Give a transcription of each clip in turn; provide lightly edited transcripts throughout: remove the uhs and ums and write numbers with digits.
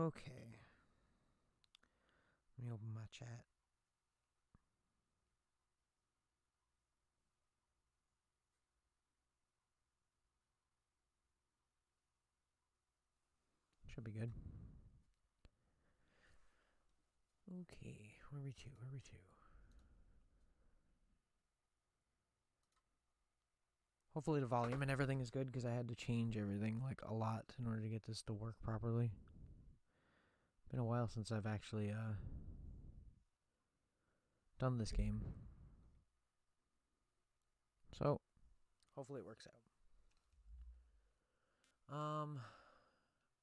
Okay. Let me open my chat. Should be good. Okay, where are we to? Hopefully the volume and everything is good because I had to change everything like a lot in order to get this to work properly. Been a while since I've actually done this game. So, hopefully it works out.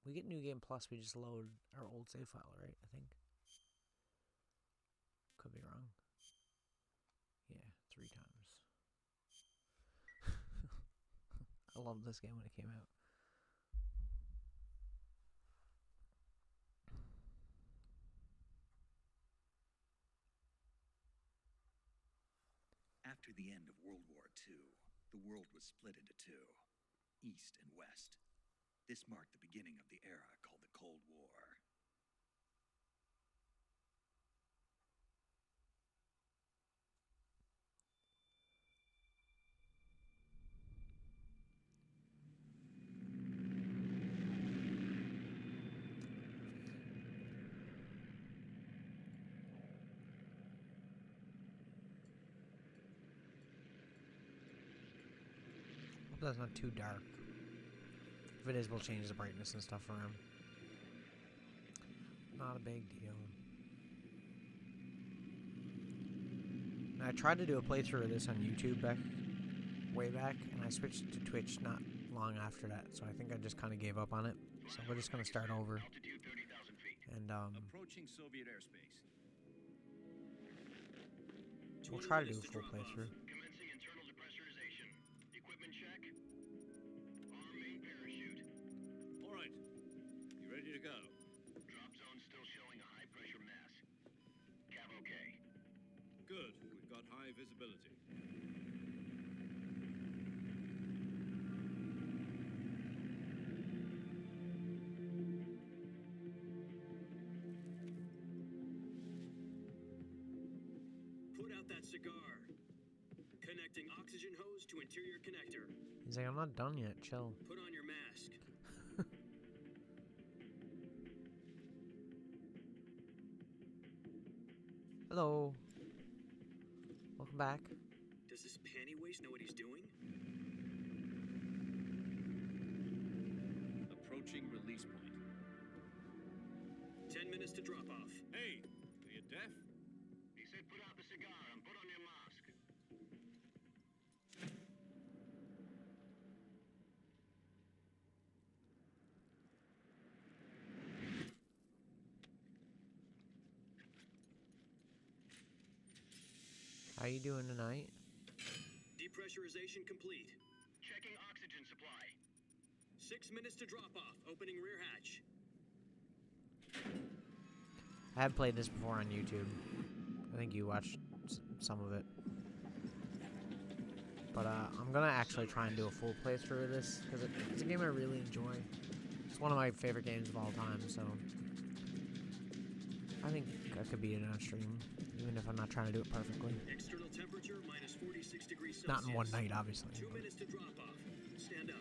We get New Game Plus, we just load our old save file, right? I think. Could be wrong. Yeah, 3 times. I loved this game when it came out. After the end of World War II, the world was split into two, East and West. This marked the beginning of the era called the Cold War. Hope that's not too dark. If it is, we'll change the brightness and stuff around. Not a big deal. I tried to do a playthrough of this on YouTube way back, and I switched to Twitch not long after that, so I think I just kind of gave up on it. So we're just going to start over. And approaching Soviet airspace. We'll try to do a full playthrough. Commencing internal depressurization. Equipment check. Arm main parachute. All right. You ready to go? Drop zone still showing a high pressure mass. Cav okay. Good. We've got high visibility. Put out that cigar. Connecting oxygen hose to interior connector. He's like, I'm not done yet. Chill. Put on your mask. Hello. Welcome back. Does this panty waste know what he's doing? Approaching release point. 10 minutes to drop off. Hey, are you deaf? He said put out the cigar and put on your mask. How you doing tonight? Depressurization complete. Checking oxygen supply. 6 minutes to drop off. Opening rear hatch. I have played this before on YouTube. I think you watched some of it. But I'm going to actually try and do a full playthrough of this, because it's a game I really enjoy. It's one of my favorite games of all time, so I think I could beat it on stream, even if I'm not trying to do it perfectly. External temperature minus 46 degrees Celsius. Not in one night, obviously. 2 minutes to drop off. Stand up.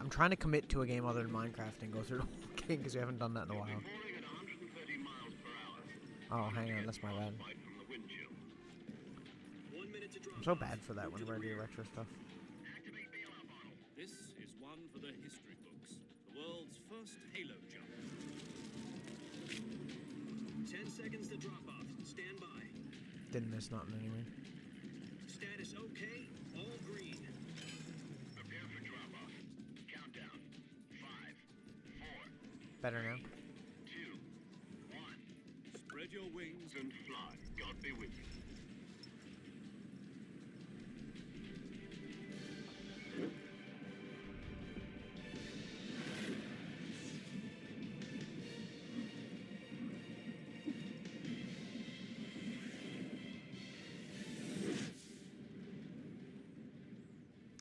I'm trying to commit to a game other than Minecraft and go through the whole game, because we haven't done that in a while. Falling at 130 miles per hour. Oh, hang on, that's my bad. Frostbite from the wind chill. 1 minute to drop I'm so off. bad for that Move to whenever I the do rear. retro stuff. Activate bailout bottle. This is one for the history books. The world's first Halo jump. 10 seconds to drop off. Stand by. Didn't miss nothing anyway. Status okay. All green. Prepare for drop off. Countdown. 5, 4, Better now. 2, 1. Spread your wings And fly. God be with you.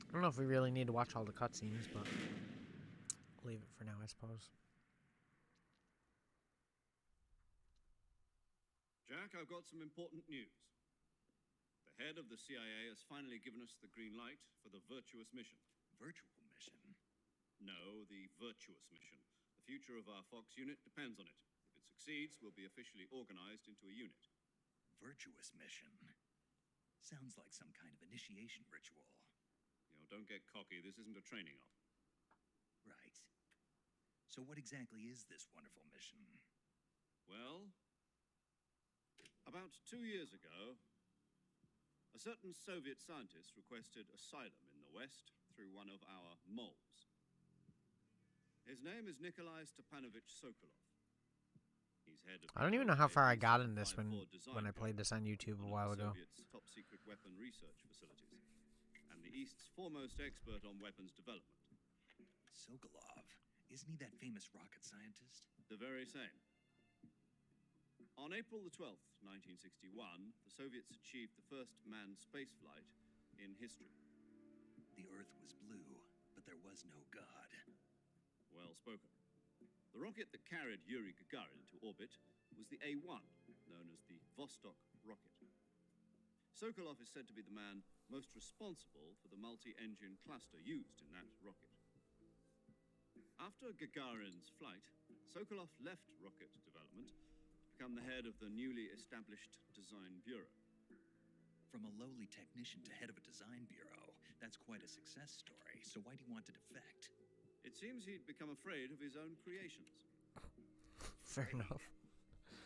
I don't know if we really need to watch all the cutscenes, but I'll leave it for now, I suppose. Jack, I've got some important news. The head of the CIA has finally given us the green light for the Virtuous mission. Virtual mission? No, the Virtuous mission. The future of our Fox unit depends on it. If it succeeds, we'll be officially organized into a unit. Virtuous mission? Sounds like some kind of initiation ritual. Don't get cocky. This isn't a training op. Right. So what exactly is this wonderful mission? Well, about 2 years ago, a certain Soviet scientist requested asylum in the West through one of our moles. His name is Nikolai Stepanovich Sokolov. He's head of I don't even know how far I got in this when I Design played this on YouTube a one while of the ago. Soviet's top-secret weapon research facilities, and the East's foremost expert on weapons development. Sokolov. Isn't he that famous rocket scientist? The very same. On April the 12th, 1961, the Soviets achieved the first manned spaceflight in history. The Earth was blue, but there was no God. Well spoken. The rocket that carried Yuri Gagarin to orbit was the A-1, known as the Vostok rocket. Sokolov is said to be the man most responsible for the multi-engine cluster used in that rocket. After Gagarin's flight, Sokolov left rocket development to become the head of the newly established Design Bureau. From a lowly technician to head of a design bureau, that's quite a success story. So why'd he want to defect? It seems he'd become afraid of his own creations. Fair enough.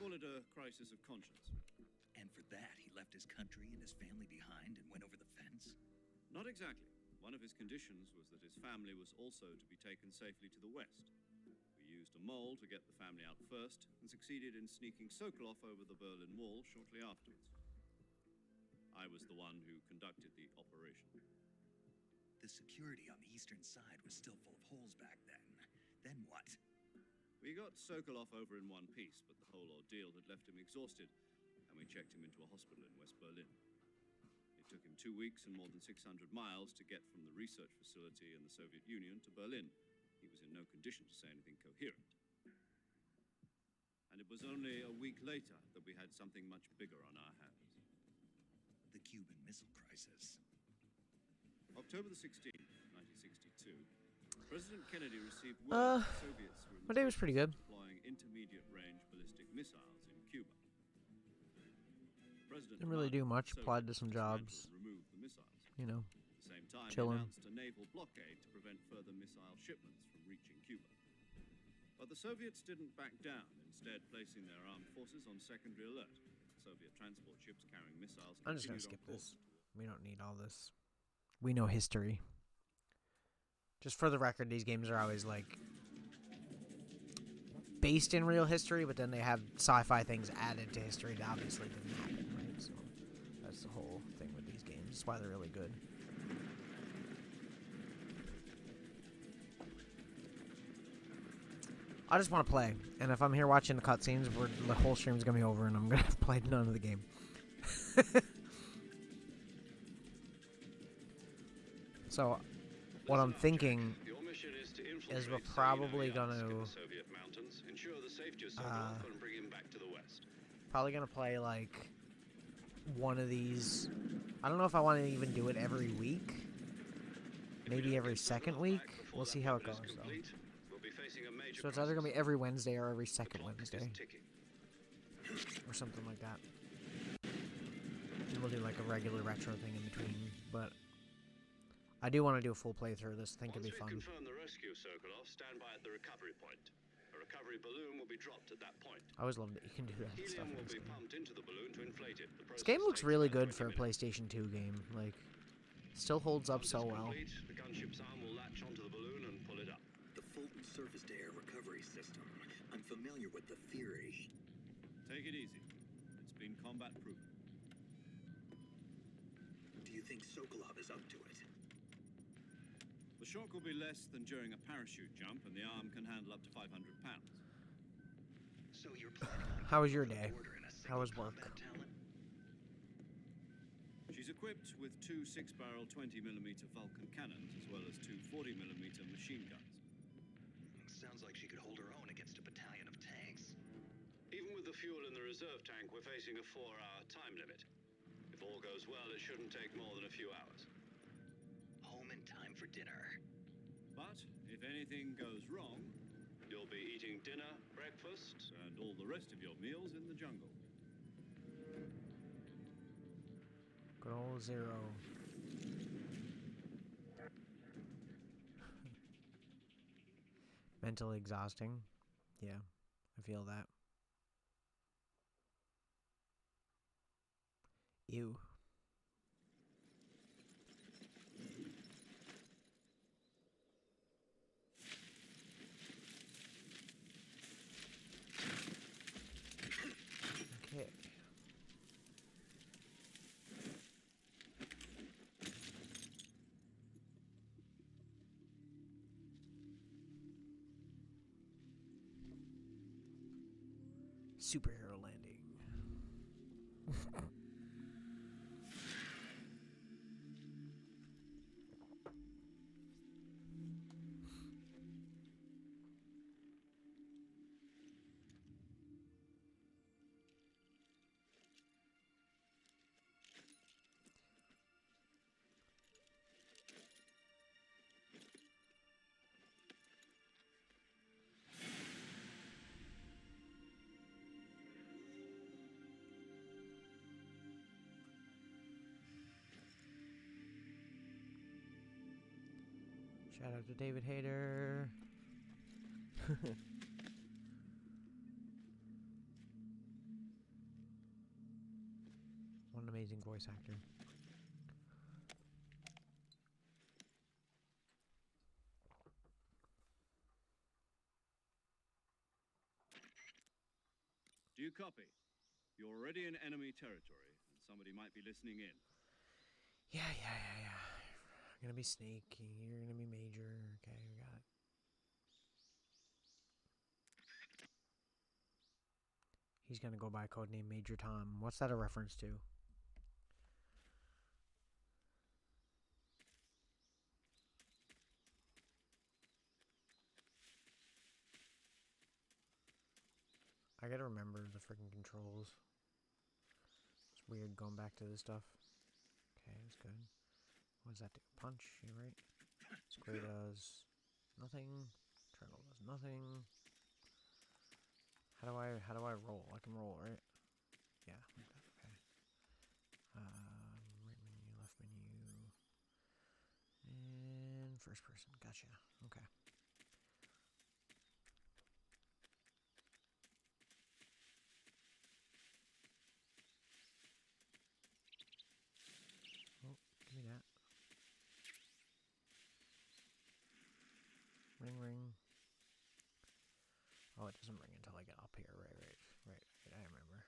Call it a crisis of conscience. And for that, he left his country and his family behind and went over the fence? Not exactly. One of his conditions was that his family was also to be taken safely to the west. We used a mole to get the family out first, and succeeded in sneaking Sokolov over the Berlin Wall shortly afterwards. I was the one who conducted the operation. The security on the eastern side was still full of holes back then. Then what? We got Sokolov over in one piece, but the whole ordeal had left him exhausted, and we checked him into a hospital in West Berlin. It took him 2 weeks and more than 600 miles to get from the research facility in the Soviet Union to Berlin. He was in no condition to say anything coherent. And it was only a week later that we had something much bigger on our hands. The Cuban Missile Crisis. October the 16th, 1962, President Kennedy received word that the Soviets were in my the day was pretty good. process of deploying intermediate-range ballistic missiles in Cuba. President Didn't really do much. Soviet Applied to some dismantled jobs. and removed the missiles. You know. At the same time, Chilling. he announced a naval blockade to prevent further missile shipments from reaching Cuba. But the Soviets didn't back down, instead placing their armed forces on secondary alert. Soviet transport ships carrying missiles I'm just gonna continued skip on course. this. We don't need all this. We know history. Just for the record, these games are always like based in real history, but then they have sci-fi things added to history that obviously didn't happen, right? So that's the whole thing with these games. That's why they're really good. I just want to play, and if I'm here watching the cutscenes, the whole stream's gonna be over, and I'm gonna have played none of the game. So, what I'm thinking Your mission is to is we're infiltrate probably Sino gonna Yask in the Soviet mountains, ensure the safety of Sokolov, and bring him back to the west. play like one of these. I don't know if I want to even do it every week. Maybe every second week. We'll see how it goes though. We'll be facing a major So it's either gonna be crisis. every Wednesday or every The second clock Wednesday, is ticking. or something like that. And we'll do like a regular retro thing in between, but I do want to do a full playthrough of this. I think it'd be Once fun. we've confirmed the rescue, Sokolov, stand by at the recovery point. A recovery balloon will be dropped at that point. I always love that you can do that stuff Helium in will this be game. pumped into the balloon to inflate it. The This game process looks takes really about good 20 for a minutes. PlayStation 2 game. Like, still holds up Once so it's well. complete, the gunship's arm will latch onto the balloon and pull it up. The Fulton surface-to-air recovery system. I'm familiar with the theory. Take it easy. It's been combat proven. Do you think Sokolov is up to it? The shock will be less than during a parachute jump, and the arm can handle up to 500 pounds. So you're planning on How was your going day? over the border in a How was single work? combat talent? She's equipped with 2 6-barrel 20mm Vulcan cannons, as well as 2 40mm machine guns. Sounds like she could hold her own against a battalion of tanks. Even with the the fuel in the reserve tank, we're facing a 4-hour time limit. If all goes well, it shouldn't take more than a few hours. Home in time for dinner. But if anything goes wrong, You'll be eating dinner, breakfast. and all the rest of your meals in the jungle. Good old Zero. Mentally exhausting. Yeah, I feel that. Ew. Okay. Superhero landing. Shout out to David Hayter. What an amazing voice actor. Do you copy? You're already in enemy territory, and somebody might be listening in. Yeah. I'm gonna be Snake. You're gonna be Major. Okay, we got it. He's gonna go by codename Major Tom. What's that a reference to? I gotta remember the freaking controls. It's weird going back to this stuff. Okay, that's good. What does that do? Punch, you're right. Square does nothing. Triangle does nothing. How do I roll? I can roll, right? Yeah, like that. Okay. Right menu, left menu, and first person. Gotcha. Okay. Oh, give me that. Ring, ring. Oh, it doesn't ring until I get up here. Right. I remember.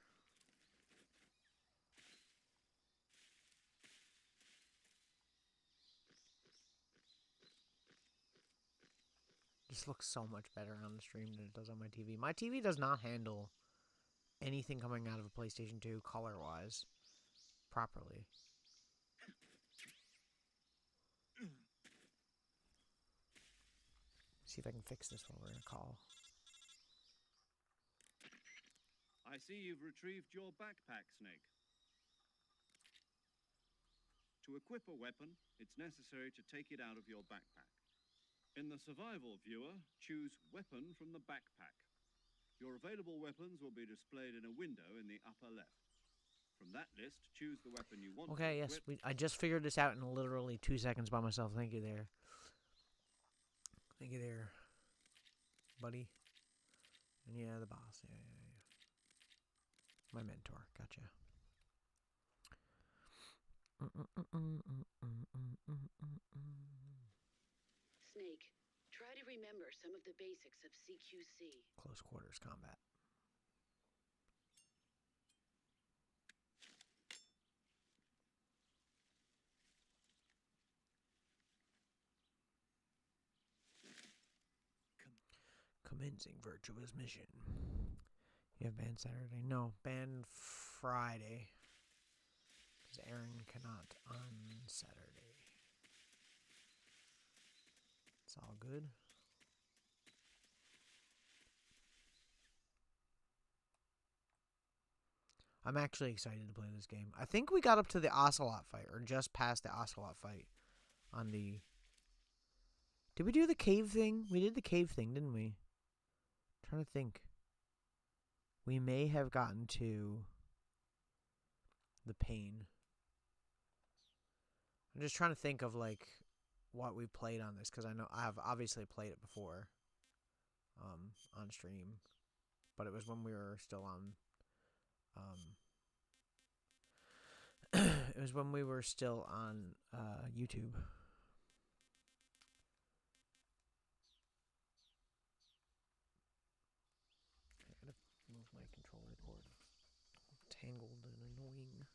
This looks so much better on the stream than it does on my TV. My TV does not handle anything coming out of a PlayStation 2 color-wise properly. See if I can fix this while we're in a call. I see you've retrieved your backpack, Snake. To equip a weapon, it's necessary to take it out of your backpack. In the survival viewer, choose Weapon from the backpack. Your available weapons will be displayed in a window in the upper left. From that list, choose the weapon you want Okay, to yes, equip. I just figured this out in literally 2 seconds by myself. Thank you there. Thank you there, buddy. And yeah, the boss. Yeah. My mentor. Gotcha. Snake, try to remember some of the basics of CQC. Close quarters combat. Commencing virtuous mission. You have banned Saturday? No, banned Friday. Because Aaron cannot on Saturday. It's all good. I'm actually excited to play this game. I think we got up to the Ocelot fight, or just past the Ocelot fight on the... Did we do the cave thing? We did the cave thing, didn't we? I'm trying to think. We may have gotten to the pain. I'm just trying to think of, like, what we played on this, because I know I've obviously played it before on stream, but it was when we were still on it was when we were still on YouTube. I gotta move my controller cord. Tangled and annoying.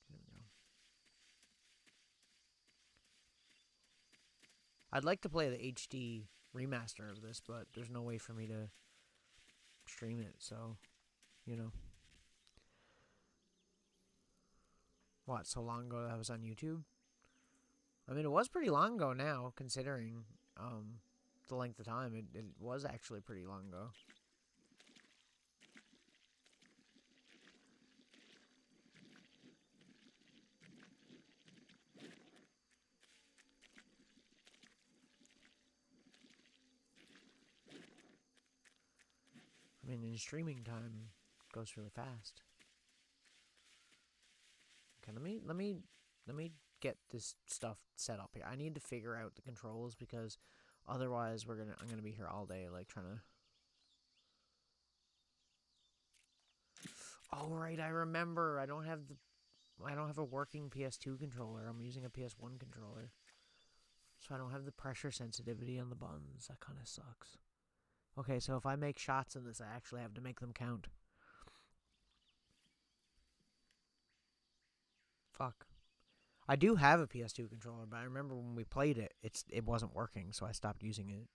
There we go. I'd like to play the HD remaster of this, but there's no way for me to stream it, so, you know. What, so long ago that was on YouTube? I mean, it was pretty long ago now, considering the length of time. It was actually pretty long ago. I mean, in streaming time, it goes really fast. Okay, let me get this stuff set up here. I need to figure out the controls, because otherwise I'm gonna be here all day, like, trying to... Oh right, I remember. I don't have a working PS2 controller. I'm using a PS1 controller, so I don't have the pressure sensitivity on the buttons. That kind of sucks. Okay, so if I make shots in this, I actually have to make them count. Fuck. I do have a PS2 controller, but I remember when we played it, it wasn't working, so I stopped using it.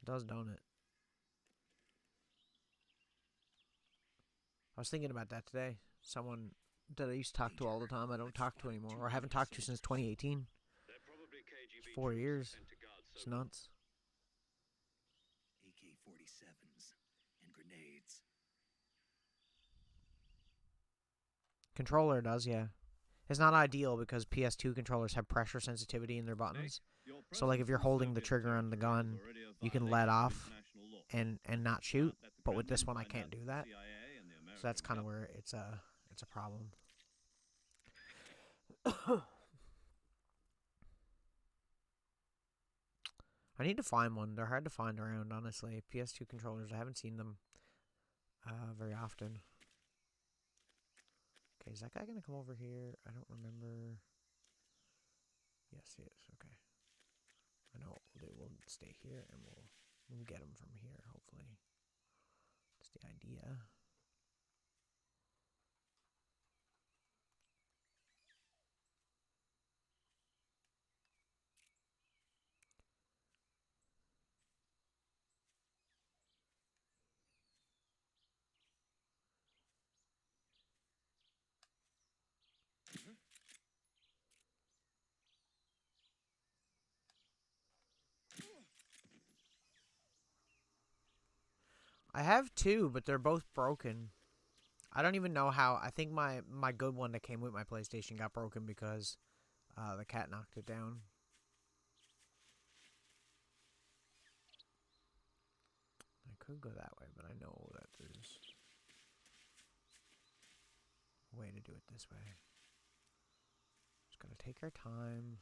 It does, don't it? I was thinking about that today. Someone that I used to talk to all the time, I don't talk to anymore, or I haven't talked to since 2018. It's 4 years. It's nuts. AK-47s and grenades. Controller does, yeah. It's not ideal because PS2 controllers have pressure sensitivity in their buttons. So, like, if you're holding the trigger on the gun, you can let off and not shoot. But with this one, I can't do that. So that's kind of where it's a problem. I need to find one. They're hard to find around, honestly. PS2 controllers, I haven't seen them very often. Okay, is that guy gonna come over here? I don't remember. Yes, he is. Okay. I know what we'll do. We'll stay here and we'll get him from here, hopefully. That's the idea. I have two, but they're both broken. I don't even know how. I think my good one that came with my PlayStation got broken because the cat knocked it down. I could go that way, but I know that there's a way to do it this way. Just gotta take our time.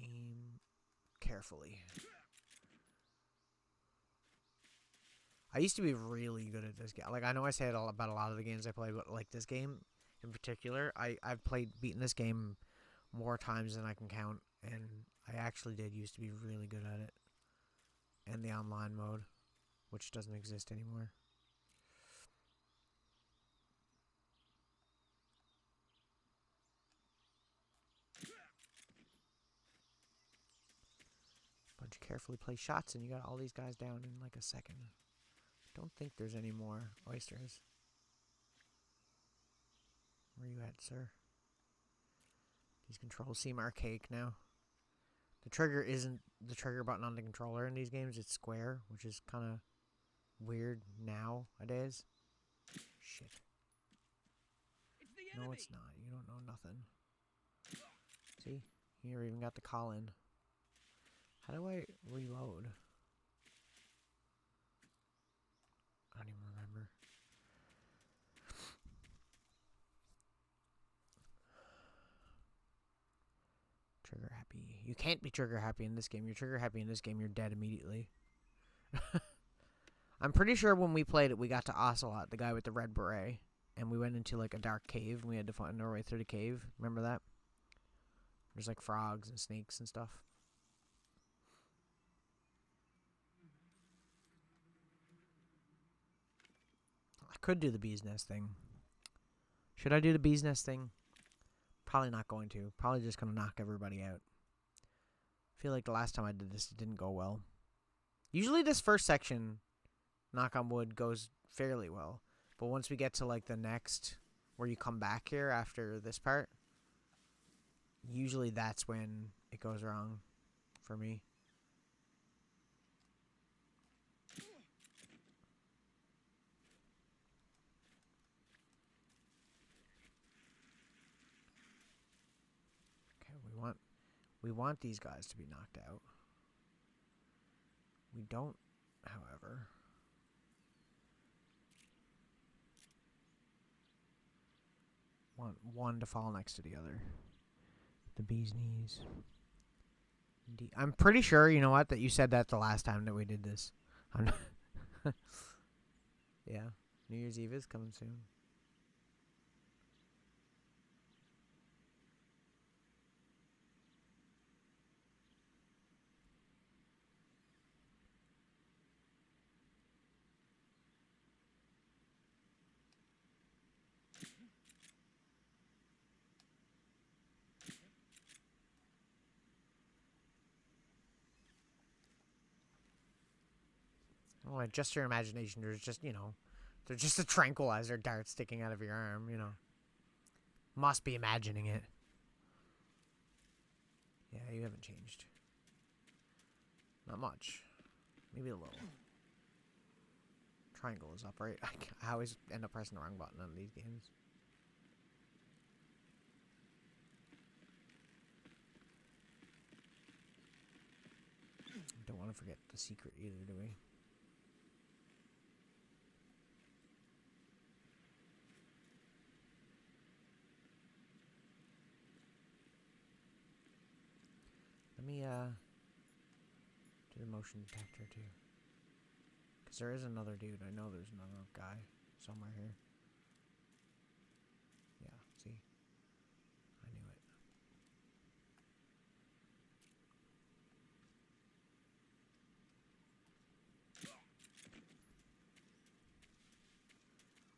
Aim carefully. I used to be really good at this game. Like, I know I say it all about a lot of the games I play, but, like, this game in particular, I've beaten this game more times than I can count, and I actually did used to be really good at it. And the online mode, which doesn't exist anymore. Bunch of carefully placed shots, and you got all these guys down in, like, a second. Don't think there's any more oysters. Where you at, sir? These controls seem archaic now. The trigger isn't the trigger button on the controller in these games. It's square, which is kind of weird nowadays. Shit. No, it's not. You don't know nothing. See? You even got the call in. How do I reload? I don't even remember. Trigger happy. You can't be trigger happy in this game. You're trigger happy in this game, you're dead immediately. I'm pretty sure when we played it, we got to Ocelot, the guy with the red beret, and we went into like a dark cave, and we had to find our way through the cave. Remember that? There's like frogs and snakes and stuff. I could do the bee's nest thing. Should I do the bee's nest thing? Probably not going to. Probably just going to knock everybody out. I feel like the last time I did this, it didn't go well. Usually this first section, knock on wood, goes fairly well. But once we get to like the next, where you come back here after this part, usually that's when it goes wrong for me. Okay, we want these guys to be knocked out. We don't, however. Want one to fall next to the other. The bee's knees. Indeed. I'm pretty sure, you know what, that you said that the last time that we did this. Yeah, New Year's Eve is coming soon. Oh, adjust your imagination. There's just, there's just a tranquilizer dart sticking out of your arm, Must be imagining it. Yeah, you haven't changed. Not much. Maybe a little. Triangle is up, right? I always end up pressing the wrong button on these games. Don't want to forget the secret either, do we? Let me, do the motion detector, too. Because there is another dude. I know there's another guy somewhere here. Yeah, see? I knew it.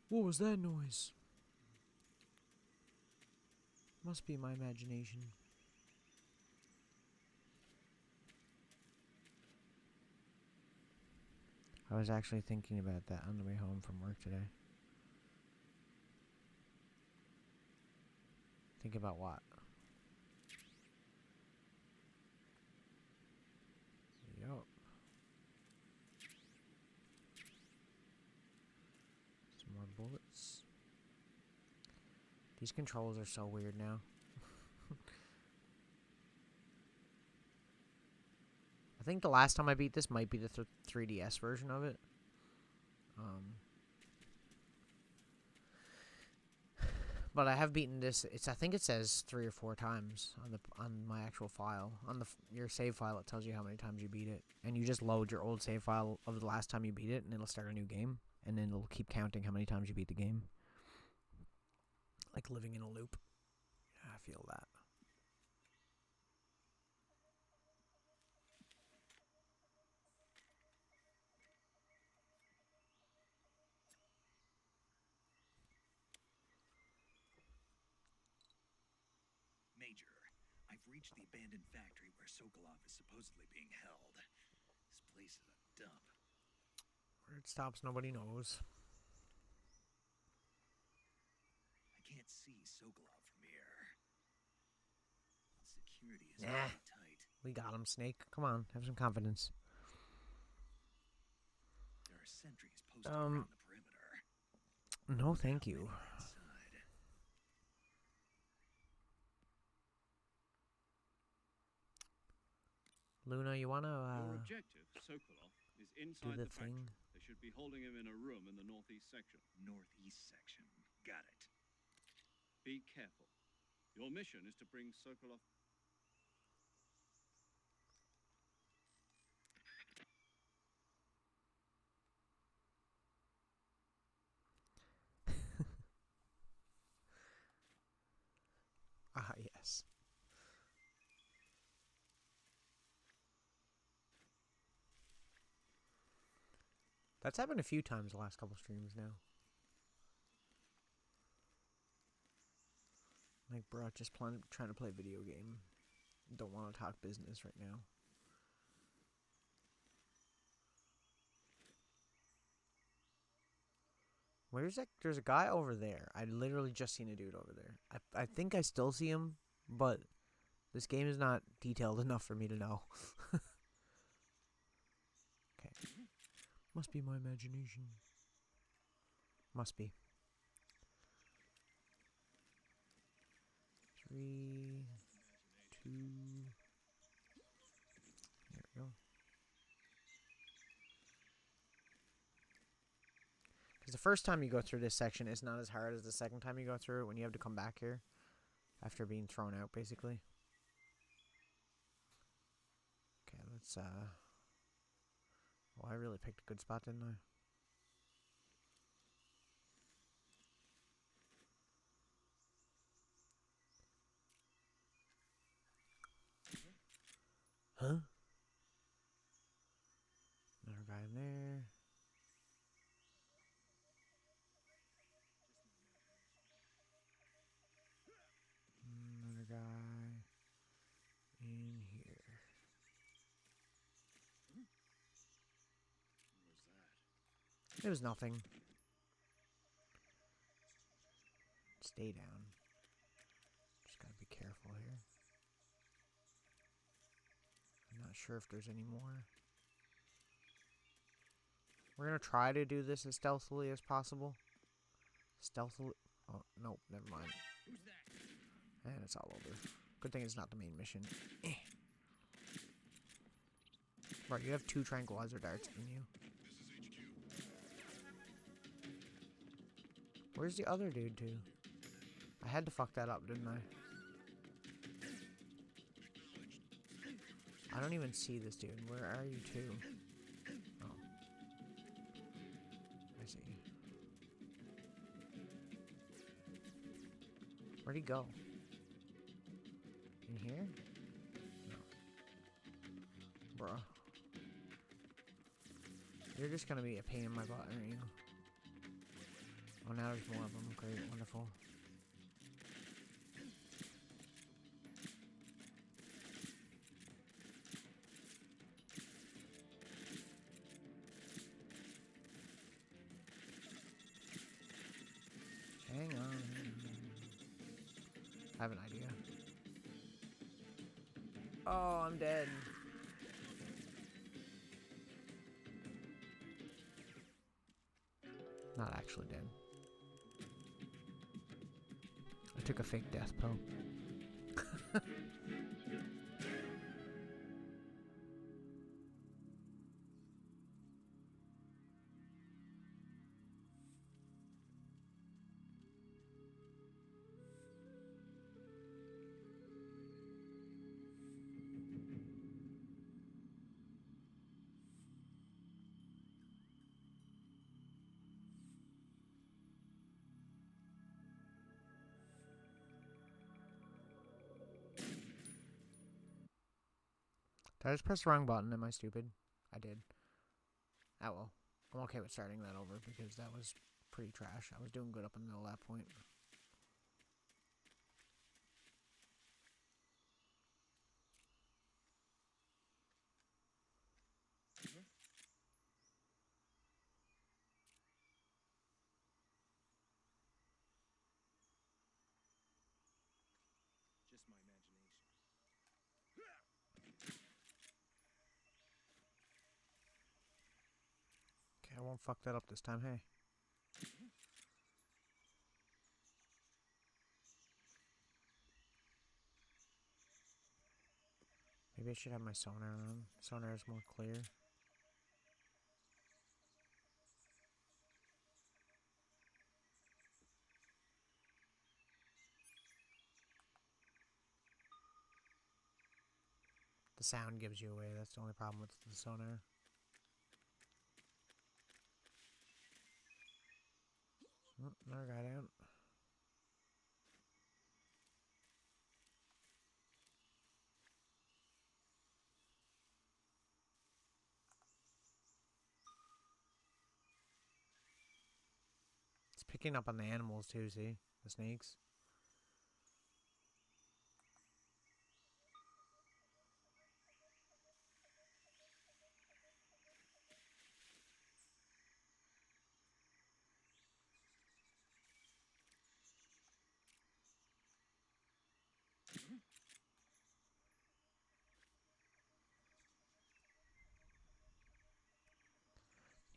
What was that noise? Must be my imagination. I was actually thinking about that on the way home from work today. Think about what? Yup. Some more bullets. These controls are so weird now. I think the last time I beat this might be the 3DS version of it. But I have beaten this. I think it says 3 or 4 times on my actual file. On your save file, it tells you how many times you beat it, and you just load your old save file of the last time you beat it, and it'll start a new game, and then it'll keep counting how many times you beat the game. Like living in a loop. Yeah, I feel that. Major, I've reached the abandoned factory where Sokolov is supposedly being held. This place is a dump. Where it stops, nobody knows. I can't see Sokolov from here. Security is Nah. pretty tight. We got him, Snake. Come on, have some confidence. There are sentries posted around the perimeter. No, thank you. Inside. Luna, you wanna Your objective, Sokolov, is do inside the the factory. thing? They should be holding him in a room in the northeast section. Northeast section. Got it. Be careful. Your mission is to bring Sokolov. Ah, yes. That's happened a few times the last couple streams now. Like, bro, just trying to play a video game. Don't want to talk business right now. Where's that? There's a guy over there. I literally just seen a dude over there. I think I still see him, but this game is not detailed enough for me to know. Okay. Must be my imagination. Must be. 3, 2. There we go. Because the first time you go through this section is not as hard as the second time you go through it when you have to come back here after being thrown out, basically. Okay, let's, Oh, I really picked a good spot, didn't I? Huh? Another guy in there. Another guy in here. It was nothing. Stay down. Just gotta be careful here. I'm not sure if there's any more. We're gonna try to do this as stealthily as possible. Stealthily. Oh, nope, never mind. And it's all over. Good thing it's not the main mission. Right, you have 2 tranquilizer darts in you. Where's the other dude, too? I had to fuck that up, didn't I? I don't even see this dude. Where are you, too? Oh. I see. Where'd he go? In here? No. Bruh. You're just gonna be a pain in my butt, aren't you? Oh, now there's more of them. Great, wonderful. Hang on. I have an idea. Oh, I'm dead. Not actually dead. I took a fake death pill. Did I just press the wrong button? Am I stupid? I did. Oh well. I'm okay with starting that over because that was pretty trash. I was doing good up until that point. Just my imagination. won't fuck that up this time, hey. Maybe I should have my sonar on. Sonar is more clear. The sound gives you away. That's the only problem with the sonar. Oh, another guy down. It's picking up on the animals too, see? The snakes.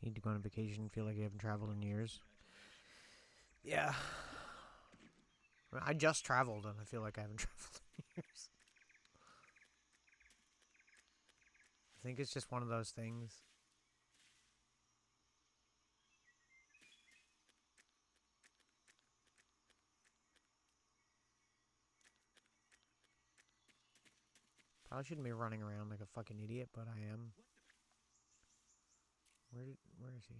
Need to go on vacation. Feel like I haven't traveled in years. Yeah. I just traveled and I feel like I haven't traveled in years. I think it's just one of those things. Probably shouldn't be running around like a fucking idiot, but I am. Where is he?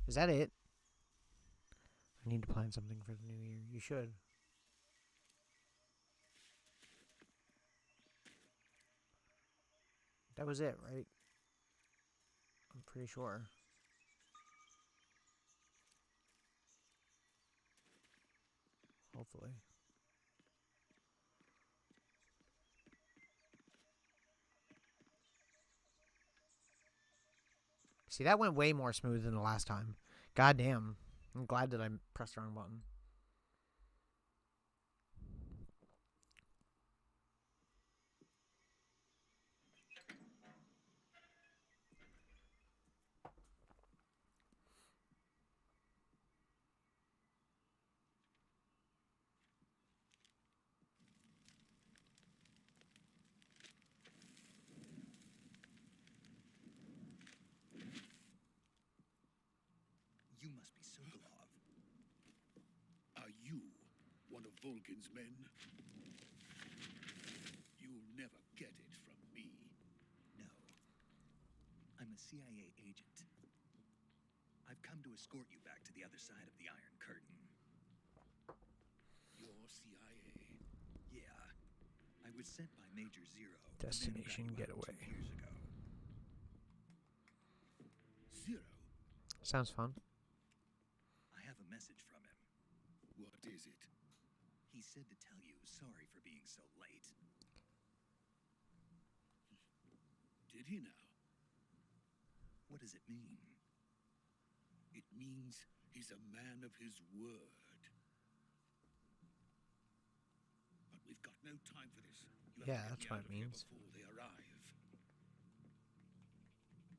Is that it? I need to plan something for the new year. You should. That was it, right? I'm pretty sure. Hopefully. See, that went way more smooth than the last time. God damn. I'm glad that I pressed the wrong button. You must be Sokolov. Are you one of Volgin's men? You'll never get it from me. No. I'm a CIA agent. I've come to escort you back to the other side of the Iron Curtain. You're CIA. Yeah. I was sent by Major Zero. Destination the men who got getaway. you out 2 years ago. Zero? Sounds fun. I have a message from him. What is it? He said to tell you sorry for being so late. Did he now? What does it mean? It means he's a man of his word. But we've got no time for this. You have Yeah, to get that's me what out it of here means. before they arrive.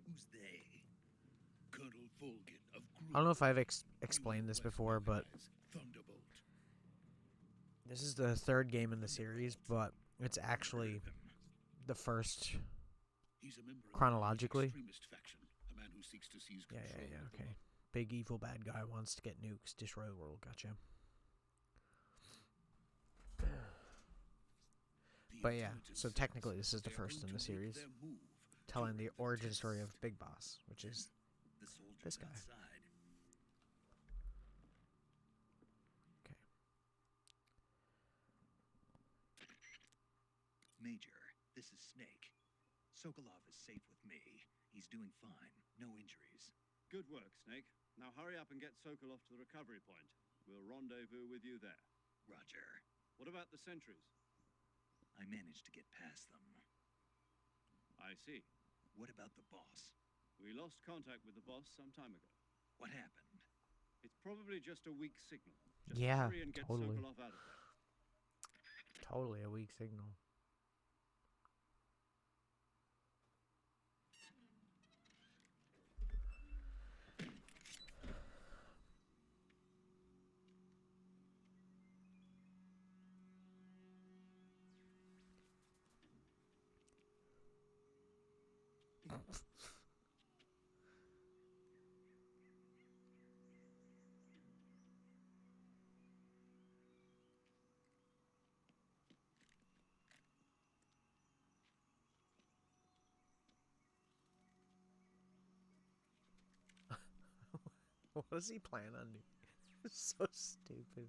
Who's they? Colonel Volgin of Group. I don't know if I've explained this before, but Thunderbolt. this is the third game in the series, but it's actually the first. He's a member of Chronologically? the extremist faction, a man who seeks to seize Yeah, control. yeah, of the okay. world. Big evil bad guy wants to get nukes, destroy the world, gotcha. The But yeah, intelligence so says technically this is the they are first going in the to make series, their move telling the during origin story of test. Big Boss, which is The soldiers this guy. outside. Okay. Major, this is Snake. Sokolov is safe with me. He's doing fine. No injuries. Good work, Snake. Now hurry up and get Sokolov to the recovery point. We'll rendezvous with you there. Roger. What about the sentries? I managed to get past them. I see. What about the boss? We lost contact with the boss some time ago. What happened? It's probably just a weak signal. Just Yeah, hurry and get totally. Sokolov out of there. Totally a weak signal. What does he plan on doing? So stupid.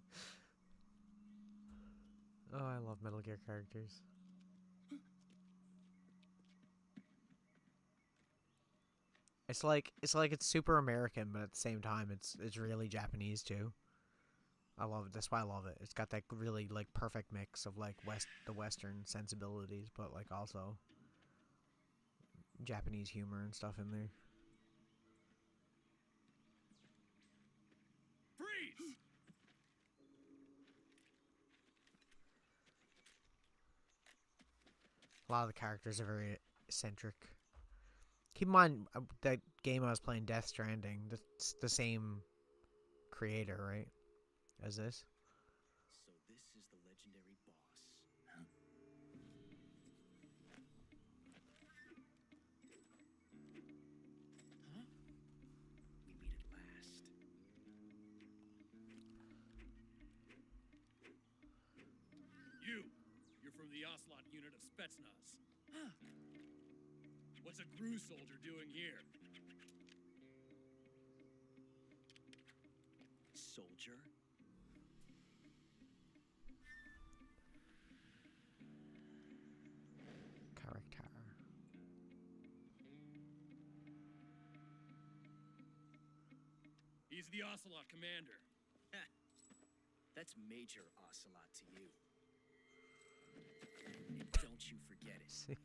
Oh, I love Metal Gear characters. It's super American, but at the same time it's really Japanese too. I love it. That's why I love it. It's got that really like perfect mix of like the Western sensibilities, but like also Japanese humor and stuff in there. Freeze! A lot of the characters are very eccentric. Keep in mind that game I was playing, Death Stranding. That's the same creator, right? As this. So this is the legendary boss. Huh? We meet at last. You're from the Ocelot unit of Spetsnaz. Huh. What's a Gru soldier doing here? Soldier? Character. He's the Ocelot commander. That's Major Ocelot to you. And don't you forget it.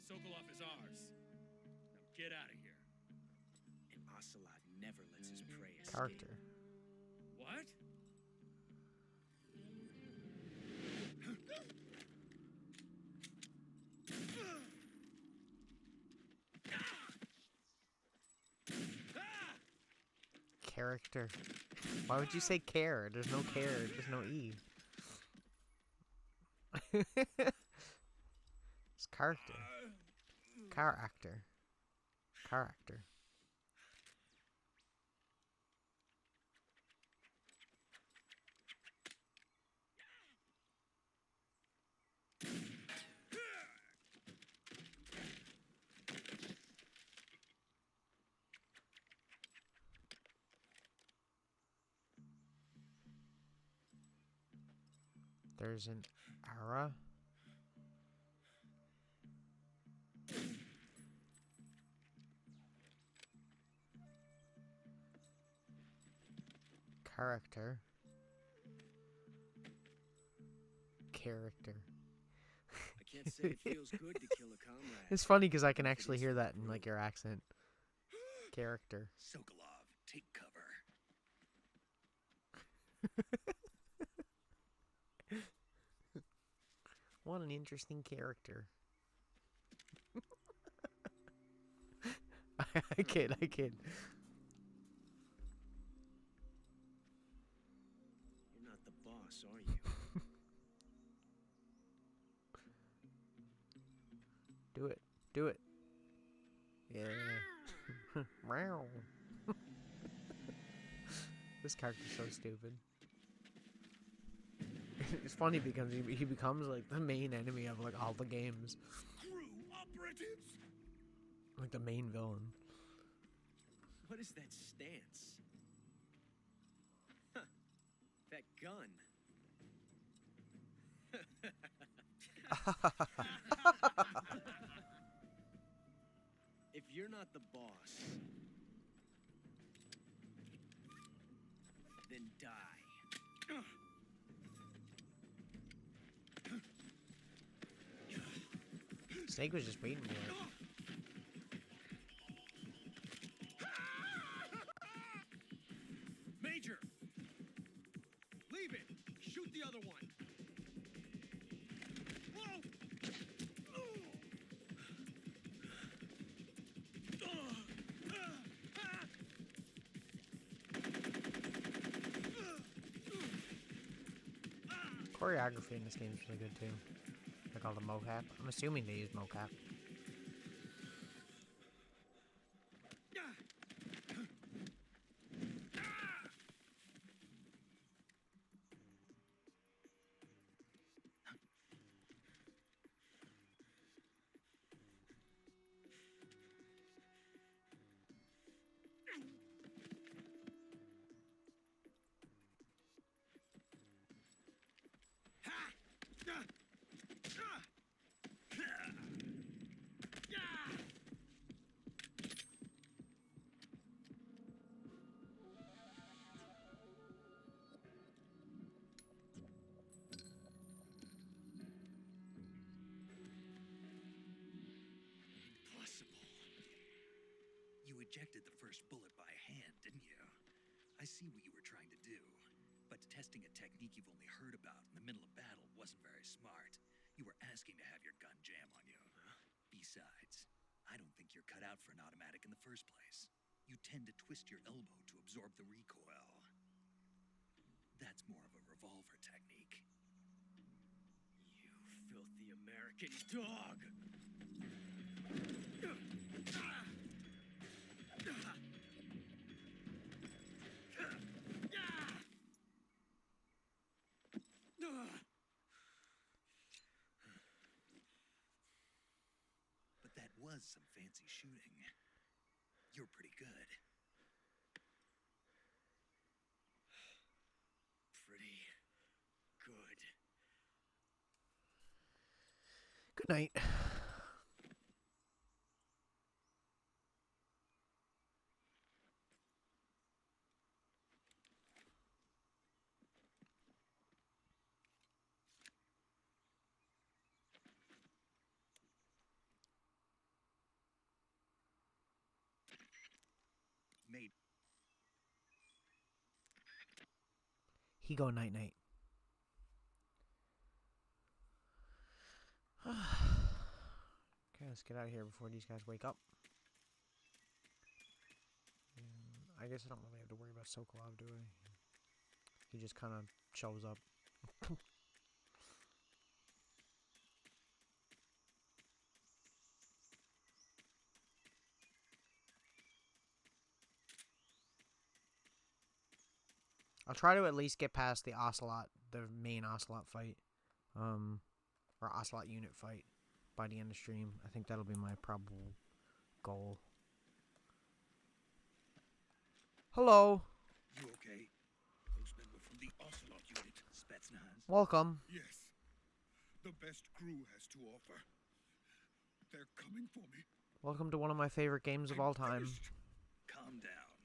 Sokolov is ours. Now get out of here. And Ocelot never lets his prey escape. Character. What? Character. Why would you say care? There's no care. There's no E. It's character. Character. Character. There's an era. Character. Character. I can't say it feels good to kill a comrade. It's funny because I can actually hear that in like your accent. Character. Sokolov, take cover. What an interesting character. I kid. You're not the boss, are you? Do it. Do it. Yeah. Meow. This character's so stupid. It's funny because he becomes like the main enemy of like all the games. Crew operatives! Like the main villain. What is that stance? Huh. That gun. If you're not the boss, then die. Snake was just waiting for it. Major! Leave it! Shoot the other one! Whoa! Choreography in this game is really good too. Like all the mocap. I'm assuming they use mocap. ejected the first bullet by hand, didn't you? I see what you were trying to do. But testing a technique you've only heard about in the middle of battle wasn't very smart. You were asking to have your gun jam on you. Besides, I don't think you're cut out for an automatic in the first place. You tend to twist your elbow to absorb the recoil. That's more of a revolver technique. You filthy American dog! But that was some fancy shooting. You're pretty good. Pretty good. Good night. Made He go night night. Okay, let's get out of here before these guys wake up. And I guess I don't really have to worry about Sokolov, do I? He just kind of shows up. I'll try to at least get past the Ocelot, the main Ocelot fight, or Ocelot unit fight by the end of stream. I think that'll be my probable goal. Hello. You okay? Those men were from the Ocelot unit. Spetsnaz. Welcome. Yes. The best crew has to offer. They're coming for me. Welcome to one of my favorite games of all time. Finished. Calm down.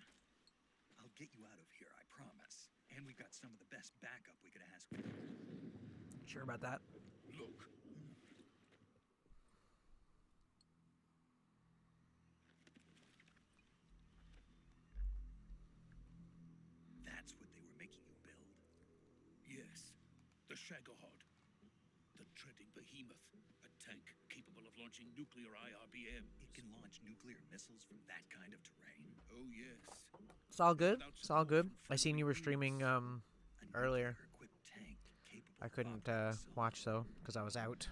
I'll get you out of here, I promise. And we've got some of the best backup we could ask for. Sure about that? Look. That's what they were making you build. Yes. The Shagohod. The treading behemoth. A tank capable of launching nuclear IRBMs. It can launch nuclear missiles from that kind of terrain. Oh, yes. It's all good. It's all good. I seen you were streaming A earlier. nuclear-equipped tank capable I of couldn't operating missiles. watch though because I was out.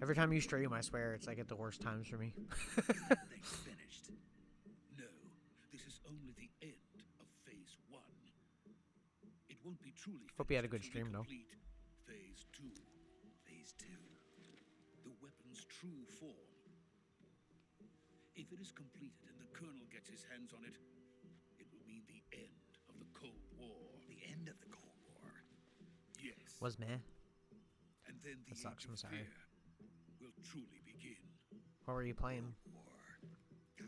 Every time you stream, I swear it's like at the worst times for me. They finished. No, this is only the end of Phase 1. It won't be truly Hope you had a finished good until stream, we though. complete Phase 2. Phase 2. The weapon's true form. If it is completed and the Colonel gets his hands on it, it will mean the end of the Cold War. The end of the Cold War. Yes. Was meh. And then the That sucks, Age I'm of sorry. Fear will truly begin. What were you playing? War.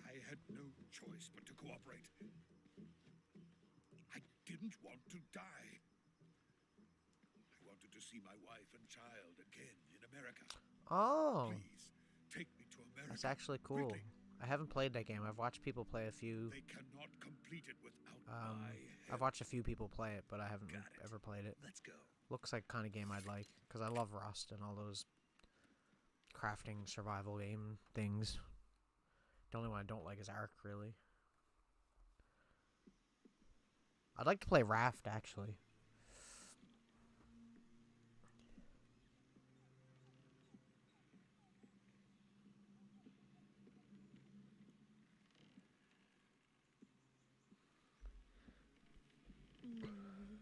I had no choice but to cooperate. I didn't want to die. I wanted to see my wife and child again in America. Oh, Please, take me to America. that's actually cool. quickly. I haven't played that game. I've watched people play a few. They cannot complete it without my I've help. watched a few people play it, but I haven't Got it. ever played it. Let's go. Looks like kind of game I'd like because I love Rust and all those crafting survival game things. The only one I don't like is Ark, really. I'd like to play Raft, actually.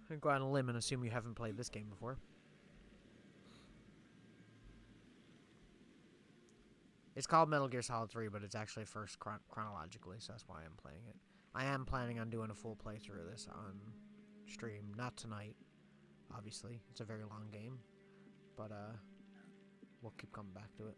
I'm go on a limb and assume you haven't played this game before. It's called Metal Gear Solid 3, but it's actually first chronologically, so that's why I'm playing it. I am planning on doing a full playthrough of this on stream. Not tonight, obviously. It's a very long game, but we'll keep coming back to it.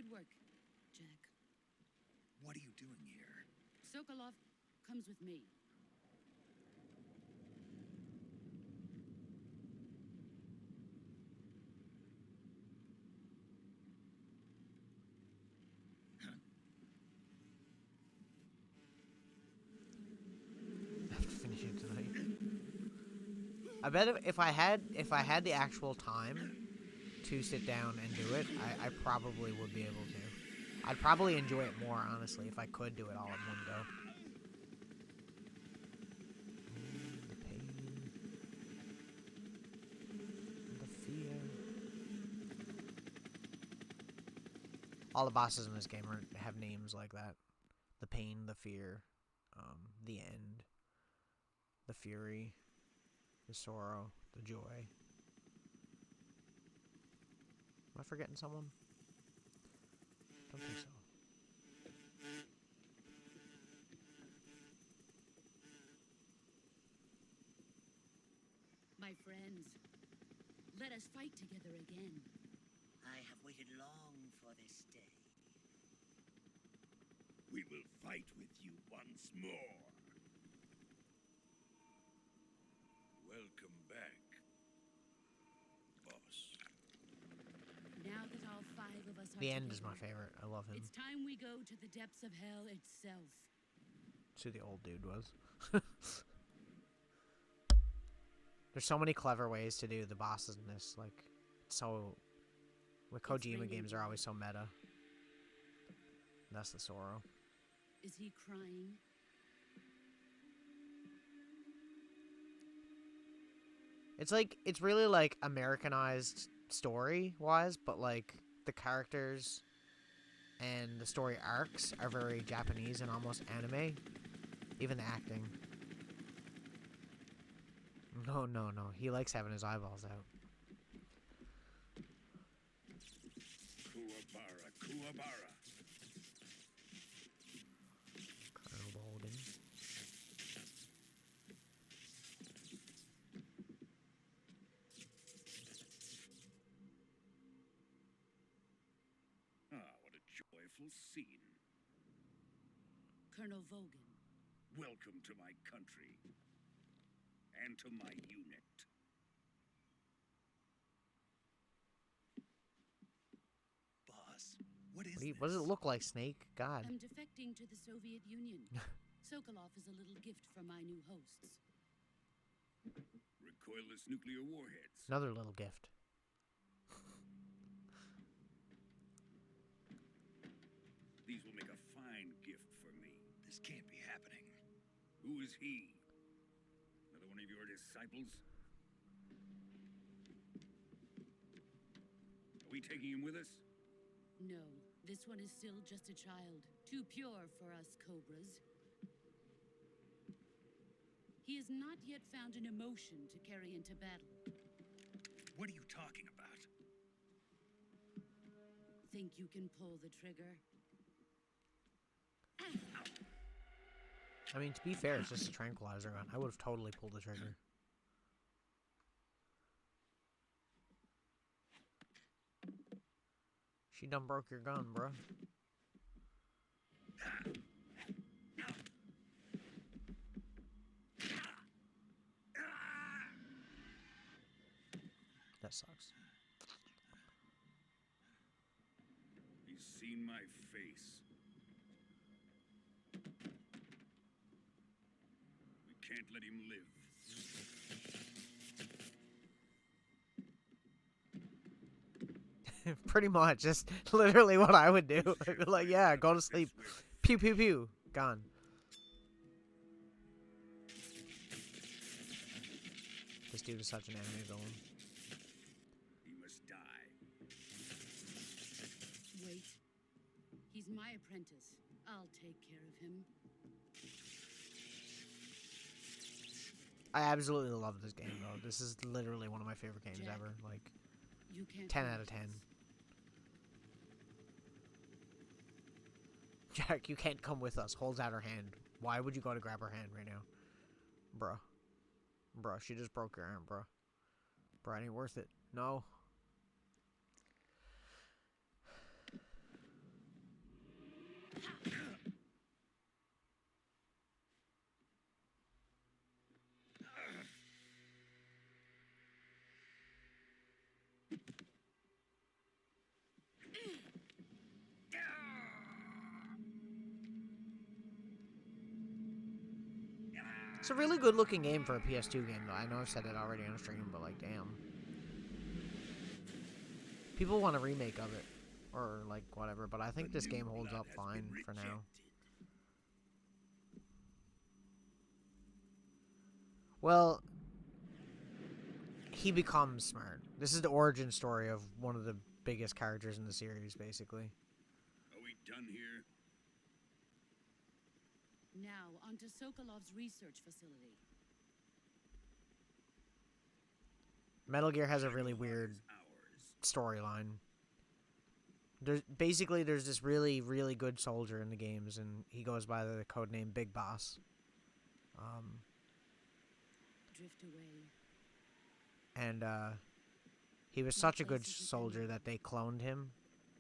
Good work, Jack. What are you doing here? Sokolov comes with me. I have to finish it tonight. I bet if I had the actual time to sit down and do it, I probably would be able to. I'd probably enjoy it more, honestly, if I could do it all in one go. The pain. The fear. All the bosses in this game have names like that. The pain, the fear, the end, the fury, the sorrow, the joy. Am I forgetting someone? Don't think so. My friends, let us fight together again. I have waited long for this day. We will fight with you once more. Welcome back, boss. Now that all 5 of us are The end is together, my favorite. I love him. it's time we go to the depths of hell itself. That's who the old dude was. There's so many clever ways to do the bosses in this. Like, so... The Kojima games are always so meta. That's the sorrow. Is he crying? It's like, it's really like Americanized story-wise, but like the characters and the story arcs are very Japanese and almost anime. Even the acting. No, no, no. He likes having his eyeballs out. Kuwabara, Kuwabara. Colonel Bolden. Ah, what a joyful scene. Colonel Vogan. Welcome to my country. And to my unit. Boss, what is What does it look like, Snake? God. I'm defecting to the Soviet Union. Sokolov is a little gift from my new hosts. Recoilless nuclear warheads. Another little gift. These will make a fine gift for me. This can't be happening. Who is he? Another one of your disciples? Are we taking him with us? No, this one is still just a child. Too pure for us Cobras. He has not yet found an emotion to carry into battle. What are you talking about? Think you can pull the trigger? I mean, to be fair, it's just a tranquilizer gun. I would have totally pulled the trigger. She done broke your gun, bro. That sucks. He's seen my face. We can't let him live. Pretty much, just literally what I would do. I'd be like, yeah, go to sleep. Pew, pew, pew. Gone. This dude is such an anime villain. He must die. Wait. He's my apprentice. I'll take care of him. I absolutely love this game, though. This is literally one of my favorite games Jack, ever. Like, you can't 10 do out of 10. this. Jack, you can't come with us. Holds out her hand. Why would you go to grab her hand right now? Bruh. Bruh, she just broke your arm, bruh. Bruh, it ain't worth it. No. It's a really good looking game for a PS2 game, though. I know I've said it already on stream, but like, damn. People want a remake of it, or like whatever, but I think this game holds up fine for now. Well, he becomes smart. This is the origin story of one of the biggest characters in the series, basically. Are we done here? Now, onto Sokolov's research facility. Metal Gear has a really weird storyline. There's this really, really good soldier in the games, and he goes by the codename Big Boss. Drift away. And he was such a good soldier that they cloned him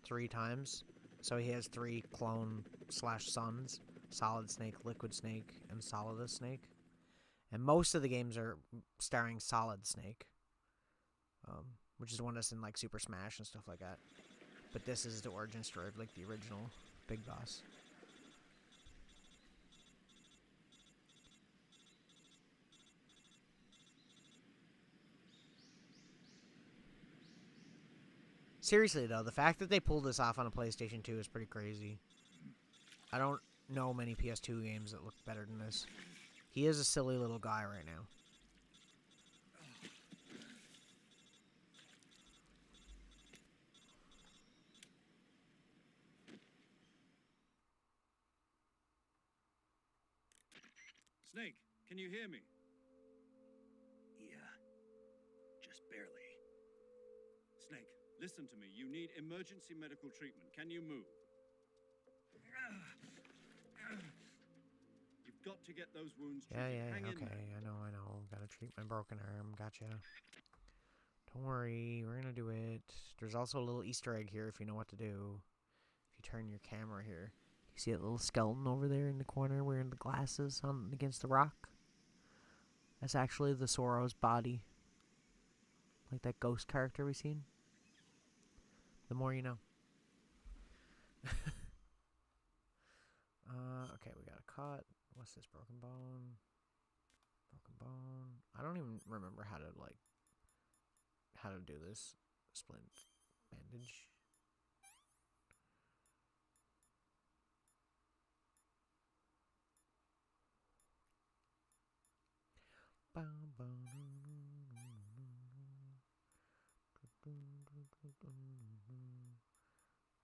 3 times. So he has 3 clone/sons. Solid Snake, Liquid Snake, and Solidus Snake. And most of the games are starring Solid Snake. Which is the one that's in like Super Smash and stuff like that. But this is the origin story of like the original Big Boss. Seriously though, the fact that they pulled this off on a PlayStation 2 is pretty crazy. I don't know many PS2 games that look better than this. He is a silly little guy right now. Snake, can you hear me? Yeah. Just barely. Snake, listen to me. You need emergency medical treatment. Can you move? You've got to get those wounds treated. Yeah, Hang in okay, there. I know. Gotta treat my broken arm, gotcha. Don't worry, we're gonna do it. There's also a little Easter egg here if you know what to do. If you turn your camera here. You see that little skeleton over there in the corner wearing the glasses on against the rock? That's actually the Soros body. Like that ghost character we seen. The more you know. Okay, we got a cut. What's this? Broken bone. Broken bone. I don't even remember how to do this. Splint. Bandage.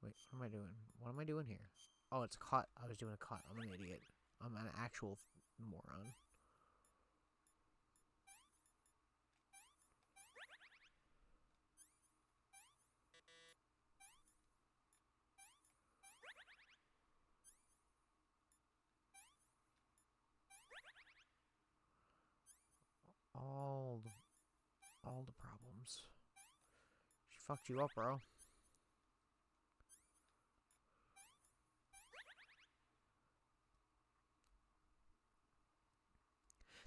Wait, what am I doing? What am I doing here? Oh, it's a cut. I was doing a cut. I'm an idiot. I'm an actual moron. All the problems. She fucked you up, bro.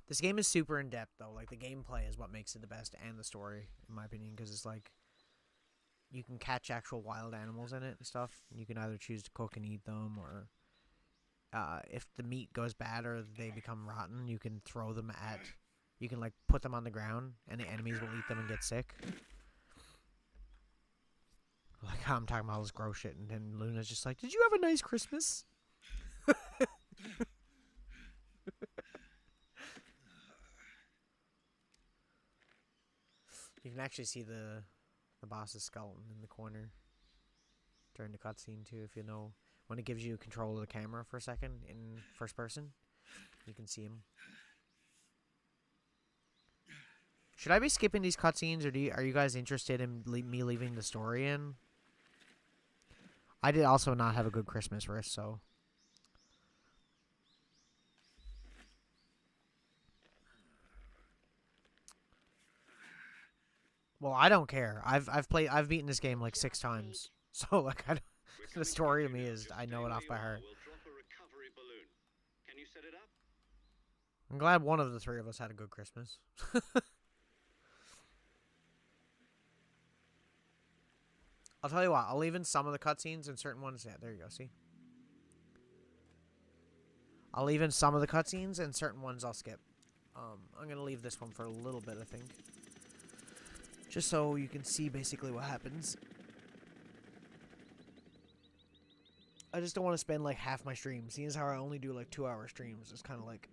This game is super in-depth, though. Like, the gameplay is what makes it the best, and the story, in my opinion, because it's like, you can catch actual wild animals in it and stuff. You can either choose to cook and eat them, or if the meat goes bad or they become rotten, you can throw them at... You can, like, put them on the ground, and the enemies will eat them and get sick. Like, I'm talking about all this gross shit, and then Luna's just like, did you have a nice Christmas? You can actually see the boss's skeleton in the corner during the cutscene, too, if you know. When it gives you control of the camera for a second in first person, you can see him. Should I be skipping these cutscenes, or are you guys interested in me leaving the story in? I did also not have a good Christmas, Riss, so... Well, I don't care. I've beaten this game like 6 times. So, like, the story to me is, I know it off by heart. I'm glad one of the three of us had a good Christmas. I'll tell you what, I'll leave in some of the cutscenes and certain ones. Yeah, there you go, see? I'll leave in some of the cutscenes and certain ones I'll skip. I'm going to leave this one for a little bit, I think. Just so you can see basically what happens. I just don't want to spend like half my stream. Seeing as how I only do like 2-hour streams, it's kind of like,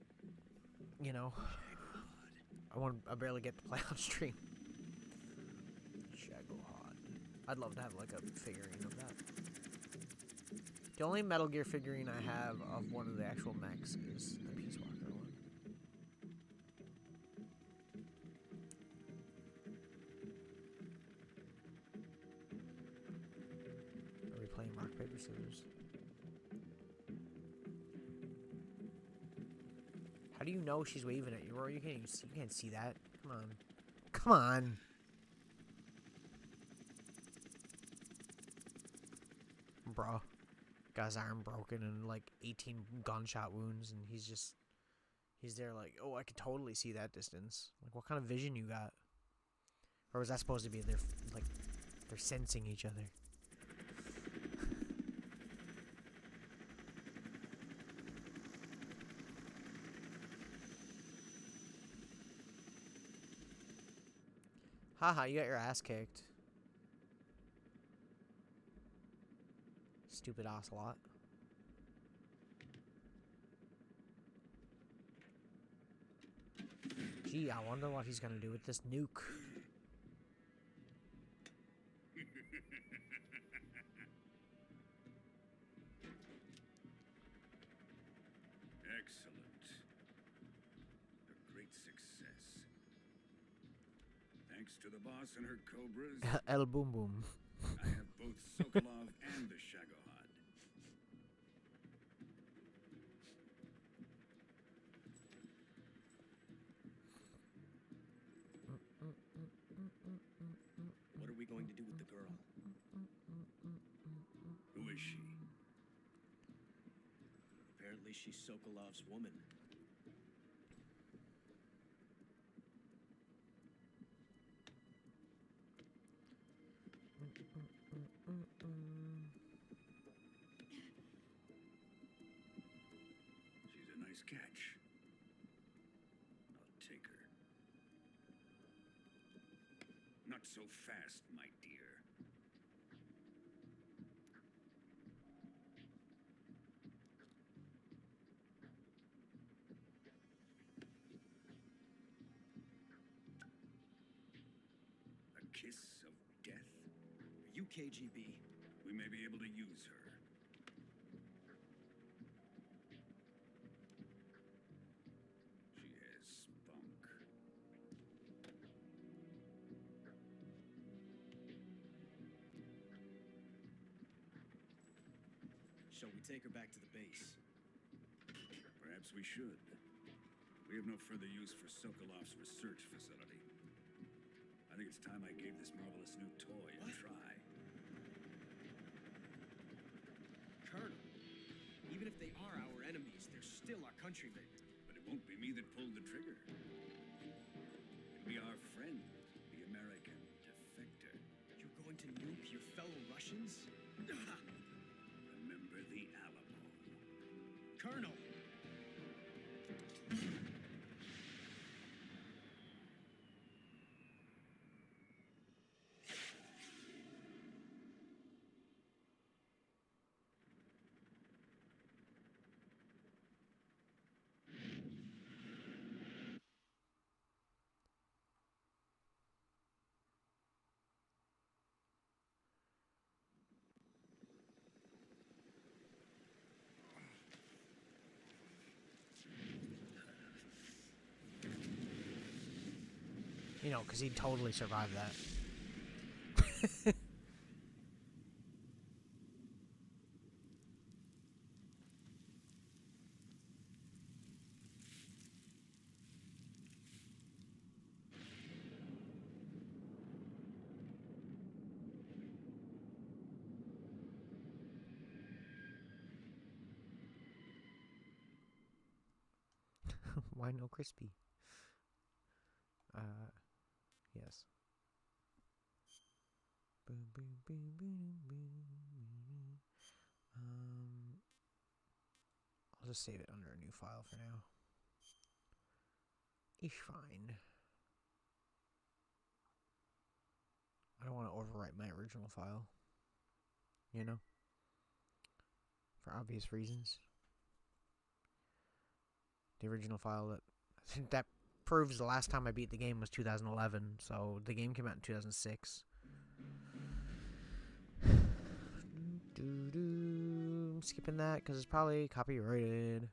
you know, I barely get to play on stream. Shagohod. I'd love to have like a figurine of that. The only Metal Gear figurine I have of one of the actual mechs is the Peace Walker one. Are we playing rock, paper, scissors? How do you know she's waving at you, Rory? You can't see that. Come on. Come on. Bro. Guy's arm broken and like 18 gunshot wounds, and he's there like, oh, I could totally see that distance. Like, what kind of vision you got? Or was that supposed to be they're sensing each other? Haha, you got your ass kicked. Stupid ocelot. Gee, I wonder what he's gonna do with this nuke. Excellent. A great success. Thanks to the boss and her cobras, El Boom Boom. I have both Sokolov and the Shagohod. What are we going to do with the girl? Who is she? Apparently she's Sokolov's woman. She's a nice catch. I'll take her. Not so fast, my dear. A kiss of death? Are you KGB? We may be able to use her. She has spunk. Shall we take her back to the base? Perhaps we should. We have no further use for Sokolov's research facility. I think it's time I gave this marvelous new toy a try. Colonel, even if they are our enemies, they're still our countrymen. But it won't be me that pulled the trigger. It'll be our friend, the American defector. You're going to nuke your fellow Russians? Remember the Alamo. Colonel! You know, because he'd totally survive that. Why no crispy? Yes. Boom, boom, boom, boom, boom. I'll just save it under a new file for now. Ish fine. I don't want to overwrite my original file. You know? For obvious reasons. The original file that proves the last time I beat the game was 2011, so the game came out in 2006. I'm skipping that because it's probably copyrighted.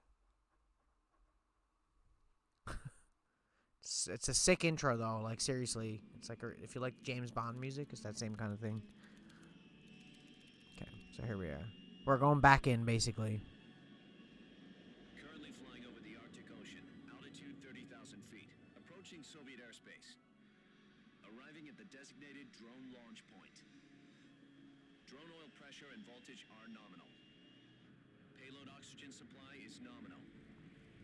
It's a sick intro though, like seriously. It's like if you like James Bond music, it's that same kind of thing. Okay, so here we are. We're going back in basically. Currently flying over the Arctic Ocean, altitude 30,000 feet, approaching Soviet airspace. Arriving at the designated drone launch point. Drone oil pressure and voltage are nominal. Payload oxygen supply is nominal.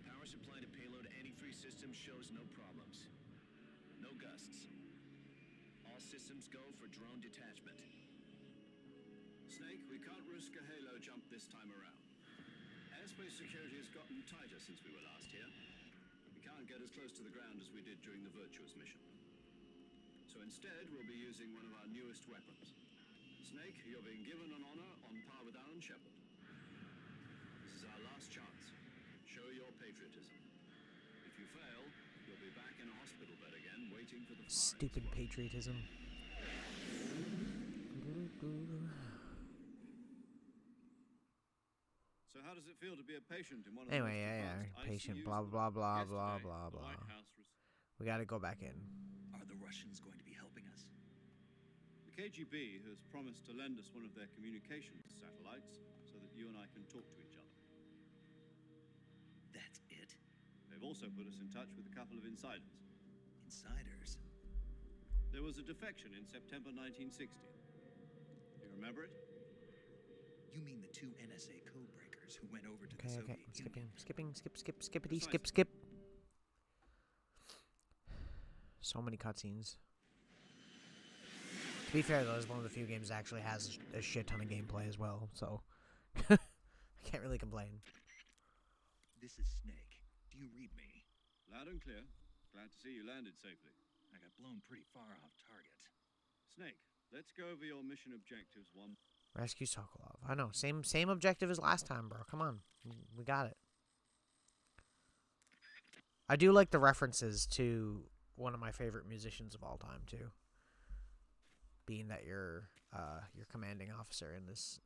Power supply to payload antifreeze system shows no problems. No gusts. All systems go for drone detachment. Snake, we can't risk a halo jump this time around. Airspace security has gotten tighter since we were last here. We can't get as close to the ground as we did during the Virtuous mission. So instead, we'll be using one of our newest weapons. Snake, you're being given an honor on par with Alan Shepard. This is our last chance. Show your patriotism. If you fail, you'll be back in a hospital bed again, waiting for the stupid patriotism. So how does it feel to be a patient in one of Anyway, the most yeah, advanced patient, ICUs blah in the blah world? blah blah Yesterday, blah the blah. White House We gotta go back in. Are the Russians going to be helping us? The KGB has promised to lend us one of their communications satellites so that you and I can talk to each other. That's it? They've also put us in touch with a couple of insiders. Insiders? There was a defection in September 1960. Do you remember it? You mean the two NSA codebreakers who went over to the Okay, Soviet okay, Union? skippity, Precisely. skip. So many cutscenes. To be fair though, it's one of the few games that actually has a shit ton of gameplay as well, so I can't really complain. This is Snake. Do you read me? Loud and clear. Glad to see you landed safely. I got blown pretty far off target. Snake, let's go over your mission objectives one. Rescue Sokolov. I know, same objective as last time, bro. Come on, we got it. I do like the references to one of my favorite musicians of all time too. Being that your commanding officer in this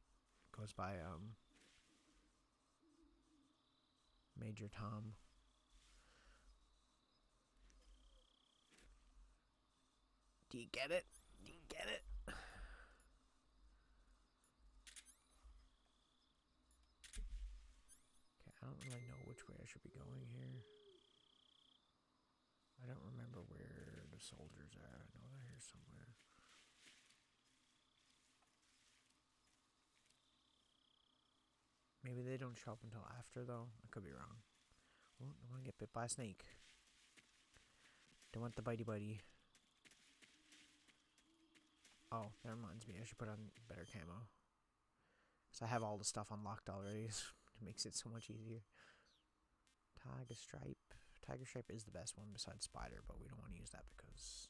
goes by Major Tom. Do you get it? Do you get it? Okay, I don't really know which way I should be going here. I don't remember where the soldiers are. I know they're here somewhere. Maybe they don't show up until after, though. I could be wrong. Oh, don't want to get bit by a snake. Don't want the bitey bitey. Oh, that reminds me. I should put on better camo. Because I have all the stuff unlocked already. It makes it so much easier. Tiger Stripe. Tiger Stripe is the best one besides Spider, but we don't want to use that because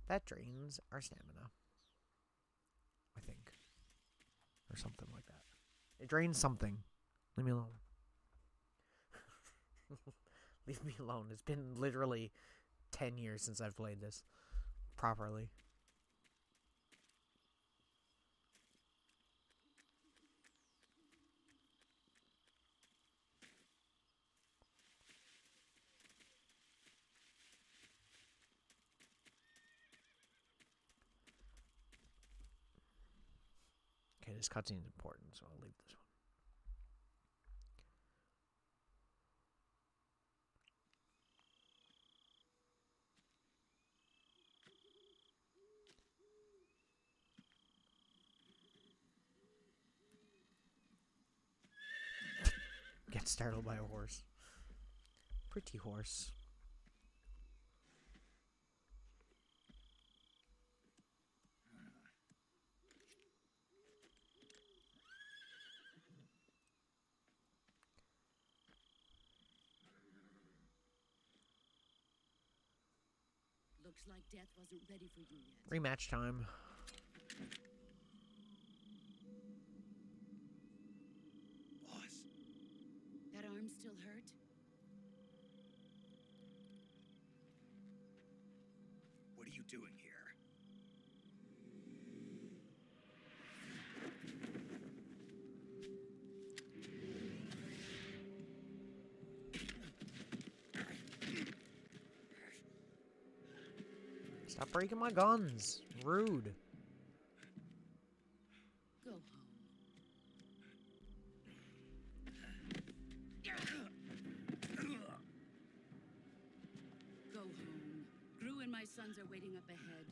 that drains our stamina. I think. Or something like that. It drains something. Leave me alone. Leave me alone. It's been literally 10 years since I've played this properly. Okay, this cutscene is important, so I'll leave this one. Get startled by a horse. Pretty horse. Looks like death wasn't ready for you yet. Rematch time. Boss, That arm still hurt? what are you doing here? Stop breaking my guns. Rude. Go home. Go home. Gru and my sons are waiting up ahead.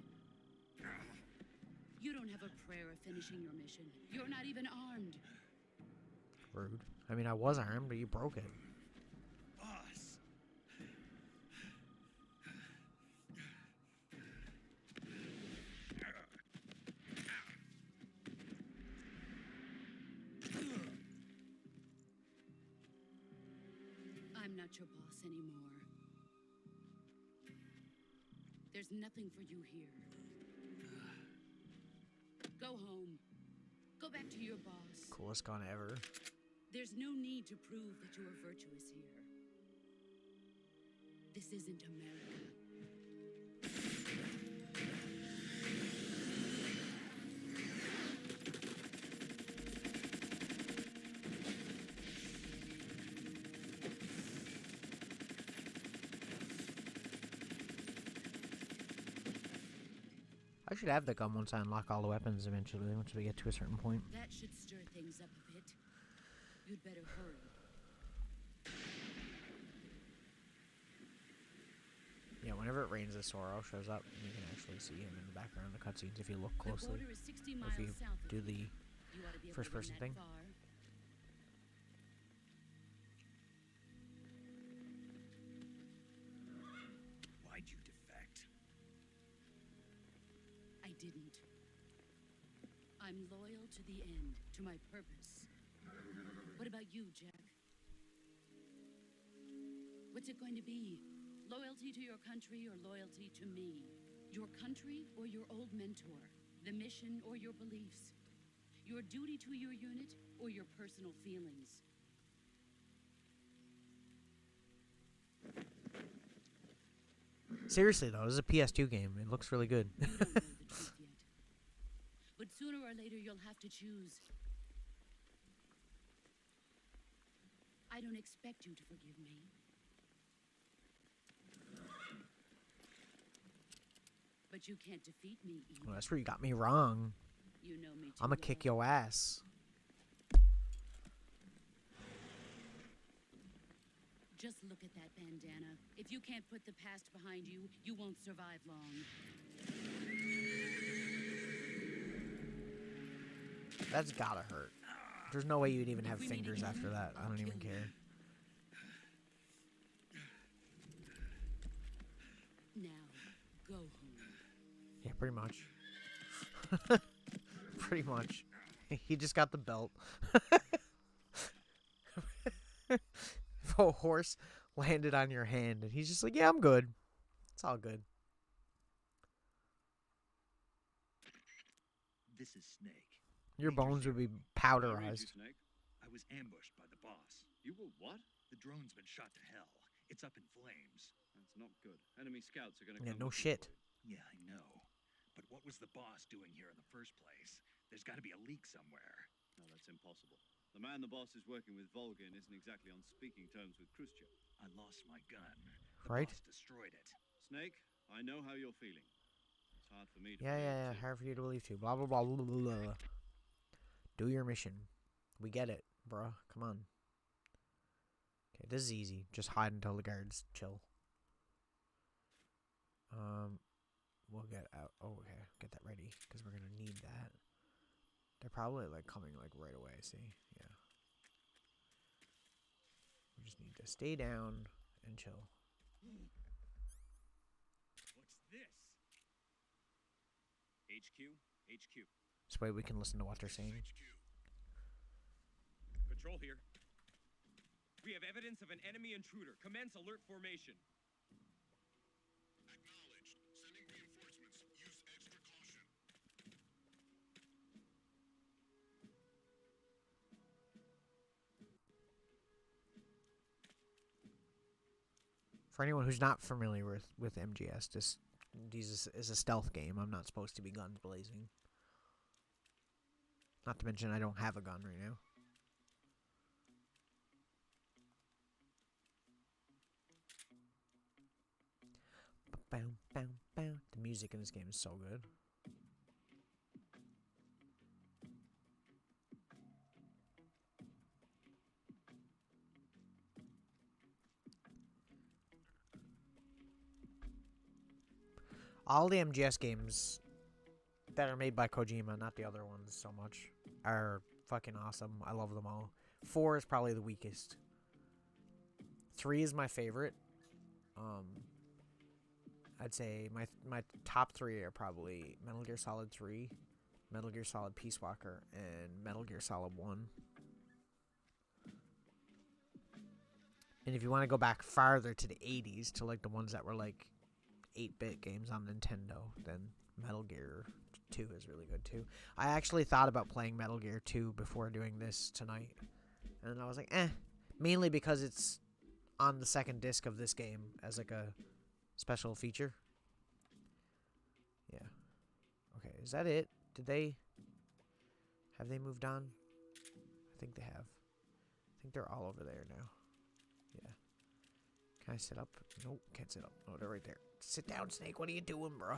You don't have a prayer of finishing your mission. You're not even armed. Rude. I mean, I was armed, but you broke it. Boss. I'm not your boss anymore. There's nothing for you here. Go home. Go back to your boss. Coolest gun ever. There's no need to prove that you are virtuous here. This isn't America. I should have the gun once I unlock all the weapons eventually, once we get to a certain point. That should stir things up a bit. You'd better hurry. Yeah, whenever it rains, the Sorrow shows up, and you can actually see him in the background of the cutscenes if you look closely. The border is 60 Or miles if you south of do here. the You ought to be able to first-person run thing. that far. Why'd you defect? I didn't. I'm loyal to the end, to my purpose. What about you, Jack? What's it going to be? Loyalty to your country or loyalty to me? Your country or your old mentor? The mission or your beliefs? Your duty to your unit or your personal feelings? Seriously, though, this is a PS2 game. It looks really good. You don't know the truth yet. But sooner or later, you'll have to choose. I don't expect you to forgive me. But you can't defeat me either. Well, that's where you got me wrong. You know me too I'm gonna kick well. your ass. Just look at that bandana. If you can't put the past behind you, you won't survive long. That's gotta hurt. There's no way you'd even have fingers after that. I don't even care. Now, go home. Yeah, pretty much. Pretty much. He just got the belt. If a horse landed on your hand and he's just like, yeah, I'm good. It's all good. This is Snake. Your bones would be powderized. Snake. I was ambushed by the boss. You were what? The drone's been shot to hell. It's up in flames. That's not good. Enemy scouts are going to Yeah, come. no shit. Yeah, I know. But what was the boss doing here in the first place? There's got to be a leak somewhere. No, that's impossible. The man the boss is working with, Volgin, isn't exactly on speaking terms with Khrushchev. I lost my gun. The Right? boss destroyed it. Snake, I know how you're feeling. It's hard for me to Yeah. believe, too. Hard for you to believe too. Blah, blah, blah, blah, blah, blah. Do your mission. We get it, bruh. Come on. Okay, this is easy. Just hide until the guards chill. We'll get out. Oh, okay. Get that ready, because we're going to need that. They're probably, like, coming, like, right away, see? Yeah. We just need to stay down and chill. What's this? HQ. This way we can listen to what they're saying. Patrol here. We have evidence of an enemy intruder. Commence alert formation. Acknowledged. Sending reinforcements. Use extra caution. For anyone who's not familiar with MGS, this is a stealth game. I'm not supposed to be guns blazing. Not to mention I don't have a gun right now. Bow, bow, bow. The music in this game is so good. All the MGS games that are made by Kojima, not the other ones so much, are fucking awesome. I love them all. 4 is probably the weakest. 3 is my favorite. I'd say my top 3 are probably Metal Gear Solid 3, Metal Gear Solid Peace Walker, and Metal Gear Solid 1. And if you want to go back farther to the 80s, to like the ones that were like 8-bit games on Nintendo, then Metal Gear 2 is really good too. I actually thought about playing Metal Gear 2 before doing this tonight, and I was like, mainly because it's on the second disc of this game as like a special feature. Yeah. Okay, is that it? Have they moved on? I think they have. I think they're all over there now. Yeah. Can I sit up? Nope, can't sit up. Oh, they're right there. Sit down, Snake. What are you doing, bro?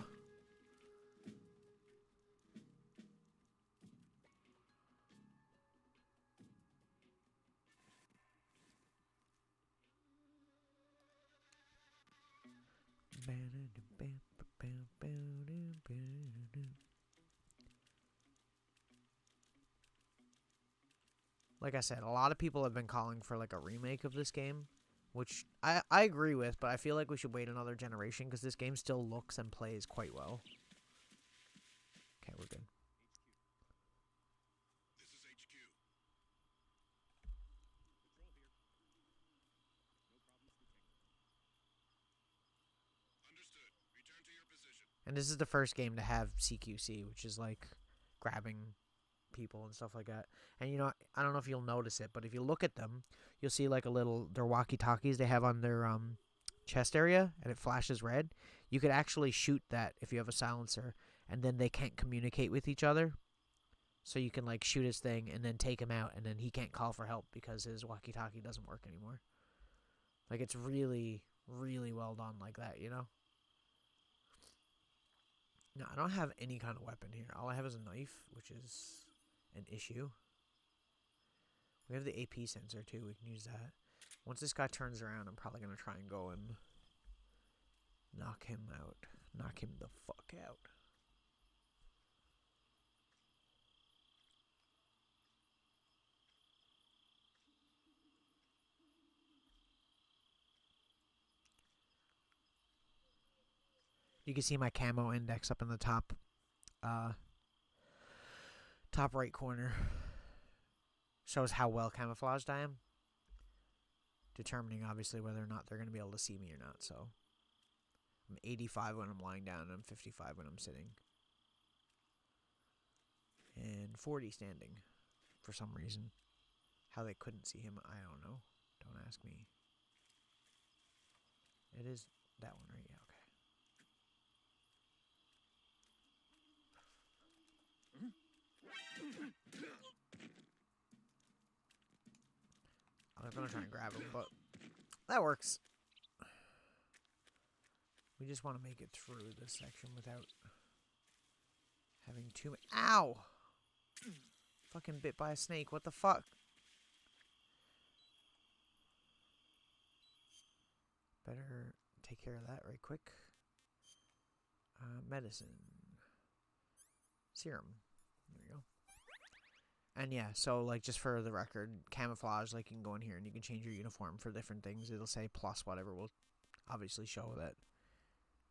Like I said, a lot of people have been calling for like a remake of this game, which I agree with, but I feel like we should wait another generation because this game still looks and plays quite well. Okay, we're good. This is HQ. Understood. Return to your position. And this is the first game to have CQC, which is like grabbing people and stuff like that. And you know, I don't know if you'll notice it, but if you look at them, you'll see like their walkie-talkies they have on their chest area, and it flashes red. You could actually shoot that if you have a silencer, and then they can't communicate with each other. So you can like shoot his thing and then take him out, and then he can't call for help because his walkie-talkie doesn't work anymore. Like, it's really, really well done like that, you know? No, I don't have any kind of weapon here. All I have is a knife, which is an issue. We have the AP sensor, too. We can use that. Once this guy turns around, I'm probably going to try and go and knock him out. Knock him the fuck out. You can see my camo index up in the top right corner. Shows how well camouflaged I am. Determining, obviously, whether or not they're going to be able to see me or not. So, I'm 85 when I'm lying down, and I'm 55 when I'm sitting. And 40 standing, for some reason. How they couldn't see him, I don't know. Don't ask me. It is that one, right? Yeah, okay. I was gonna try and grab him, but that works. We just want to make it through this section without having too many. Ow! Fucking bit by a snake. What the fuck? Better take care of that right quick. Medicine. Serum. There we go. And yeah, so like just for the record, camouflage, like you can go in here and you can change your uniform for different things. It'll say plus whatever will obviously show that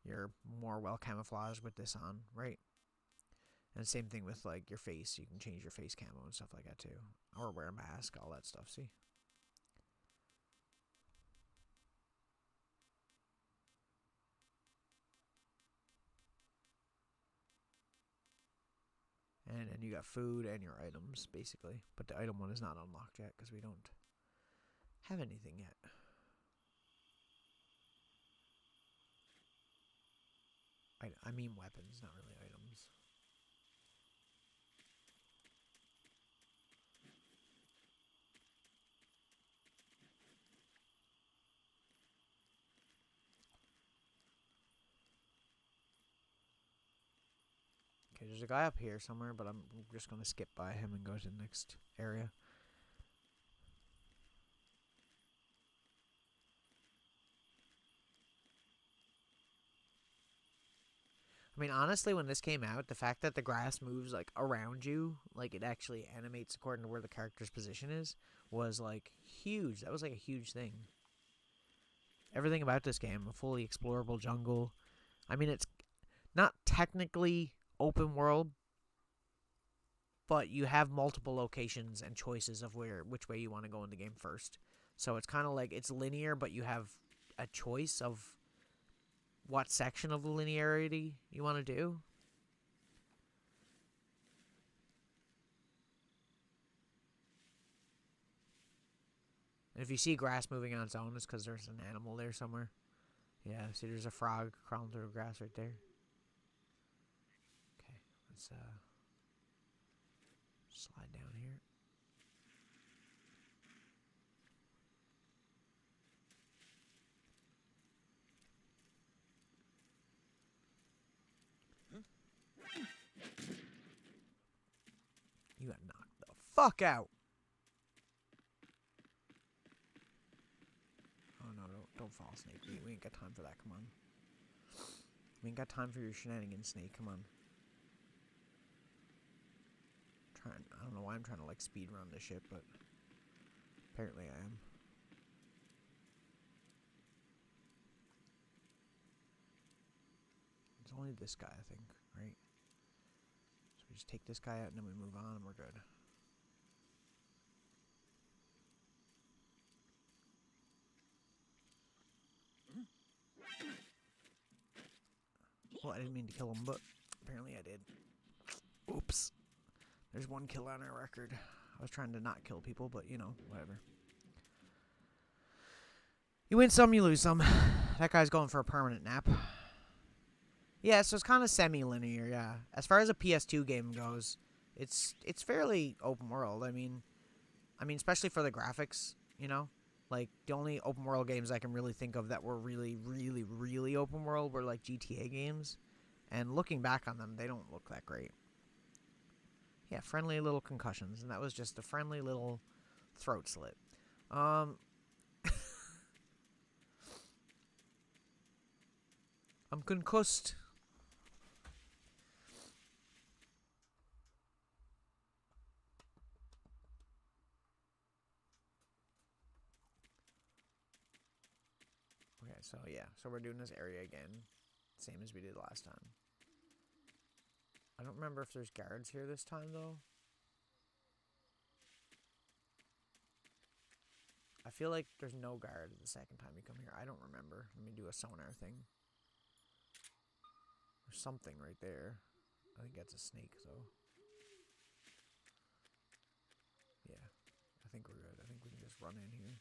you're more well camouflaged with this on, right? And same thing with like your face. You can change your face camo and stuff like that too. Or wear a mask, all that stuff, see? And you got food and your items, basically. But the item one is not unlocked yet because we don't have anything yet. I mean weapons, not really items. Okay, there's a guy up here somewhere, but I'm just going to skip by him and go to the next area. I mean, honestly, when this came out, the fact that the grass moves, like, around you, like, it actually animates according to where the character's position is, was, like, huge. That was, like, a huge thing. Everything about this game, a fully explorable jungle. I mean, it's not technically open world, but you have multiple locations and choices of which way you want to go in the game first. So it's kind of like, it's linear, but you have a choice of what section of the linearity you want to do. And if you see grass moving on its own, it's because there's an animal there somewhere. Yeah, see there's a frog crawling through the grass right there. Okay, let's slide down here. You got knocked the fuck out. Oh no, don't fall, Snake. We ain't got time for that, come on. We ain't got time for your shenanigans, Snake, come on. I don't know why I'm trying to like speed run this shit, but apparently I am. It's only this guy, I think, right? So we just take this guy out and then we move on and we're good. Well, I didn't mean to kill him, but apparently I did. Oops. There's one kill on our record. I was trying to not kill people, but, you know, whatever. You win some, you lose some. That guy's going for a permanent nap. Yeah, so it's kind of semi-linear, yeah. As far as a PS2 game goes, it's fairly open world. I mean, especially for the graphics, you know? Like, the only open world games I can really think of that were really, really, really open world were, like, GTA games. And looking back on them, they don't look that great. Yeah, friendly little concussions. And that was just a friendly little throat slit. I'm concussed. Okay, so yeah. So we're doing this area again. Same as we did last time. I don't remember if there's guards here this time, though. I feel like there's no guard the second time you come here. I don't remember. Let me do a sonar thing. There's something right there. I think that's a snake, though. Yeah. I think we're good. I think we can just run in here.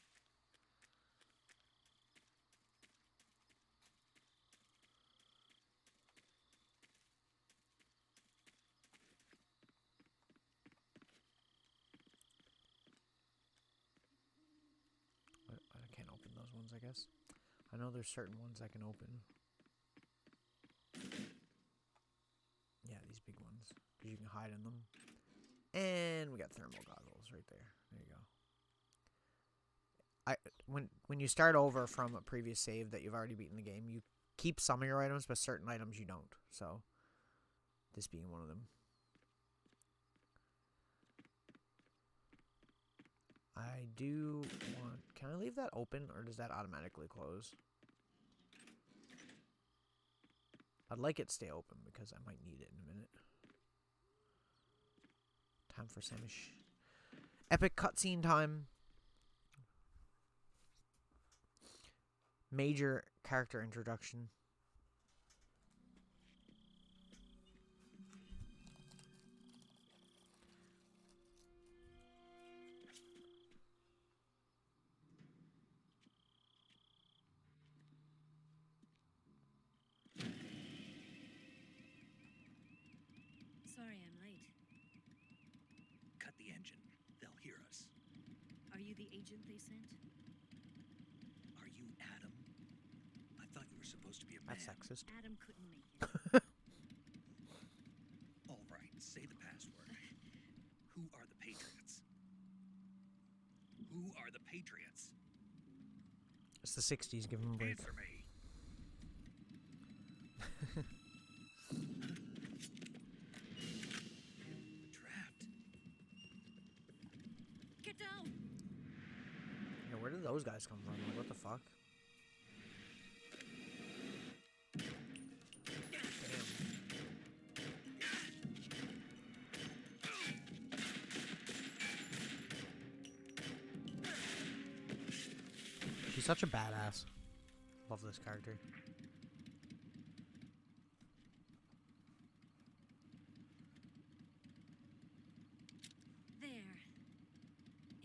I can't open those ones, I guess. I know there's certain ones I can open. Yeah, these big ones. Because you can hide in them. And we got thermal goggles right there. There you go. When you start over from a previous save that you've already beaten the game, you keep some of your items, but certain items you don't. So, this being one of them. I do want... Can I leave that open, or does that automatically close? I'd like it to stay open, because I might need it in a minute. Time for Samish. Epic cutscene time. Major character introduction. Sorry I'm late. Cut the engine. They'll hear us. Are you the agent they sent? Are you Adam? I thought you were supposed to be a man. That's sexist. Adam couldn't make it. All right, say the password. Who are the Patriots? Who are the Patriots? It's the 60s, give him a break. Answer me. Trapped. Get down! Yeah, where did those guys come from? Like, what the fuck? She's such a badass. Love this character. There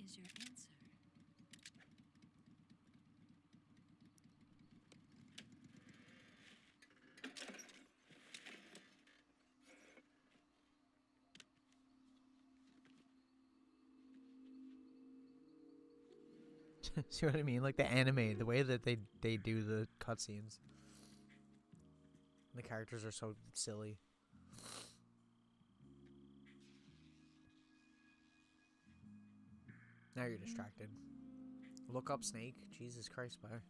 is your answer. See what I mean? Like the anime, the way that they do the cutscenes. The characters are so silly. Now you're distracted. Look up Snake. Jesus Christ, Spire.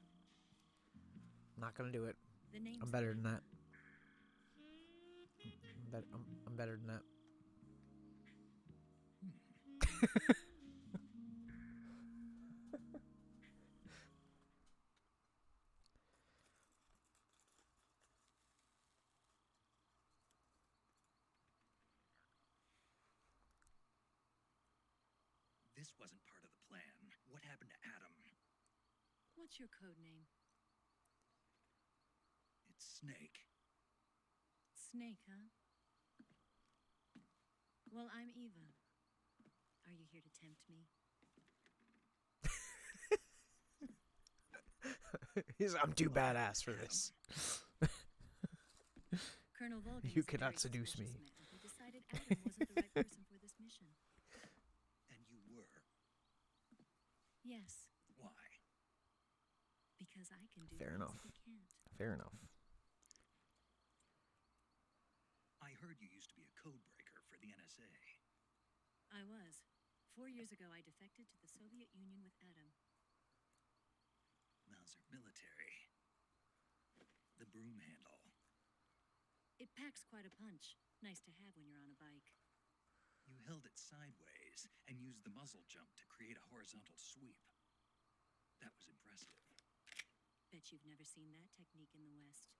I'm not gonna do it. The name's I'm better than that. I'm better than that. This wasn't part of the plan. What happened to Adam? What's your code name? It's Snake. Snake, huh? Well, I'm Eva. Are you here to tempt me? I'm too badass for this. Colonel Volgan You is a cannot very seduce suspicious me. man. He decided Adam wasn't the right person for this mission. And you were. Yes, Why? because I can do Fair things enough. he can't. Fair enough. I heard you used to be a code breaker for the NSA. I was. 4 years ago, I defected to the Soviet Union with Adam. Mauser military. The broom handle. It packs quite a punch. Nice to have when you're on a bike. You held it sideways and used the muzzle jump to create a horizontal sweep. That was impressive. Bet you've never seen that technique in the West.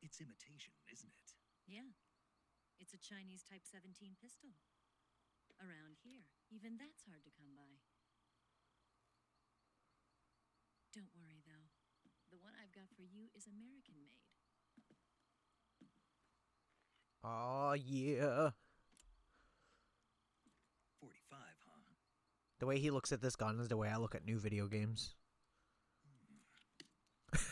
It's imitation, isn't it? Yeah. It's a Chinese Type 17 pistol. Around here, even that's hard to come by. Don't worry, though. The one I've got for you is American-made. Oh yeah. 45, huh? The way he looks at this gun is the way I look at new video games. Do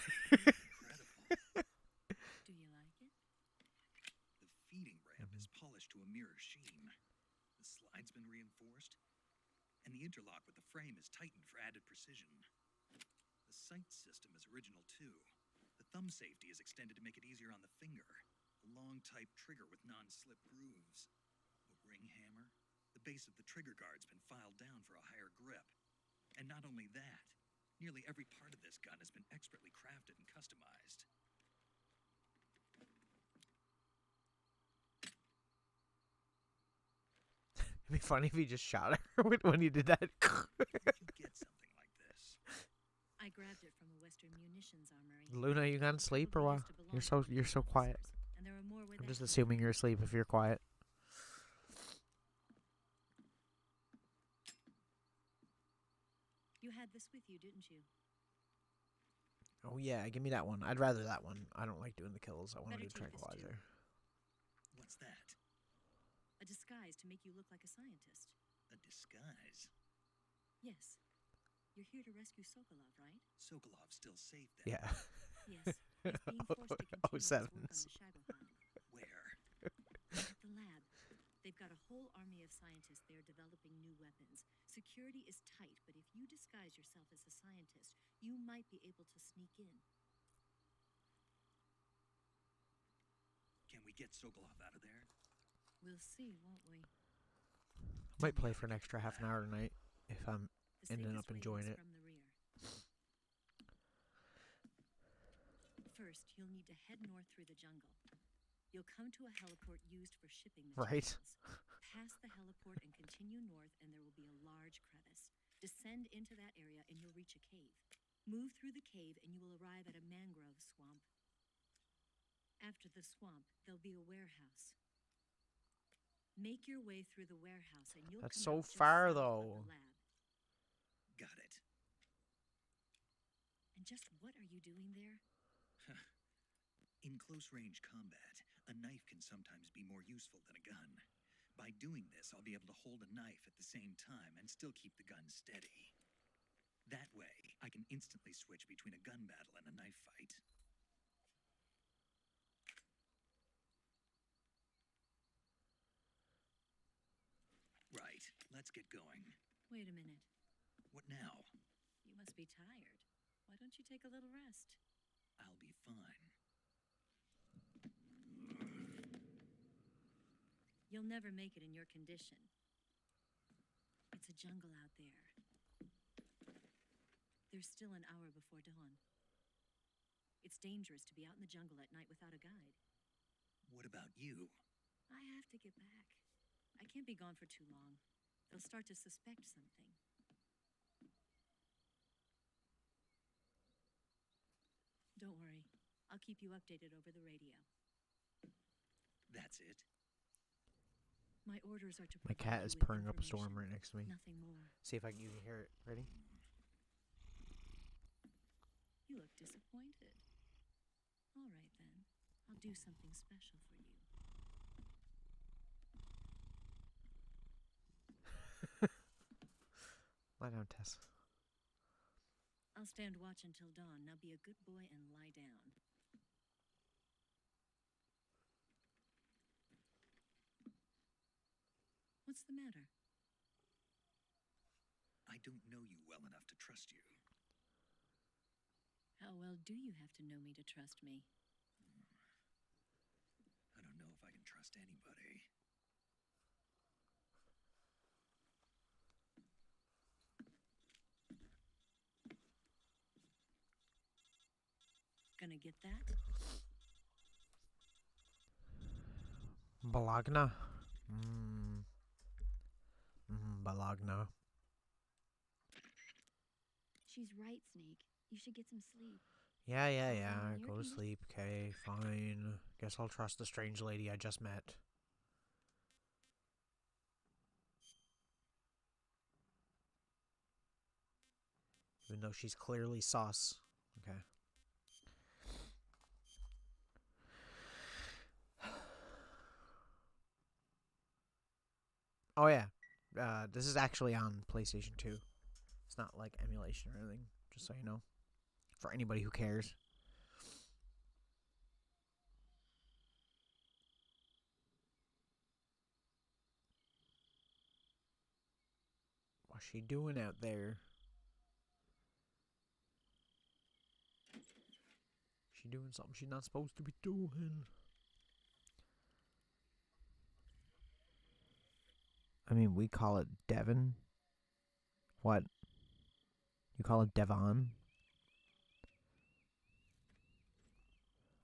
you like it? The feeding ramp is polished to a mirror sheen. The slide's been reinforced, and the interlock with the frame is tightened for added precision. The sight system is original too. The thumb safety is extended to make it easier on the finger. The long type trigger with non-slip grooves. A ring hammer. The base of the trigger guard's been filed down for a higher grip. And not only that, nearly every part of this gun has been expertly crafted and customized. It'd be funny if he just shot her when he did that. Where'd you get something like this? I grabbed it from a Western munitions armory. Luna, you gone to sleep or what? You're so quiet. And there are more where I'm that just came assuming you're asleep if you're quiet. You had this with you, didn't you? Oh yeah, give me that one. I'd rather that one. I don't like doing the kills. I want to Better do take this too. tranquilizer. What's that? A disguise to make you look like a scientist. A disguise? Yes. You're here to rescue Sokolov, right? Sokolov still safe then? Yeah. Yes. He's being forced to continue his work on the sevens. Shagohod. Where? At the lab. They've got a whole army of scientists there developing new weapons. Security is tight, but if you disguise yourself as a scientist, you might be able to sneak in. Can we get Sokolov out of there? We'll see, won't we? Might play for an extra half an hour tonight if I'm The ending safest up way enjoying is it. from the rear. First, you'll need to head north through the jungle. You'll come to a heliport used for shipping Right. materials. Pass the heliport and continue north, and there will be a large crevice. Descend into that area, and you'll reach a cave. Move through the cave, and you will arrive at a mangrove swamp. After the swamp, there'll be a warehouse. Make your way through the warehouse, and you'll That's come so out just far, south of though. the lab. Got it. And just what are you doing there? In close-range combat, a knife can sometimes be more useful than a gun. By doing this, I'll be able to hold a knife at the same time and still keep the gun steady. That way, I can instantly switch between a gun battle and a knife fight. Right, let's get going. Wait a minute. What now? You must be tired. Why don't you take a little rest? I'll be fine. You'll never make it in your condition. It's a jungle out there. There's still an hour before dawn. It's dangerous to be out in the jungle at night without a guide. What about you? I have to get back. I can't be gone for too long. They'll start to suspect something. Don't worry. I'll keep you updated over the radio. That's it? My orders are to My provide cat you is with purring up a storm information, right next to me. Nothing more. See if you can hear it. Ready? You look disappointed. All right, then. I'll do something special for you. Lie down, Tess. I'll stand watch until dawn. Now be a good boy and lie down. What's the matter? I don't know you well enough to trust you. How well do you have to know me to trust me? I don't know if I can trust anybody. Gonna get that? Bologna. Bologna. She's right, Snake. You should get some sleep. Yeah. You're Go to conditioned. sleep. Okay, fine. Guess I'll trust the strange lady I just met. Even though she's clearly sus. Okay. Oh yeah. This is actually on PlayStation 2. It's not like emulation or anything, just so you know. For anybody who cares. What's she doing out there? She doing something she's not supposed to be doing. I mean, we call it Devon. What? You call it Devon?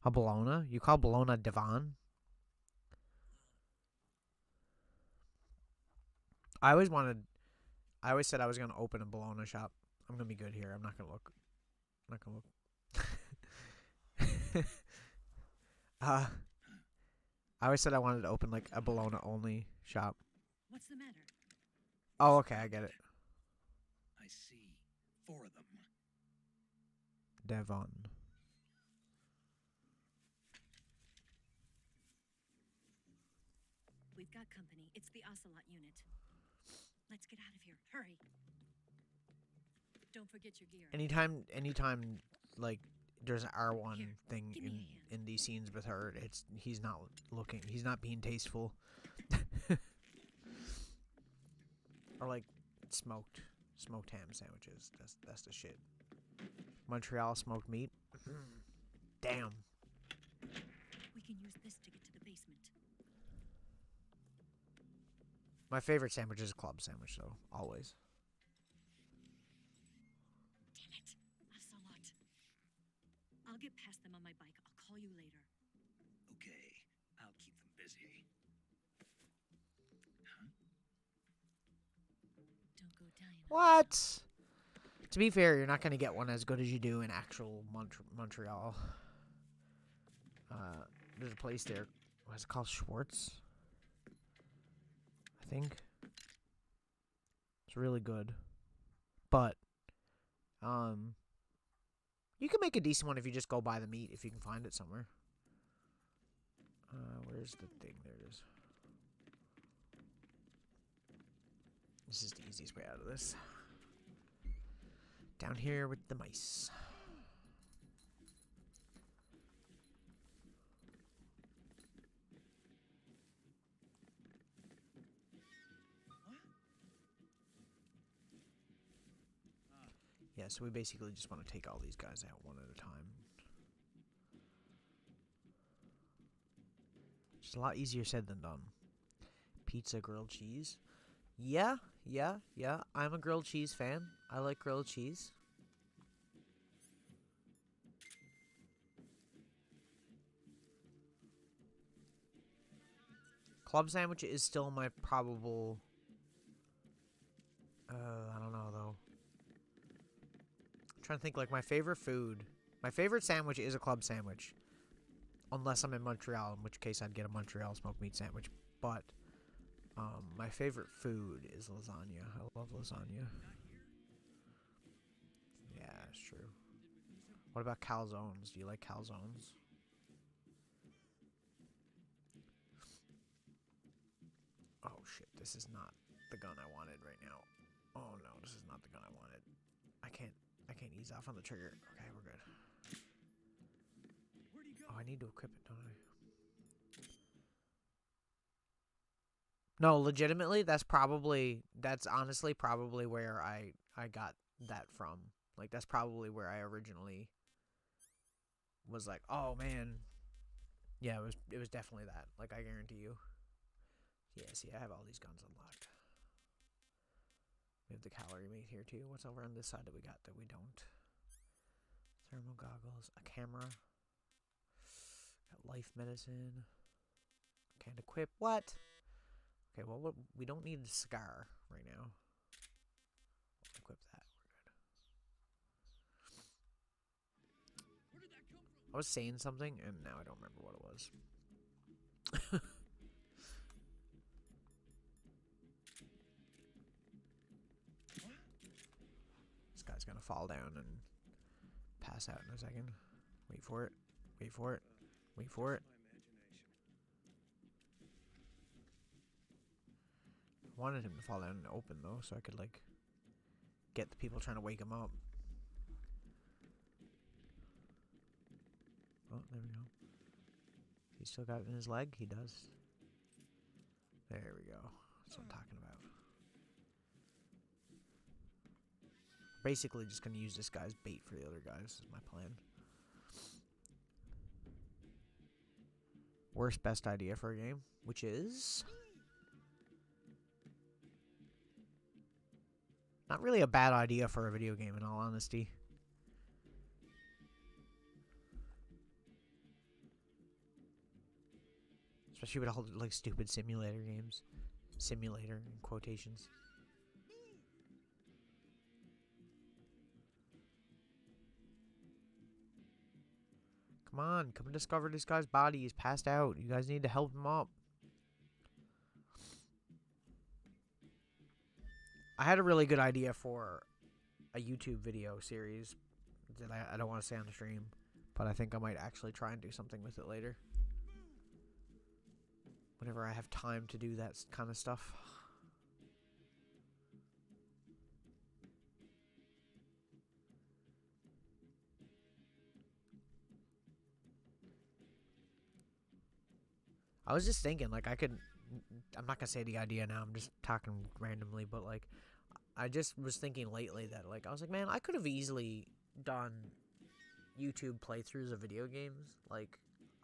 A Bologna? You call Bologna Devon? I always wanted. I always said I was gonna open a bologna shop. I'm gonna be good here. I'm not gonna look. I'm not gonna look. I always said I wanted to open like a bologna only shop. What's the matter? Oh, okay, I get it. I see. 4 of them. Devon. We've got company. It's the Ocelot unit. Let's get out of here. Hurry. Don't forget your gear. Anytime, like there's an R1 Here, thing give me a hand. in these scenes with her, he's not looking. He's not being tasteful. Or like smoked ham sandwiches. That's the shit. Montreal smoked meat. Damn. We can use this to get to the basement. My favorite sandwich is a club sandwich, though. Always. Damn it. Ocelot. I'll get past them on my bike. I'll call you later. Okay, I'll keep them busy. Huh? Don't go dying. What? To be fair, you're not going to get one as good as you do in actual Montreal. There's a place there. What's it called? Schwartz? I think. It's really good. But, you can make a decent one if you just go buy the meat, if you can find it somewhere. Where's the thing? There it is. This is the easiest way out of this. Down here with the mice. Yeah, so we basically just want to take all these guys out one at a time. It's a lot easier said than done. Pizza, grilled cheese. Yeah. I'm a grilled cheese fan. I like grilled cheese. Club sandwich is still my probable... I don't know, though. I'm trying to think, like, my favorite food. My favorite sandwich is a club sandwich. Unless I'm in Montreal, in which case I'd get a Montreal smoked meat sandwich. But, my favorite food is lasagna. I love lasagna. Yeah, that's true. What about calzones? Do you like calzones? Oh shit, this is not the gun I wanted right now. Oh no, this is not the gun I wanted. I can't ease off on the trigger. Okay, we're good. Oh, I need to equip it, don't I? No, legitimately, that's honestly probably where I got that from. Like, that's probably where I originally was like, oh man. Yeah, it was definitely that. Like, I guarantee you. Yeah, see, I have all these guns unlocked. We have the calorie mate here too. What's over on this side that we got that we don't? Thermal goggles, a camera. Got life medicine. Can't equip. What? Okay, well, we don't need a cigar right now. We'll equip that. We're good. I was saying something, and now I don't remember what it was. This guy's gonna fall down and pass out in a second. Wait for it. Wait for it. Wait for it. I wanted him to fall down and open, though, so I could, like, get the people trying to wake him up. Oh, there we go. He still got it in his leg? He does. There we go. That's what I'm talking about. Basically just going to use this guy's bait for the other guys, is my plan. Worst best idea for a game, which is... not really a bad idea for a video game, in all honesty. Especially with all, like, stupid simulator games. simulator in quotations. Come on, come and discover this guy's body. He's passed out. You guys need to help him up. I had a really good idea for a YouTube video series that I don't want to say on the stream, but I think I might actually try and do something with it later. Whenever I have time to do that kind of stuff. I was just thinking, like, I'm not gonna say the idea now, I'm just talking randomly, but, like, I just was thinking lately that, like, I was like, man, I could have easily done YouTube playthroughs of video games. Like,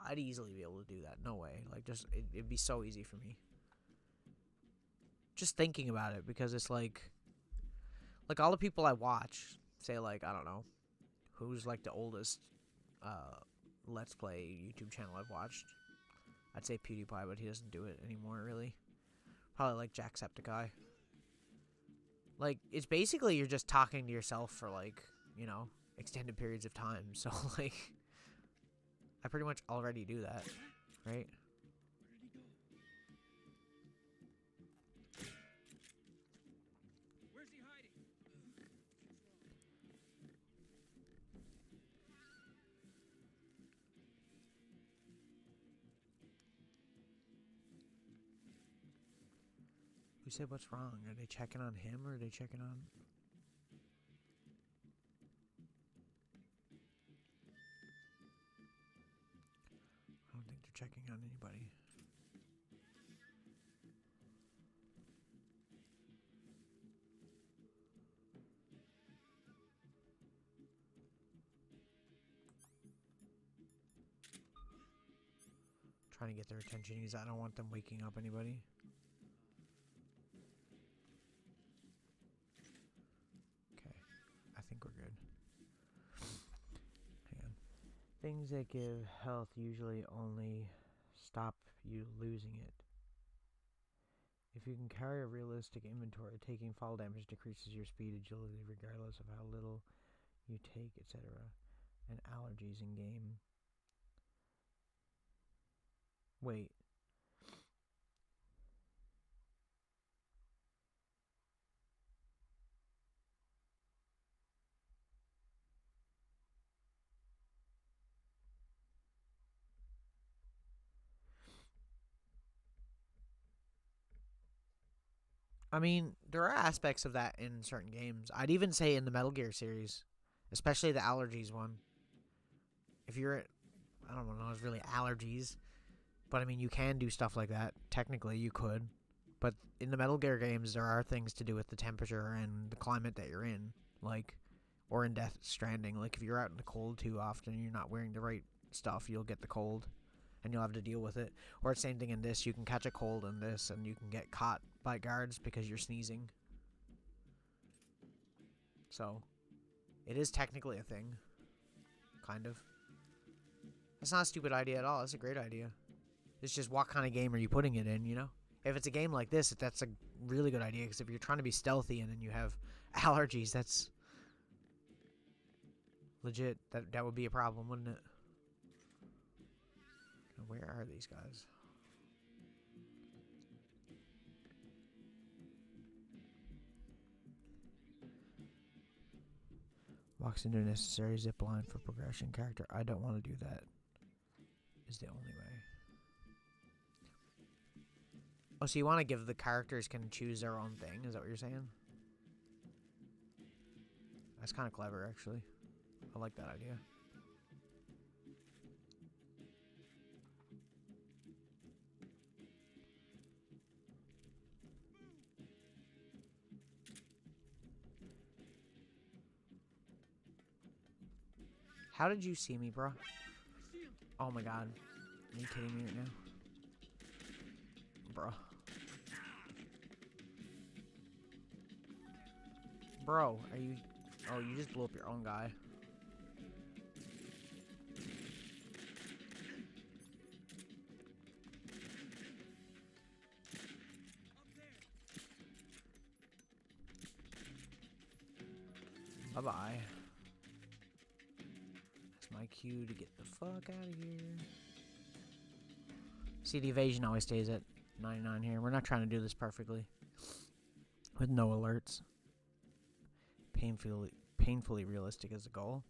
I'd easily be able to do that. No way. Like, just, it'd be so easy for me. Just thinking about it, because it's like all the people I watch, say, like, I don't know, who's, like, the oldest, Let's Play YouTube channel I've watched. I'd say PewDiePie, but he doesn't do it anymore, really. Probably, like, Jacksepticeye. Like, it's basically you're just talking to yourself for, like, you know, extended periods of time. So, like, I pretty much already do that, right? Where's he hiding? Who said what's wrong? Are they checking on him, or are they checking on... I don't think they're checking on anybody. Trying to get their attention, because I don't want them waking up anybody. Okay, I think we're good. Hang on. Things that give health usually only stop you losing it. If you can carry a realistic inventory, taking fall damage decreases your speed, agility, regardless of how little you take, etc. And allergies in game. Wait. I mean, there are aspects of that in certain games. I'd even say in the Metal Gear series, especially the allergies one. If you're, I don't know, it's really allergies, but I mean, you can do stuff like that. Technically, you could, but in the Metal Gear games, there are things to do with the temperature and the climate that you're in, like, or in Death Stranding. Like, if you're out in the cold too often and you're not wearing the right stuff, you'll get the cold, and you'll have to deal with it. Or it's same thing in this. You can catch a cold in this, and you can get caught by guards because you're sneezing. So, it is technically a thing. Kind of. That's not a stupid idea at all. That's a great idea. It's just what kind of game are you putting it in, you know? If it's a game like this, that's a really good idea, because if you're trying to be stealthy and then you have allergies, that's legit. That would be a problem, wouldn't it? Where are these guys? Walks into a necessary zip line for progression character. I don't want to do that. Is the only way. Oh, so you want to give the characters can choose their own thing? Is that what you're saying? That's kind of clever, actually. I like that idea. How did you see me, bro? Oh my god. Are you kidding me right now? Bro. Bro, are you... Oh, you just blew up your own guy. Bye-bye. That's my cue to get the fuck out of here. See, the evasion always stays at 99 here. We're not trying to do this perfectly. With no alerts. Painfully realistic as a goal.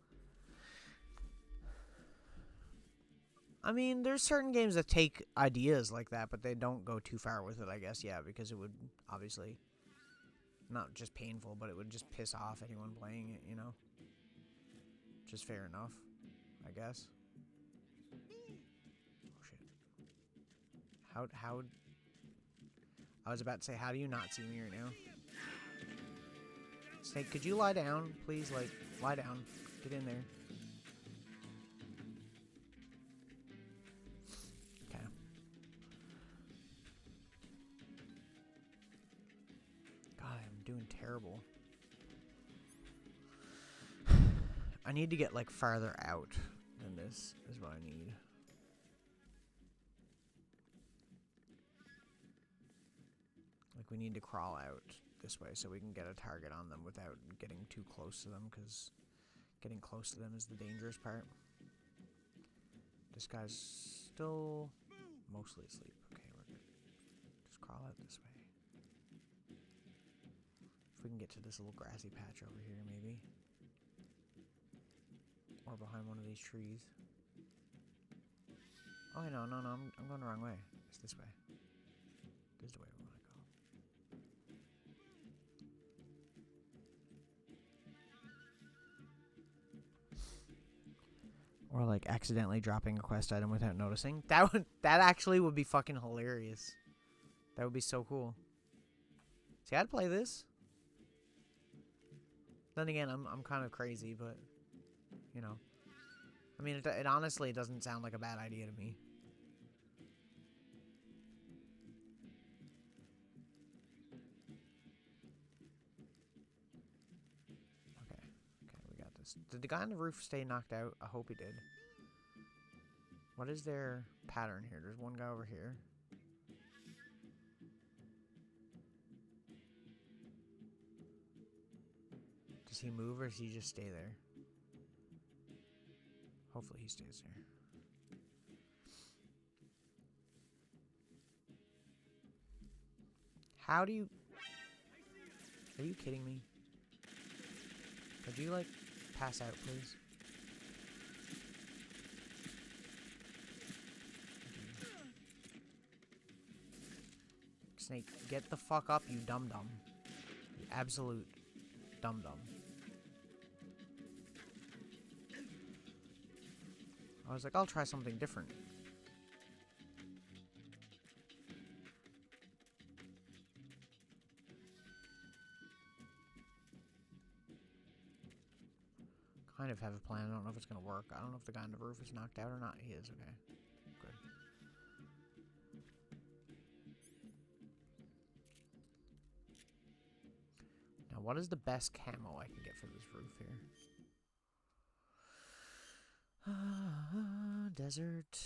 I mean, there's certain games that take ideas like that, but they don't go too far with it, I guess. Yeah, because it would obviously not just painful, but it would just piss off anyone playing it, you know? Just fair enough, I guess. Oh, shit. How... I was about to say, how do you not see me right now? Snake, could you lie down, please? Like, lie down. Get in there. Okay. God, I'm doing terrible. I need to get, like, farther out than this is what I need. Like, we need to crawl out this way so we can get a target on them without getting too close to them, because getting close to them is the dangerous part. This guy's still mostly asleep. Okay, we're good. Just crawl out this way. If we can get to this little grassy patch over here, maybe. Or behind one of these trees. Oh, no, I'm going the wrong way. It's this way. This is the way we want to go. Or like accidentally dropping a quest item without noticing. That actually would be fucking hilarious. That would be so cool. See, I'd play this. Then again, I'm kind of crazy, but you know. I mean, it honestly doesn't sound like a bad idea to me. Okay, we got this. Did the guy on the roof stay knocked out? I hope he did. What is their pattern here? There's one guy over here. Does he move or does he just stay there? Hopefully he stays there. How do you... Are you kidding me? Could you, like, pass out, please? Snake, get the fuck up, you dum-dum. You absolute dum-dum. I was like, I'll try something different. Kind of have a plan. I don't know if it's going to work. I don't know if the guy on the roof is knocked out or not. He is, okay. Good. Now, what is the best camo I can get for this roof here? Desert.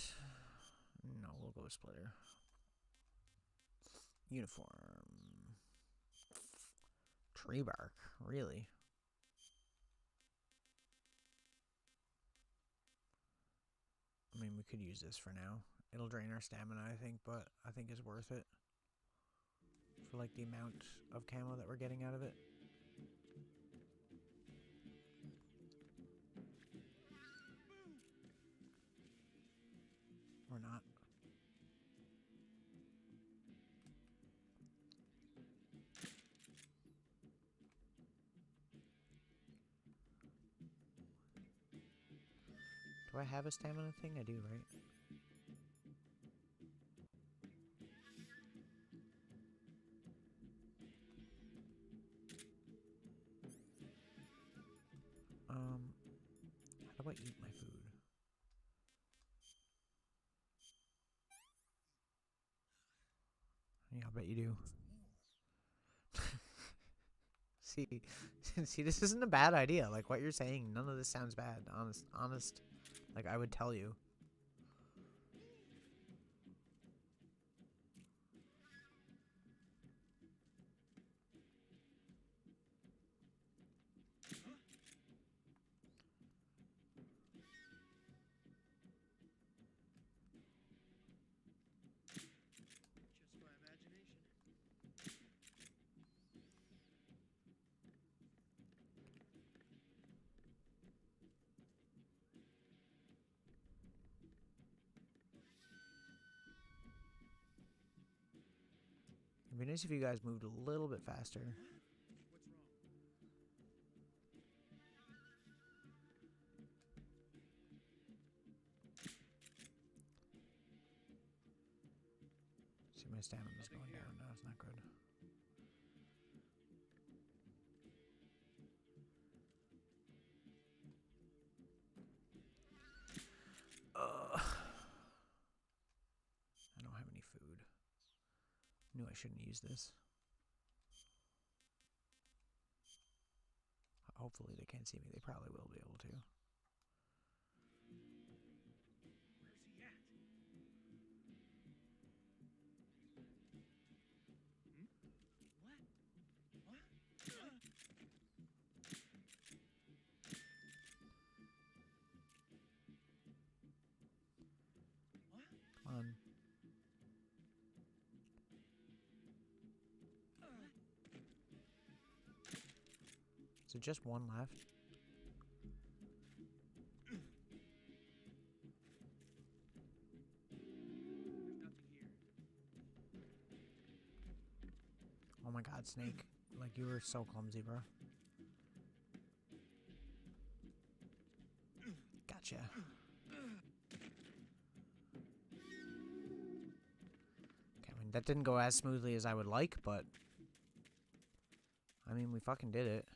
No, we'll go with splitter. Uniform. Tree bark. Really? I mean, we could use this for now. It'll drain our stamina, I think, but I think it's worth it. For, like, the amount of camo that we're getting out of it. Or not. Do I have a stamina thing? I do, right? How do I eat my food? Yeah, I'll bet you do. See, this isn't a bad idea. Like, what you're saying, none of this sounds bad. Honest. Like, I would tell you. It'd be nice if you guys moved a little bit faster. See, my stamina's going down. No, it's not good. I don't have any food. Knew I shouldn't use this. Hopefully they can't see me. They probably will be able to. Come on. Is it just one left? Oh my god, Snake. Like, you were so clumsy, bro. Gotcha. Okay, I mean, that didn't go as smoothly as I would like, but... I mean, we fucking did it.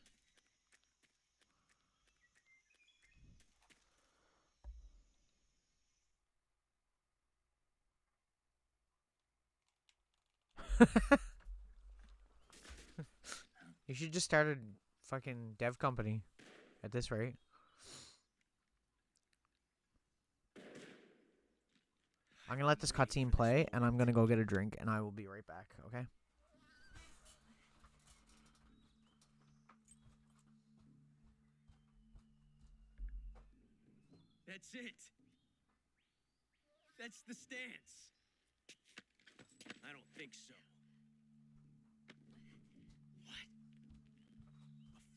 You should just start a fucking dev company at this rate. I'm gonna let this cutscene play, and I'm gonna go get a drink, and I will be right back, okay? That's it. That's the stance. I don't think so. What? A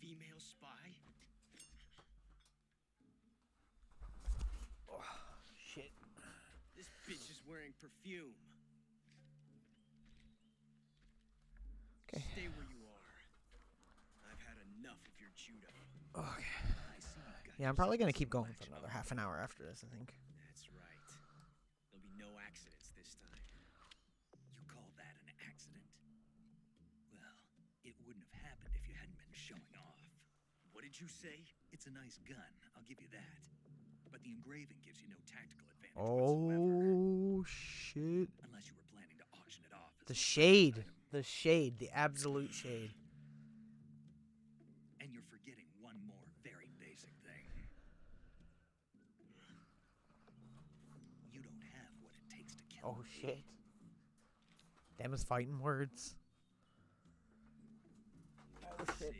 female spy? Oh, shit. This bitch is wearing perfume. Okay. Stay where you are. I've had enough of your judo. Okay. Yeah, I'm probably gonna keep going for another half an hour after this, I think. That's right. There'll be no accidents this time. You call that an accident? Well, it wouldn't have happened if you hadn't been showing off. What did you say? It's a nice gun, I'll give you that. But the engraving gives you no tactical advantage whatsoever. Oh, shit. Unless you were planning to auction it off. The shade. The shade. The absolute shade. And you're forgetting one more very basic thing. You don't have what it takes to kill Oh, me. shit. Them is fighting words. Oh, shit.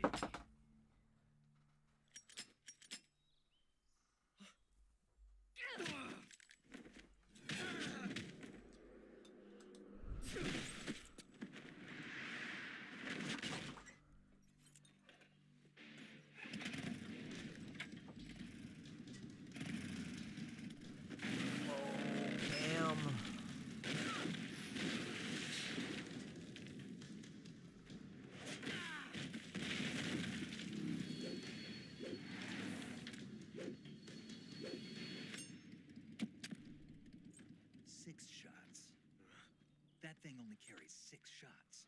Thing only carries 6 shots.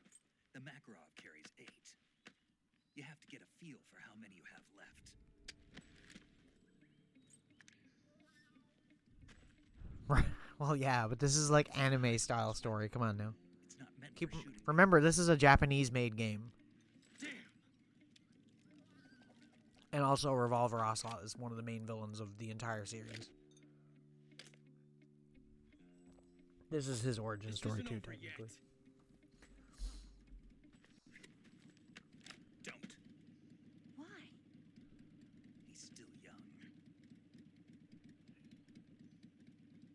The Makarov carries 8. You have to get a feel for how many you have left. Right. Well, yeah, but this is like anime style story. Come on now. It's not meant for shooting. Remember, this is a Japanese-made game. Damn. And also, Revolver Ocelot is one of the main villains of the entire series. This is his origin story too, technically. Don't. Why? He's still young.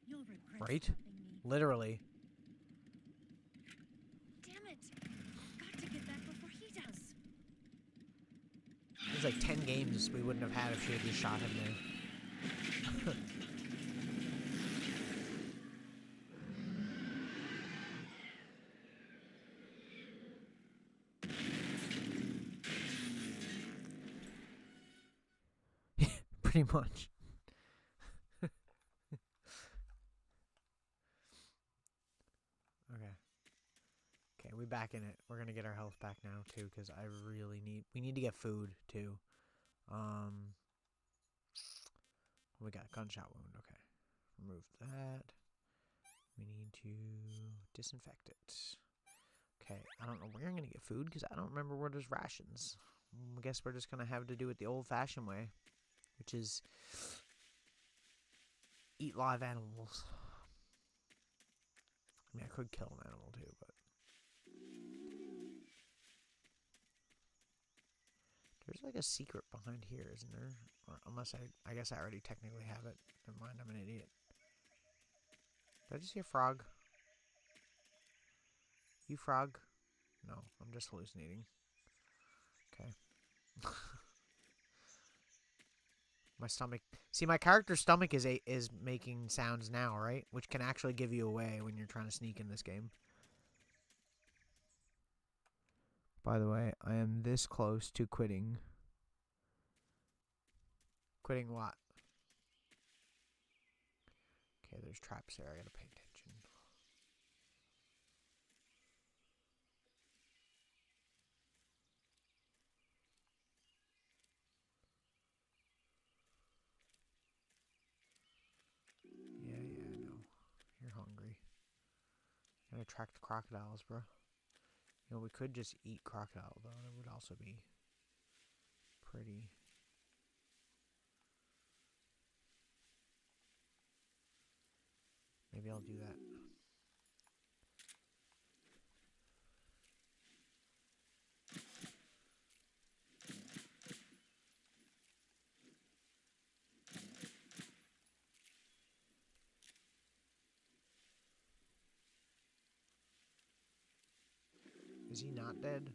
You'll regret Right? stopping me. Literally. Damn it! Got to get back before he does. There's like 10 games we wouldn't have had if she had just shot him there. pretty much. Okay. Okay, we back in it. We're gonna get our health back now too, because I really we need to get food too. We got gunshot wound. Okay, remove that. We need to disinfect it. Okay, I don't know where I'm gonna get food because I don't remember where there's rations. I guess we're just gonna have to do it the old-fashioned way, which is eat live animals. I mean, I could kill an animal too, but there's like a secret behind here, isn't there? Or unless I guess I already technically have it. Never mind, I'm an idiot. Did I just hear frog? You frog? No, I'm just hallucinating. Okay. My stomach. See, my character's stomach is making sounds now, right? Which can actually give you away when you're trying to sneak in this game. By the way, I am this close to quitting. Quitting what? Okay, there's traps there. I gotta pay attention. Yeah, I know. You're hungry. Gotta attract the crocodiles, bro. You know, we could just eat crocodile, though. That would also be pretty. Maybe I'll do that. Is he not dead?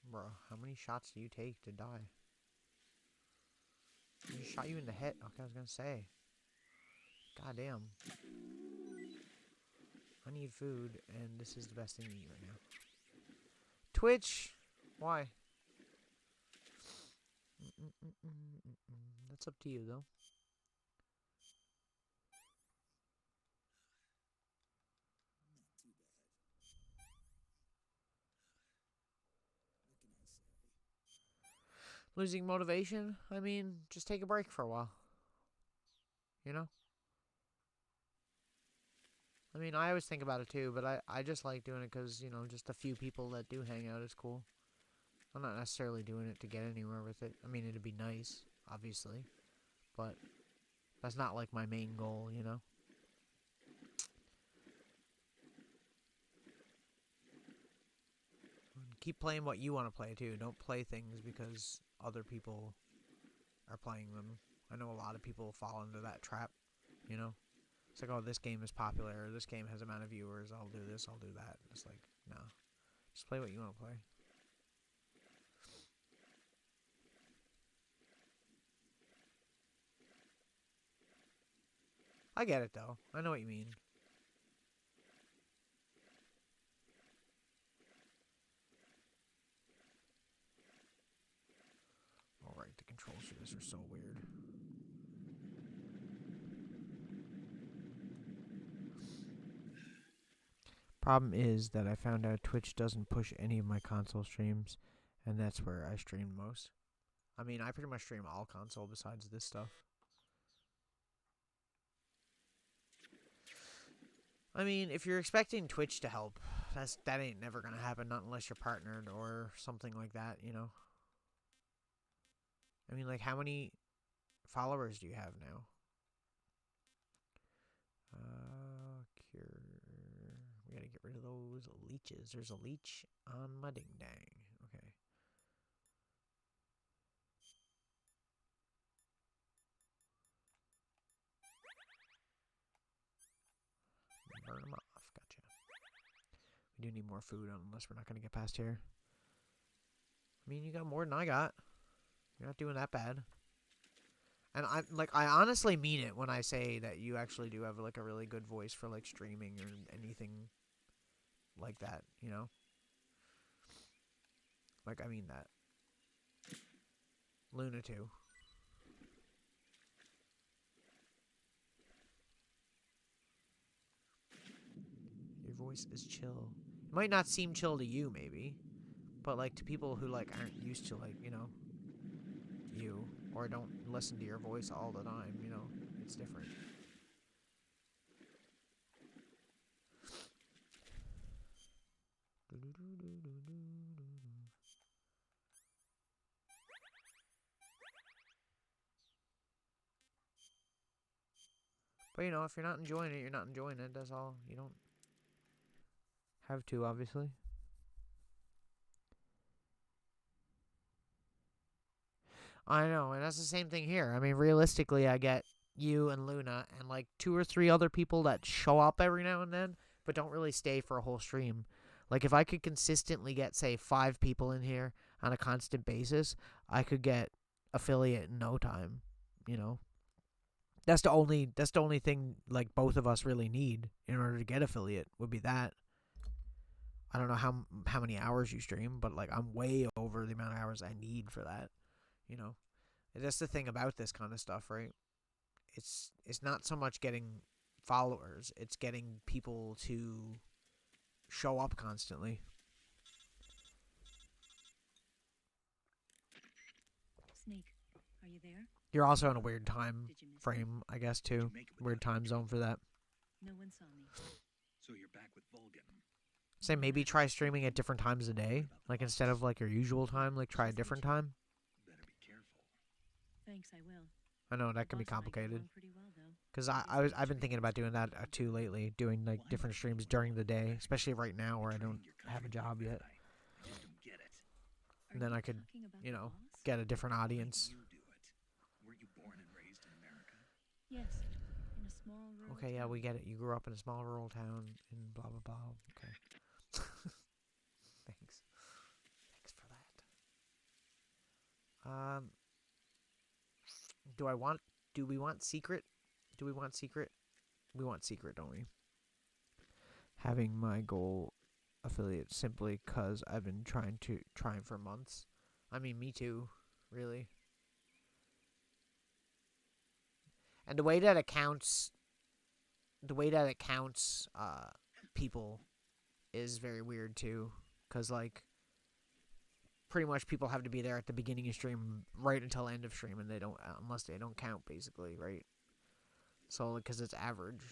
Bro, how many shots do you take to die? He just shot you in the head. Okay, I was gonna say. God damn. I need food, and this is the best thing to eat right now. Twitch! Why? That's up to you, though. Losing motivation? I mean, just take a break for a while. You know? I mean, I always think about it too, but I just like doing it because, you know, just a few people that do hang out is cool. I'm not necessarily doing it to get anywhere with it. I mean, it'd be nice, obviously. But that's not like my main goal, you know? Keep playing what you want to play too. Don't play things because other people are playing them. I know a lot of people fall into that trap, you know? It's like, oh, this game is popular, or this game has amount of viewers, I'll do this, I'll do that. It's like, no. Just play what you want to play. I get it, though. I know what you mean. Alright, the controls for this are so weird. Problem is that I found out Twitch doesn't push any of my console streams, and that's where I stream most. I mean, I pretty much stream all console besides this stuff. I mean, if you're expecting Twitch to help, that ain't never gonna happen, not unless you're partnered or something like that, you know? I mean, like, how many followers do you have now? Cure. We gotta get rid of those leeches. There's a leech on my ding-dang. Okay. Burn them off. Gotcha. We do need more food unless we're not gonna get past here. I mean, you got more than I got. You're not doing that bad. And I honestly mean it when I say that you actually do have like a really good voice for like streaming or anything like that, you know? Like, I mean that. Luna too. Your voice is chill. It might not seem chill to you, maybe. But, like, to people who, like, aren't used to, like, you know, you. Or don't listen to your voice all the time, you know. It's different. But, you know, if you're not enjoying it, you're not enjoying it. That's all. You don't have to, obviously. I know, and that's the same thing here. I mean, realistically, I get you and Luna and, like, 2 or 3 other people that show up every now and then, but don't really stay for a whole stream. Like, if I could consistently get, say, 5 people in here on a constant basis, I could get affiliate in no time, you know? That's the only thing, like, both of us really need in order to get affiliate, would be that. I don't know how many hours you stream, but, like, I'm way over the amount of hours I need for that, you know? And that's the thing about this kind of stuff, right? It's not so much getting followers, it's getting people to show up constantly. Snake, are you there? You're also in a weird time frame, I guess, too. Weird time zone for that. No one saw me. So you're back with Vulcan. Say maybe try streaming at different times a day. Like, instead of, like, your usual time, like, try a different time. Better be careful. Thanks, I will. I know, that can be complicated. Pretty well, though. Because I've been thinking about doing that, too, lately. Doing, like, different streams during the day. Especially right now where I don't have a job yet. I just don't get it. And then I could, you know, get a different audience. You do it. Weren't you born and raised in America? Yes, in a small rural Okay, yeah, town. we get it. You grew up in a small rural town in blah, blah, blah. Okay. Thanks. Thanks for that. Do we want secret? Do we want secret? We want secret, don't we? Having my goal affiliate simply because I've been trying for months. I mean, me too, really. And the way that it counts people is very weird too, because, like, pretty much people have to be there at the beginning of stream right until end of stream, and they don't, unless they don't count, basically, right? So, because it's average.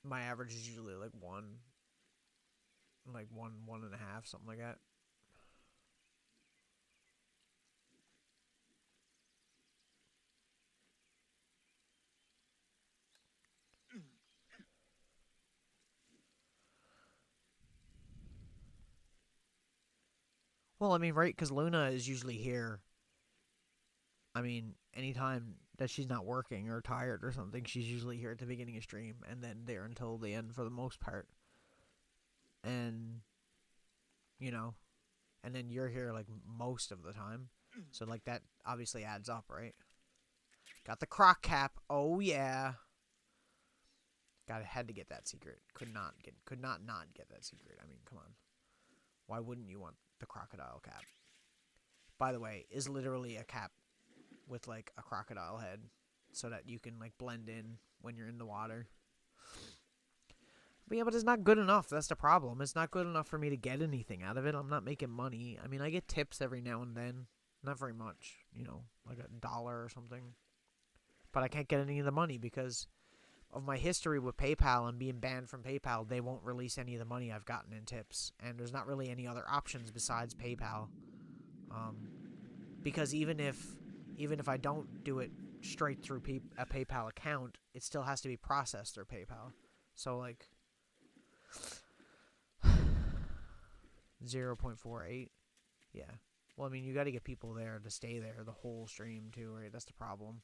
My average is usually like 1, 1.5, something like that. Well, I mean, right, because Luna is usually here. I mean, anytime that she's not working or tired or something, she's usually here at the beginning of stream and then there until the end for the most part. And, you know, and then you're here, like, most of the time. So, like, that obviously adds up, right? Got the croc cap. Oh, yeah. Had to get that secret. Could not get that secret. I mean, come on. Why wouldn't you want the crocodile cap? By the way, is literally a cap with, like, a crocodile head so that you can, like, blend in when you're in the water. But yeah, but it's not good enough. That's the problem. It's not good enough for me to get anything out of it. I'm not making money. I mean, I get tips every now and then. Not very much, you know, like $1 or something. But I can't get any of the money because of my history with PayPal and being banned from PayPal. They won't release any of the money I've gotten in tips. And there's not really any other options besides PayPal. Because even if I don't do it straight through a PayPal account, it still has to be processed through PayPal. So, like, 0.48. Yeah. Well, I mean, you got to get people there to stay there the whole stream too, right? That's the problem.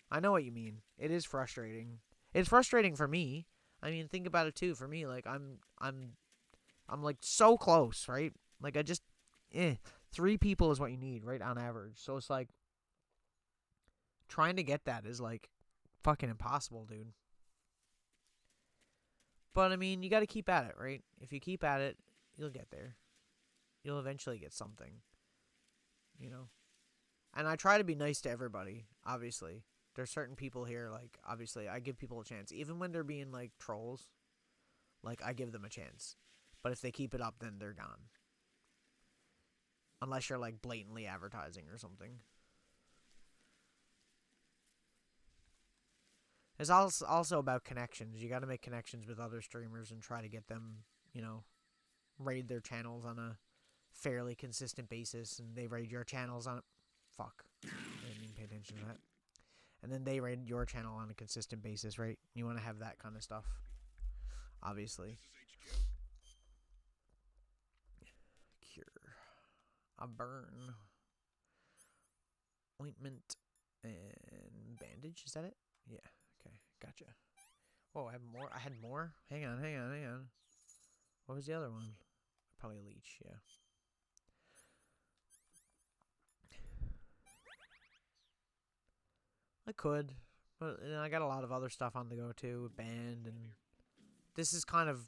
I know what you mean. It is frustrating. It's frustrating for me. I mean, think about it too. For me, like, I'm like so close, right? Like, 3 people is what you need, right, on average. So it's like trying to get that is like fucking impossible, dude. But I mean, you got to keep at it, right? If you keep at it, you'll get there. you'll eventually get something. You know? And I try to be nice to everybody, obviously. There's certain people here, like, obviously, I give people a chance. Even when they're being, like, trolls, like, I give them a chance. But if they keep it up, then they're gone. Unless you're, like, blatantly advertising or something. It's also about connections. You gotta make connections with other streamers and try to get them, you know, raid their channels on a fairly consistent basis. And they raid your channels on... Fuck. I didn't even pay attention to that. And then they raid your channel on a consistent basis, right? You want to have that kind of stuff. Obviously. Cure. A burn. Ointment. And bandage. Is that it? Yeah. Okay. Gotcha. Whoa, I have more. I had more? Hang on. What was the other one? Probably a leech, yeah. I could, but you know, I got a lot of other stuff on the go too, with band, and this is kind of,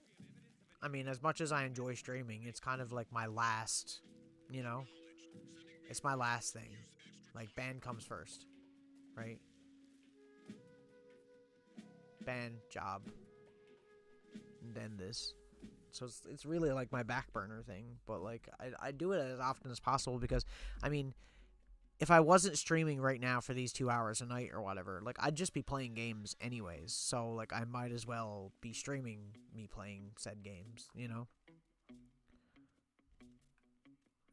I mean, as much as I enjoy streaming, it's kind of like my last, you know, it's my last thing. Like, band comes first, right? Band, job, and then this. So it's really like my back burner thing, but like I do it as often as possible because, I mean, if I wasn't streaming right now for these 2 hours a night or whatever, like, I'd just be playing games anyways. So, like, I might as well be streaming me playing said games, you know? I'm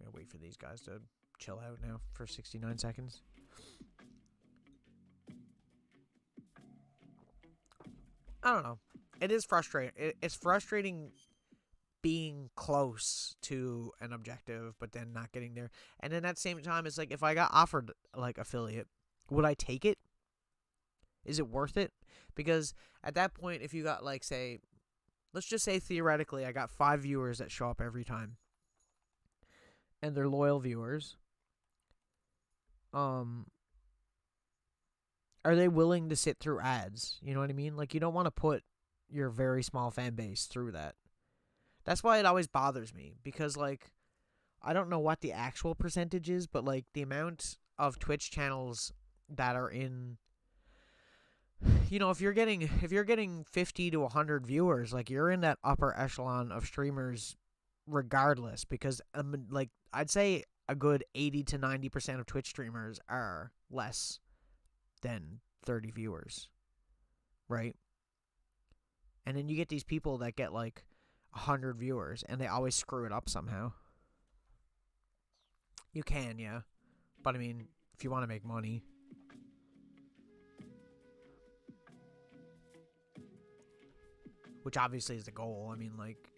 gonna wait for these guys to chill out now for 69 seconds. I don't know. It is frustrating. It's frustrating being close to an objective, but then not getting there. And then at the same time, it's like, if I got offered, like, affiliate, would I take it? Is it worth it? Because at that point, if you got, like, say, let's just say theoretically, I got 5 viewers that show up every time, and they're loyal viewers. Are they willing to sit through ads? You know what I mean? Like, you don't want to put your very small fan base through that. That's why it always bothers me, because, like, I don't know what the actual percentage is, but, like, the amount of Twitch channels that are in, you know, if you're getting 50 to 100 viewers, like, you're in that upper echelon of streamers regardless, because, like, I'd say a good 80 to 90% of Twitch streamers are less than 30 viewers, right? And then you get these people that get, like, 100 viewers, and they always screw it up somehow. You can, yeah. But, I mean, if you want to make money. Which obviously is the goal. I mean, like,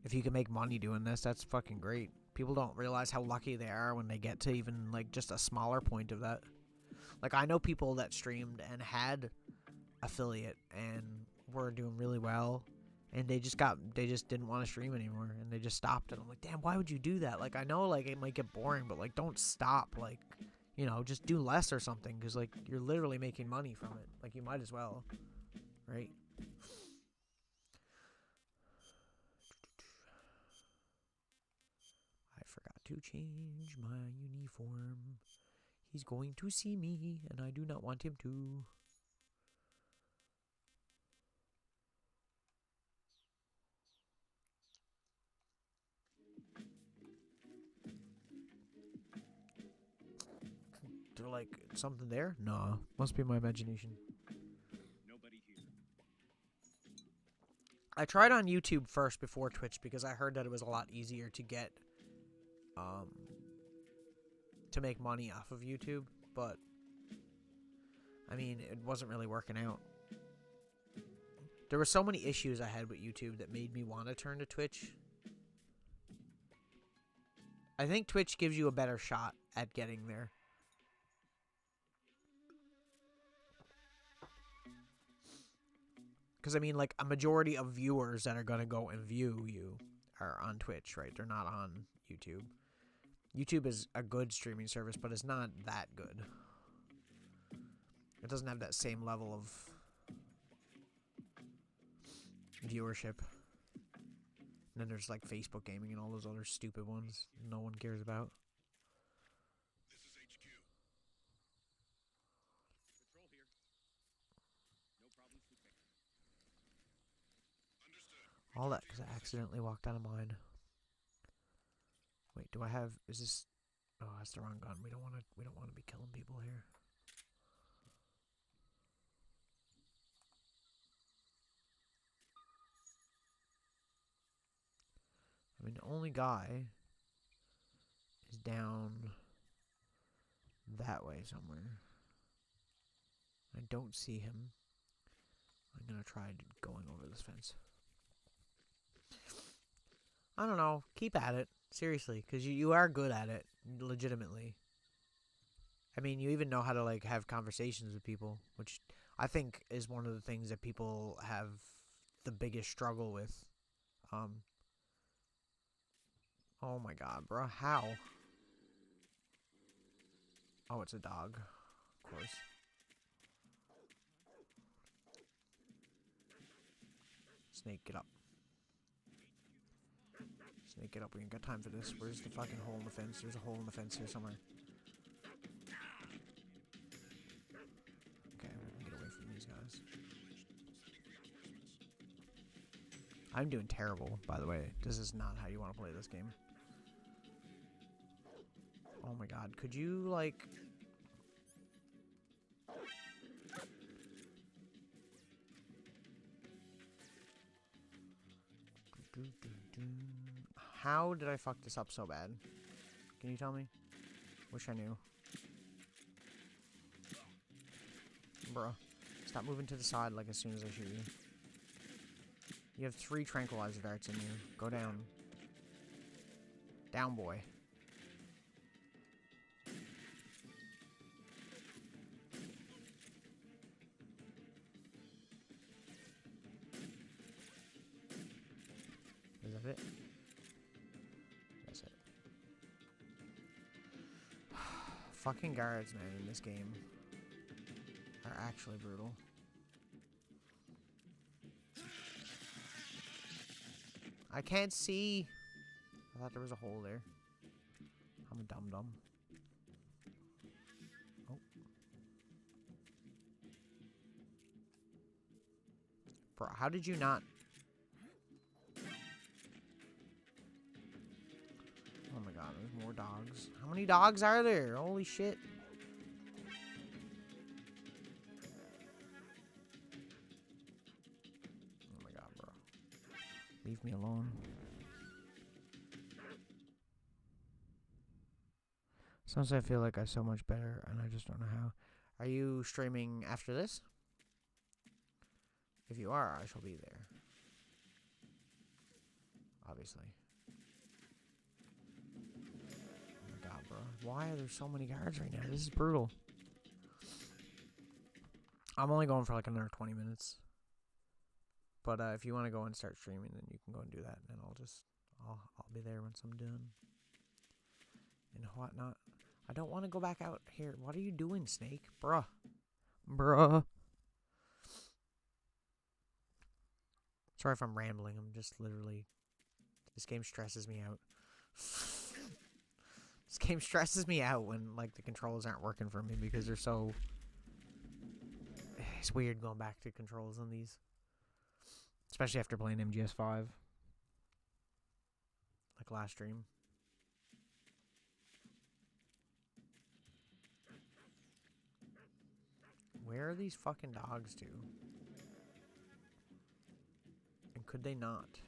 if you can make money doing this, that's fucking great. People don't realize how lucky they are when they get to even, like, just a smaller point of that. Like, I know people that streamed and had affiliate and were doing really well, and they just didn't want to stream anymore, and they just stopped. And I'm like, damn, why would you do that? Like, I know, like, it might get boring, but, like, don't stop. Like, you know, just do less or something, because, like, you're literally making money from it. Like, you might as well, right? I forgot to change my uniform. He's going to see me, and I do not want him to. They're like, something there? No, must be my imagination. Nobody here. I tried on YouTube first before Twitch because I heard that it was a lot easier to get, to make money off of YouTube, but, I mean, it wasn't really working out. There were so many issues I had with YouTube that made me want to turn to Twitch. I think Twitch gives you a better shot at getting there. Because, I mean, like, a majority of viewers that are going to go and view you are on Twitch, right? They're not on YouTube. YouTube is a good streaming service, but it's not that good. It doesn't have that same level of viewership. And then there's like Facebook gaming and all those other stupid ones no one cares about. Patrol here. No problems to fix. All that because I accidentally walked out of mine. Wait, do I have? Is this? Oh, that's the wrong gun. We don't want to. We don't want to be killing people here. I mean, the only guy is down that way somewhere. I don't see him. I'm gonna try going over this fence. I don't know. Keep at it. Seriously, because you are good at it. Legitimately. I mean, you even know how to, like, have conversations with people, which I think is one of the things that people have the biggest struggle with. Oh my god, bro. How? Oh, it's a dog. Of course. Snake, get up. Snake, get up. We ain't got time for this. Where's the fucking hole in the fence? There's a hole in the fence here somewhere. Okay, we can get away from these guys. I'm doing terrible, by the way. This is not how you want to play this game. Oh my god, could you, like... How did I fuck this up so bad? Can you tell me? Wish I knew. Bruh. Stop moving to the side like as soon as I shoot you. You have 3 tranquilizer darts in you. Go down. Down, boy. Is that it? That's it. Fucking guards, man, in this game are actually brutal. I can't see. I thought there was a hole there. I'm a dum-dum. Oh. Bro, how did you not... Oh my god, there's more dogs. How many dogs are there? Holy shit. Oh my god, bro. Leave me alone. Sometimes I feel like I'm so much better and I just don't know how. Are you streaming after this? If you are, I shall be there. Obviously. Oh my god, bro. Why are there so many guards right now? This is brutal. I'm only going for like another 20 minutes. But if you want to go and start streaming, then you can go and do that. And I'll be there once I'm done. And whatnot. I don't want to go back out here. What are you doing, Snake? Bruh. Bruh. Sorry if I'm rambling. I'm just literally... This game stresses me out. This game stresses me out when, like, the controls aren't working for me because they're so... It's weird going back to controls on these. Especially after playing MGS5. Like last stream. Where are these fucking dogs to? And could they not?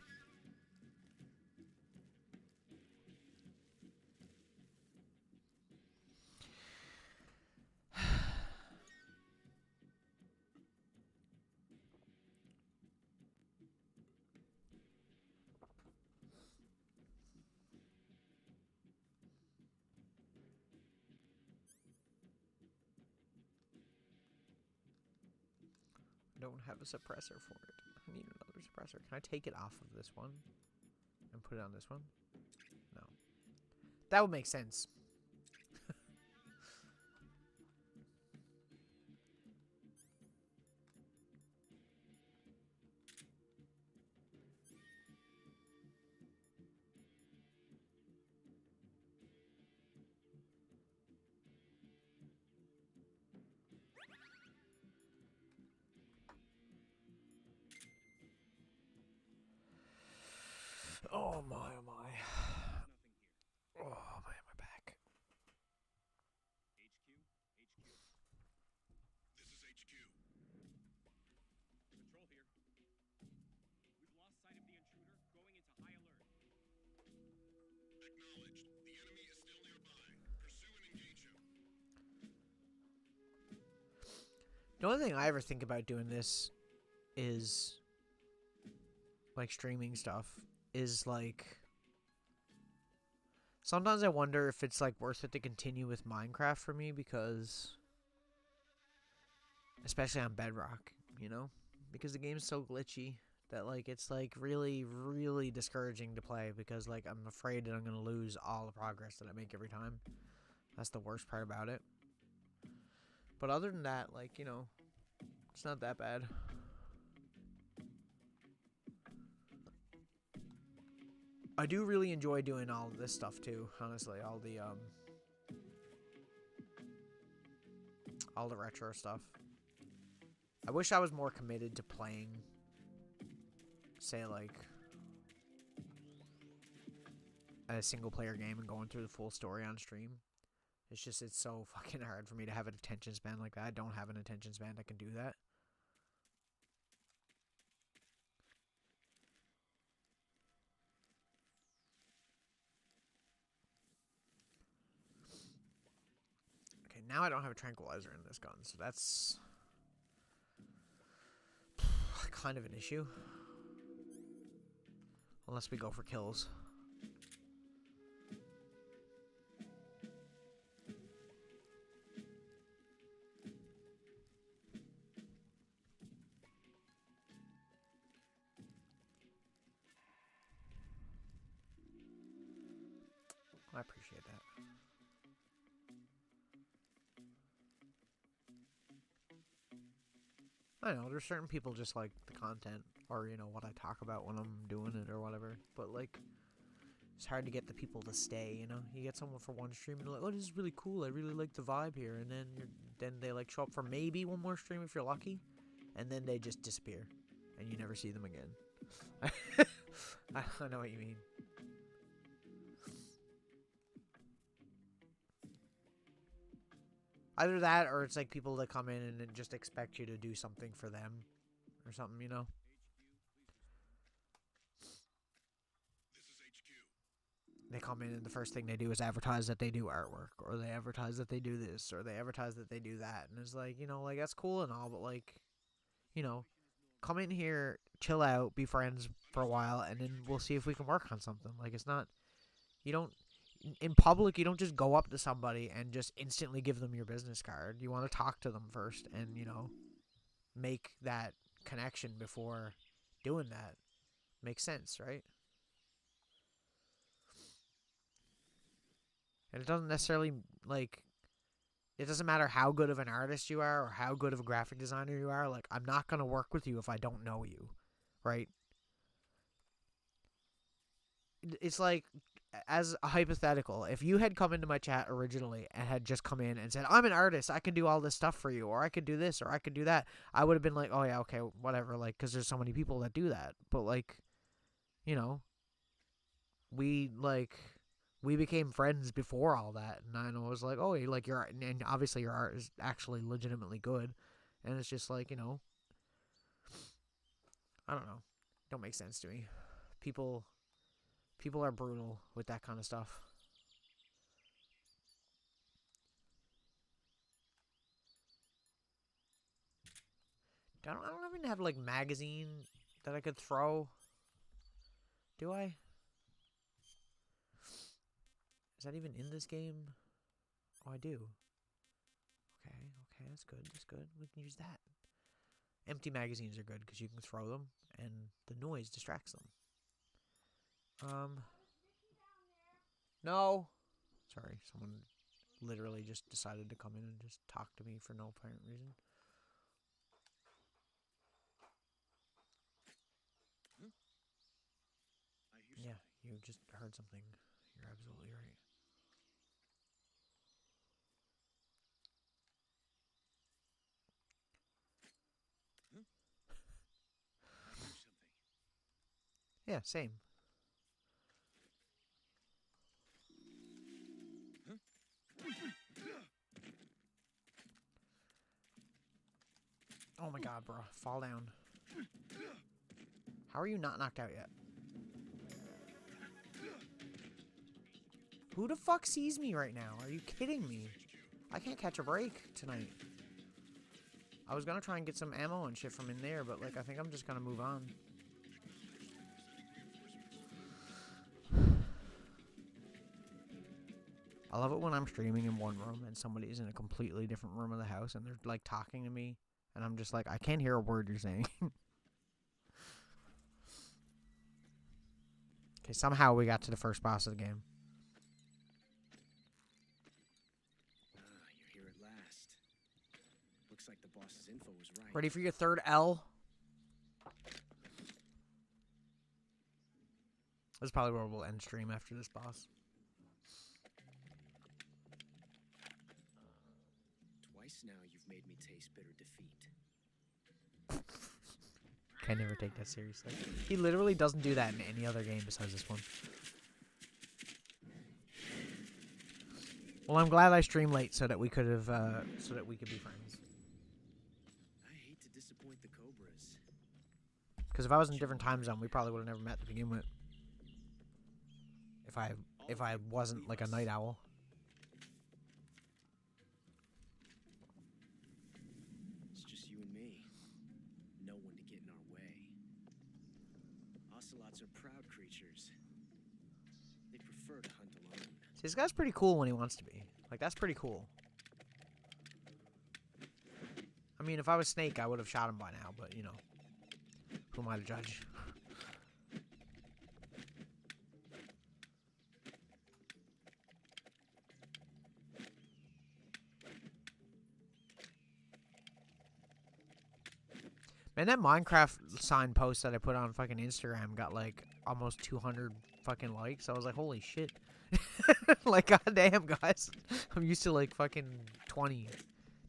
I don't have a suppressor for it. I need another suppressor. Can I take it off of this one and put it on this one? No. That would make sense. Oh my, oh my. Oh man, my back. HQ? This is HQ. Patrol here. We've lost sight of the intruder, going into high alert. Acknowledged. The enemy is still nearby. Pursue and engage him. The only thing I ever think about doing this is, like, streaming stuff, is, like, sometimes I wonder if it's, like, worth it to continue with Minecraft for me, because, especially on Bedrock, you know? Because the game's so glitchy that, like, it's, like, really, really discouraging to play, because, like, I'm afraid that I'm going to lose all the progress that I make every time. That's the worst part about it. But other than that, like, you know, it's not that bad. I do really enjoy doing all of this stuff too, honestly. All the retro stuff. I wish I was more committed to playing, say, like, a single player game and going through the full story on stream. It's just, it's so fucking hard for me to have an attention span like that. I don't have an attention span that can do that. Okay, now I don't have a tranquilizer in this gun, so that's kind of an issue. Unless we go for kills. I appreciate that. I know, there's certain people just like the content, or, you know, what I talk about when I'm doing it or whatever, but, like, it's hard to get the people to stay, you know? You get someone for one stream and they're like, oh, this is really cool, I really like the vibe here, and then they, like, show up for maybe one more stream if you're lucky, and then they just disappear, and you never see them again. I know what you mean. Either that, or it's like people that come in and then just expect you to do something for them, or something, you know? They come in and the first thing they do is advertise that they do artwork, or they advertise that they do this, or they advertise that they do that, and it's like, you know, like, that's cool and all, but, like, you know, come in here, chill out, be friends for a while, and then we'll see if we can work on something. Like, it's not, you don't, in public, you don't just go up to somebody and just instantly give them your business card. You want to talk to them first and, you know, make that connection before doing that. Makes sense, right? And it doesn't necessarily, like, it doesn't matter how good of an artist you are or how good of a graphic designer you are. Like, I'm not going to work with you if I don't know you, right? It's like, as a hypothetical, if you had come into my chat originally and had just come in and said, I'm an artist, I can do all this stuff for you, or I could do this, or I could do that, I would have been like, oh yeah, okay, whatever, like, because there's so many people that do that. But, like, you know, we became friends before all that, and I was like, oh, like, your art, and obviously your art is actually legitimately good, and it's just like, you know, I don't know, don't make sense to me. People are brutal with that kind of stuff. I don't even have, like, magazine that I could throw. Do I? Is that even in this game? Oh, I do. Okay, that's good, We can use that. Empty magazines are good because you can throw them, and the noise distracts them. No. Sorry, someone literally just decided to come in and just talk to me for no apparent reason. Yeah, you just heard something. You're absolutely right. Yeah, same. my god, bro. Fall down. How are you not knocked out yet? Who the fuck sees me right now? Are you kidding me? I can't catch a break tonight. I was gonna try and get some ammo and shit from in there, but like I think I'm just gonna move on. I love it when I'm streaming in one room and somebody's in a completely different room of the house and they're like talking to me and I'm just like, I can't hear a word you're saying. Okay, somehow we got to the first boss of the game. You're here at last. Looks like the boss's info was right. Ready for your third L? This is probably where we'll end stream after this boss. Twice now you've made me taste bitter defeat. Can never take that seriously. He literally doesn't do that in any other game besides this one. Well, I'm glad I streamed late so that we could have, so that we could be friends. I hate to disappoint the Cobras. Because if I was in a different time zone, we probably would have never met to begin with. If I wasn't like a night owl. It's just you and me. No one to get in our way. Ocelots are proud creatures. They prefer to hunt alone. See, this guy's pretty cool when he wants to be. Like, that's pretty cool. I mean, if I was Snake, I would have shot him by now, but, you know. Who am I to judge? Man, that Minecraft sign post that I put on fucking Instagram got like almost 200 fucking likes. I was like, holy shit. Like, goddamn, guys. I'm used to like fucking 20,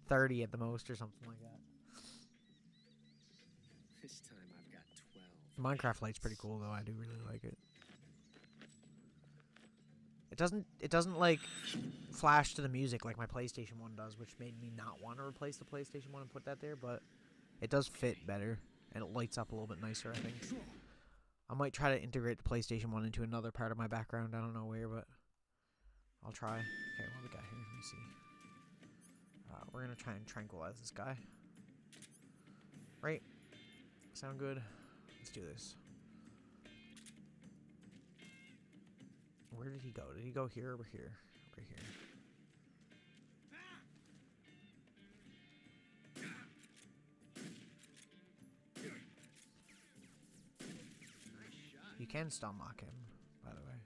30 at the most or something like that. This time I've got 12. Minecraft Lite's pretty cool though. I do really like it. It doesn't like flash to the music like my PlayStation 1 does, which made me not want to replace the PlayStation 1 and put that there, but it does fit better, and it lights up a little bit nicer, I think. I might try to integrate the PlayStation 1 into another part of my background. I don't know where, but I'll try. Okay, what do we got here? Let me see. We're going to try and tranquilize this guy. Right? Sound good? Let's do this. Where did he go? Did he go here or over here? Right here. You can stun lock him, by the way.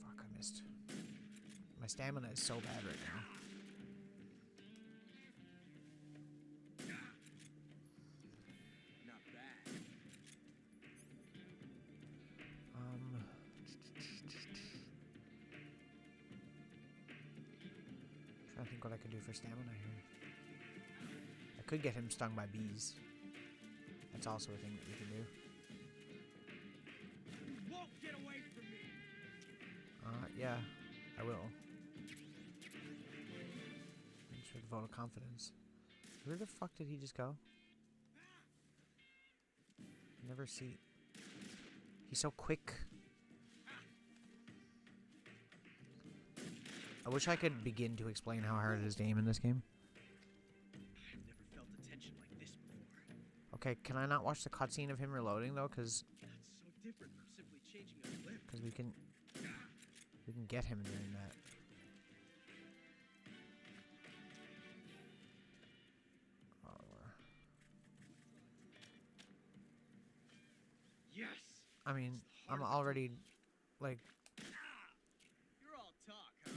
Fuck, I missed. My stamina is so bad right now. Not bad. Trying to think what I could do for stamina here. I could get him stung by bees. That's also a thing that we can do. Get away from me! Yeah, I will. Thanks for the vote of confidence. Where the fuck did he just go? Never see. He's so quick. I wish I could begin to explain how hard it is to aim in this game. I've never felt a tension like this before. Okay, can I not watch the cutscene of him reloading though? Because So different from simply changing a flip. we can get him during that. Yes. I mean, I'm already like. You're all talk, huh?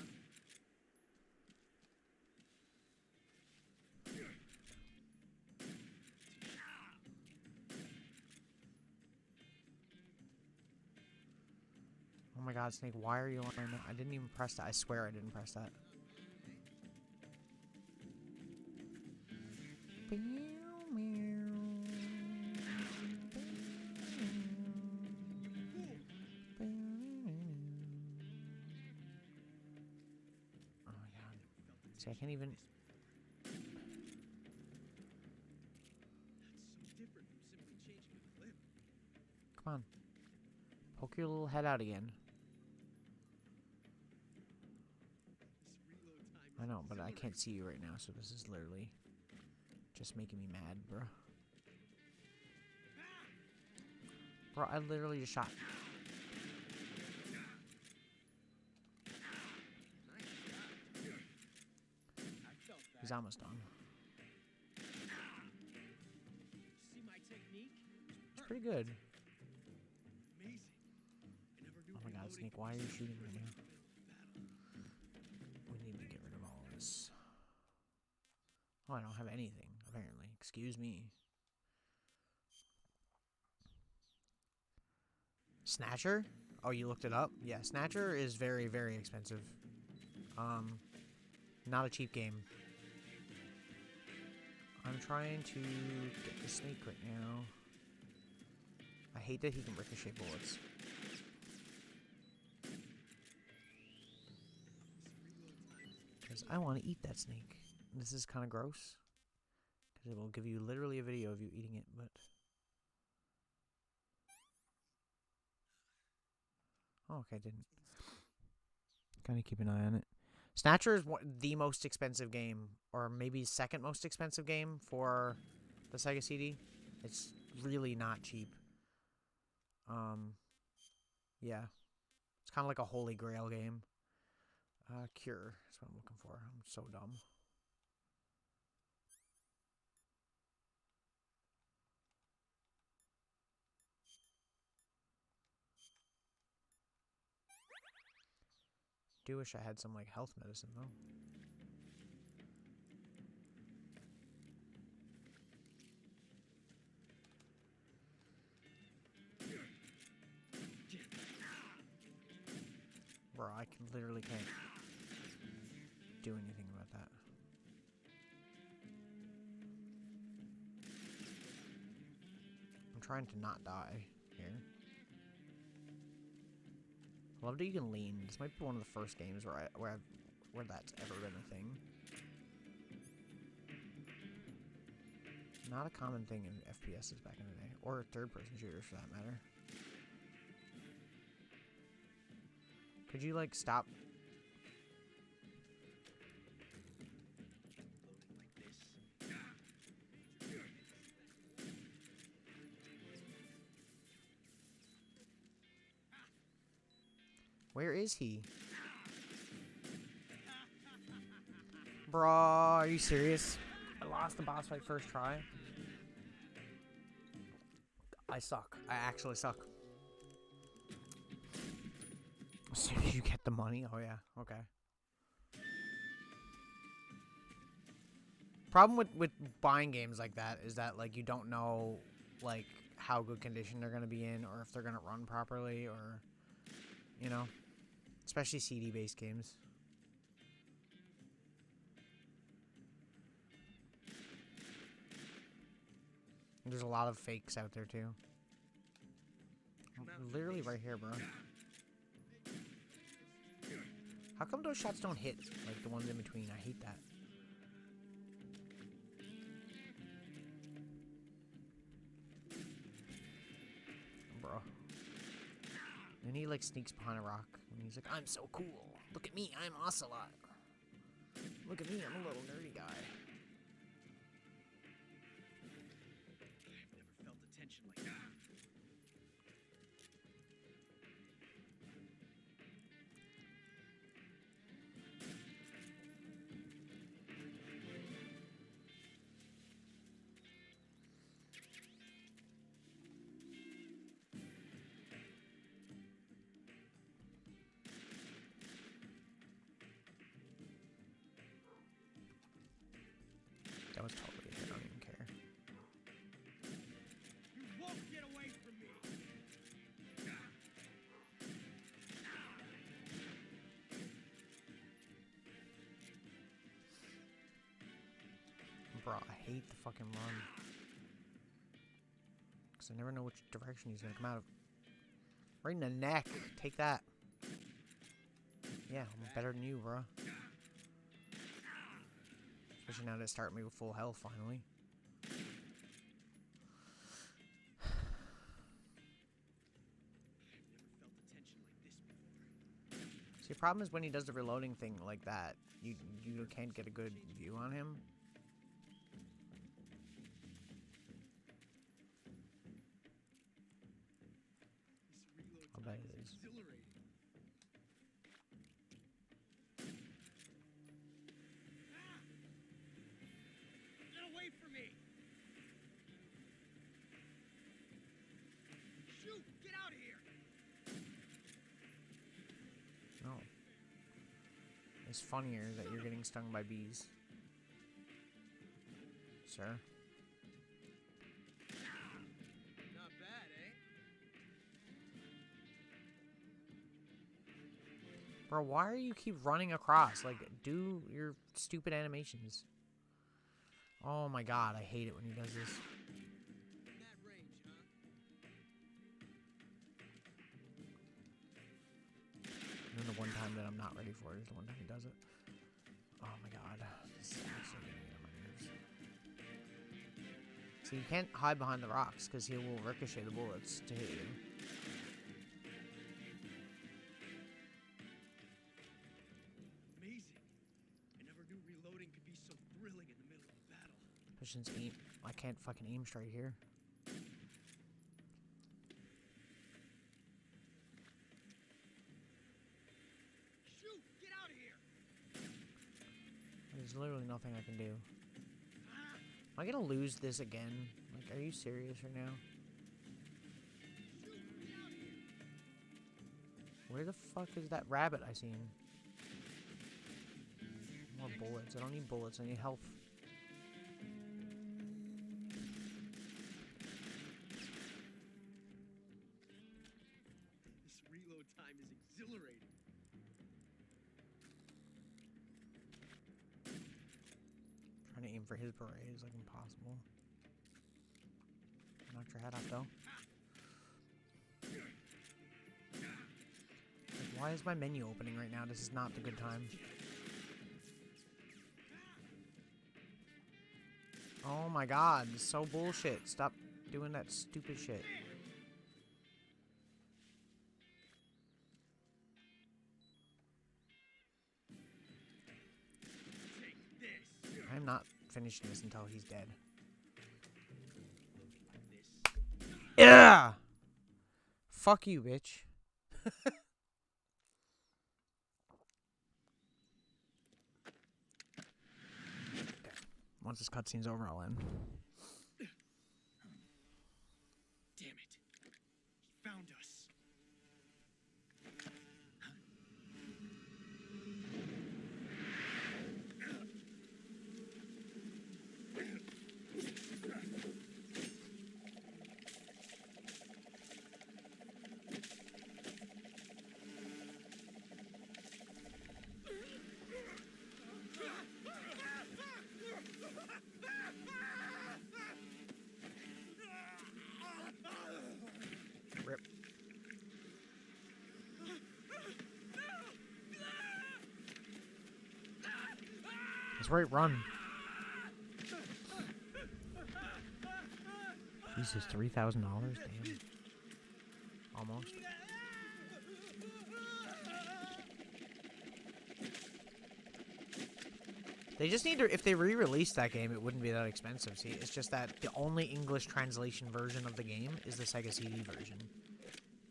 Oh my god, Snake, why are you on that? I didn't even press that. I swear I didn't press that. Oh my god. See, I can't even... different from simply changing a clip? Come on. Poke your little head out again. This reload time I is know, but I exhilarating. can't see you right now, so this is literally just making me mad, bro. Bro, I literally just shot. He's almost done. See my technique? It's pretty good. Amazing. I never knew Oh my god, reloading Snake, could why are be you so shooting right now? battle. We need to get rid of all this. Oh, I don't have anything, apparently. Excuse me. Snatcher? Oh, you looked it up? Yeah, Snatcher is very, very expensive. Not a cheap game. I'm trying to get the Snake right now. I hate that he can ricochet bullets. Because I want to eat that snake. This is kind of gross. Because it will give you literally a video of you eating it, but... Oh, okay, I didn't. Gotta keep an eye on it. Snatcher is the most expensive game, or maybe second most expensive game for the Sega CD. It's really not cheap. Yeah. It's kind of like a holy grail game. Cure is what I'm looking for. I'm so dumb. Do wish I had some like health medicine though. Bro, I literally can't do anything about that. I'm trying to not die here. I love that you can lean. This might be one of the first games where that's ever been a thing. Not a common thing in FPSs back in the day, or third-person shooters for that matter. Could you like stop? Where is he? Bro, are you serious? I lost the boss fight first try. I suck. I actually suck. As soon as you get the money? Oh yeah, okay. Problem with buying games like that is that like you don't know like how good condition they're gonna be in, or if they're gonna run properly, or you know. Especially CD-based games. There's a lot of fakes out there, too. I'm literally right here, bro. How come those shots don't hit? Like, the ones in between. I hate that. Bro. And he, like, sneaks behind a rock. And he's like, I'm so cool. Look at me, I'm Ocelot. Look at me, I'm a little nerdy guy. I've never felt the tension like that. That was totally a hit, I don't even care. You won't get away from me. Bro, I hate the fucking run. Because I never know which direction he's going to come out of. Right in the neck. Take that. Yeah, I'm better than you, bro. Especially now that it's starting me with full health, finally. See, the problem is when he does the reloading thing like that, you can't get a good view on him. I'll bet it is. Get away from me! Shoot! Get out of here! No. It's funnier that you're getting stung by bees. Sir? Not bad, eh? Bro, why are you keep running across? Like, do your stupid animations. Oh my god, I hate it when he does this. In that range, huh? And then the one time that I'm not ready for it is the one time he does it. Oh my god. This is actually getting on my nerves. So you can't hide behind the rocks because he will ricochet the bullets to hit you. Amazing. I never knew reloading could be so thrilling in the middle of a battle. Pushing's aim. I can't fucking aim straight here. Shoot! Get out of here! There's literally nothing I can do. Am I gonna lose this again? Like, are you serious right now? Where the fuck is that rabbit I seen? More bullets. I don't need bullets. I need health. This reload time is exhilarating. Trying to aim for his beret is like impossible. Knocked your head off though. Like, why is my menu opening right now? This is not the good time. Oh my god, this is so bullshit. Stop doing that stupid shit. I'm not finishing this until he's dead. Yeah. Fuck you, bitch. Once this cutscene's over, I'll end. Damn it. He found us. Rip. That's right, run. Jesus, $3,000? Damn. Almost. They just need to, if they re-released that game, it wouldn't be that expensive. See, it's just that the only English translation version of the game is the Sega CD version.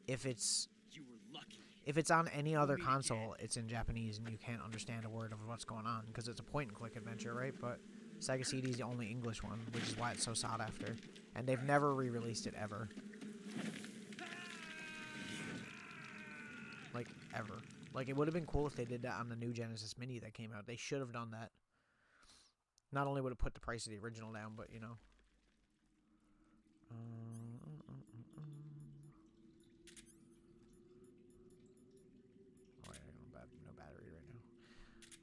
If it's on any other console, it's in Japanese and you can't understand a word of what's going on because it's a point-and-click adventure, right? But Sega CD is the only English one, which is why it's so sought after. And they've never re-released it ever. Like, ever. Like, it would have been cool if they did that on the new Genesis Mini that came out. They should have done that. Not only would it put the price of the original down, but, you know. Oh, yeah, no battery right now.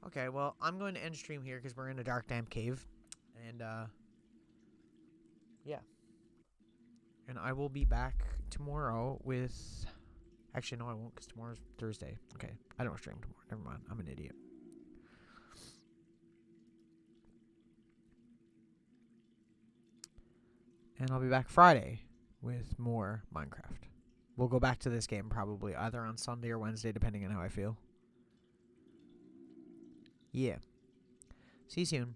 Okay, well, I'm going to end stream here because we're in a dark, damp cave. And, yeah. And I will be back tomorrow with... Actually, no, I won't because tomorrow's Thursday. Okay, I don't stream tomorrow. Never mind. I'm an idiot. And I'll be back Friday with more Minecraft. We'll go back to this game probably either on Sunday or Wednesday, depending on how I feel. Yeah. See you soon.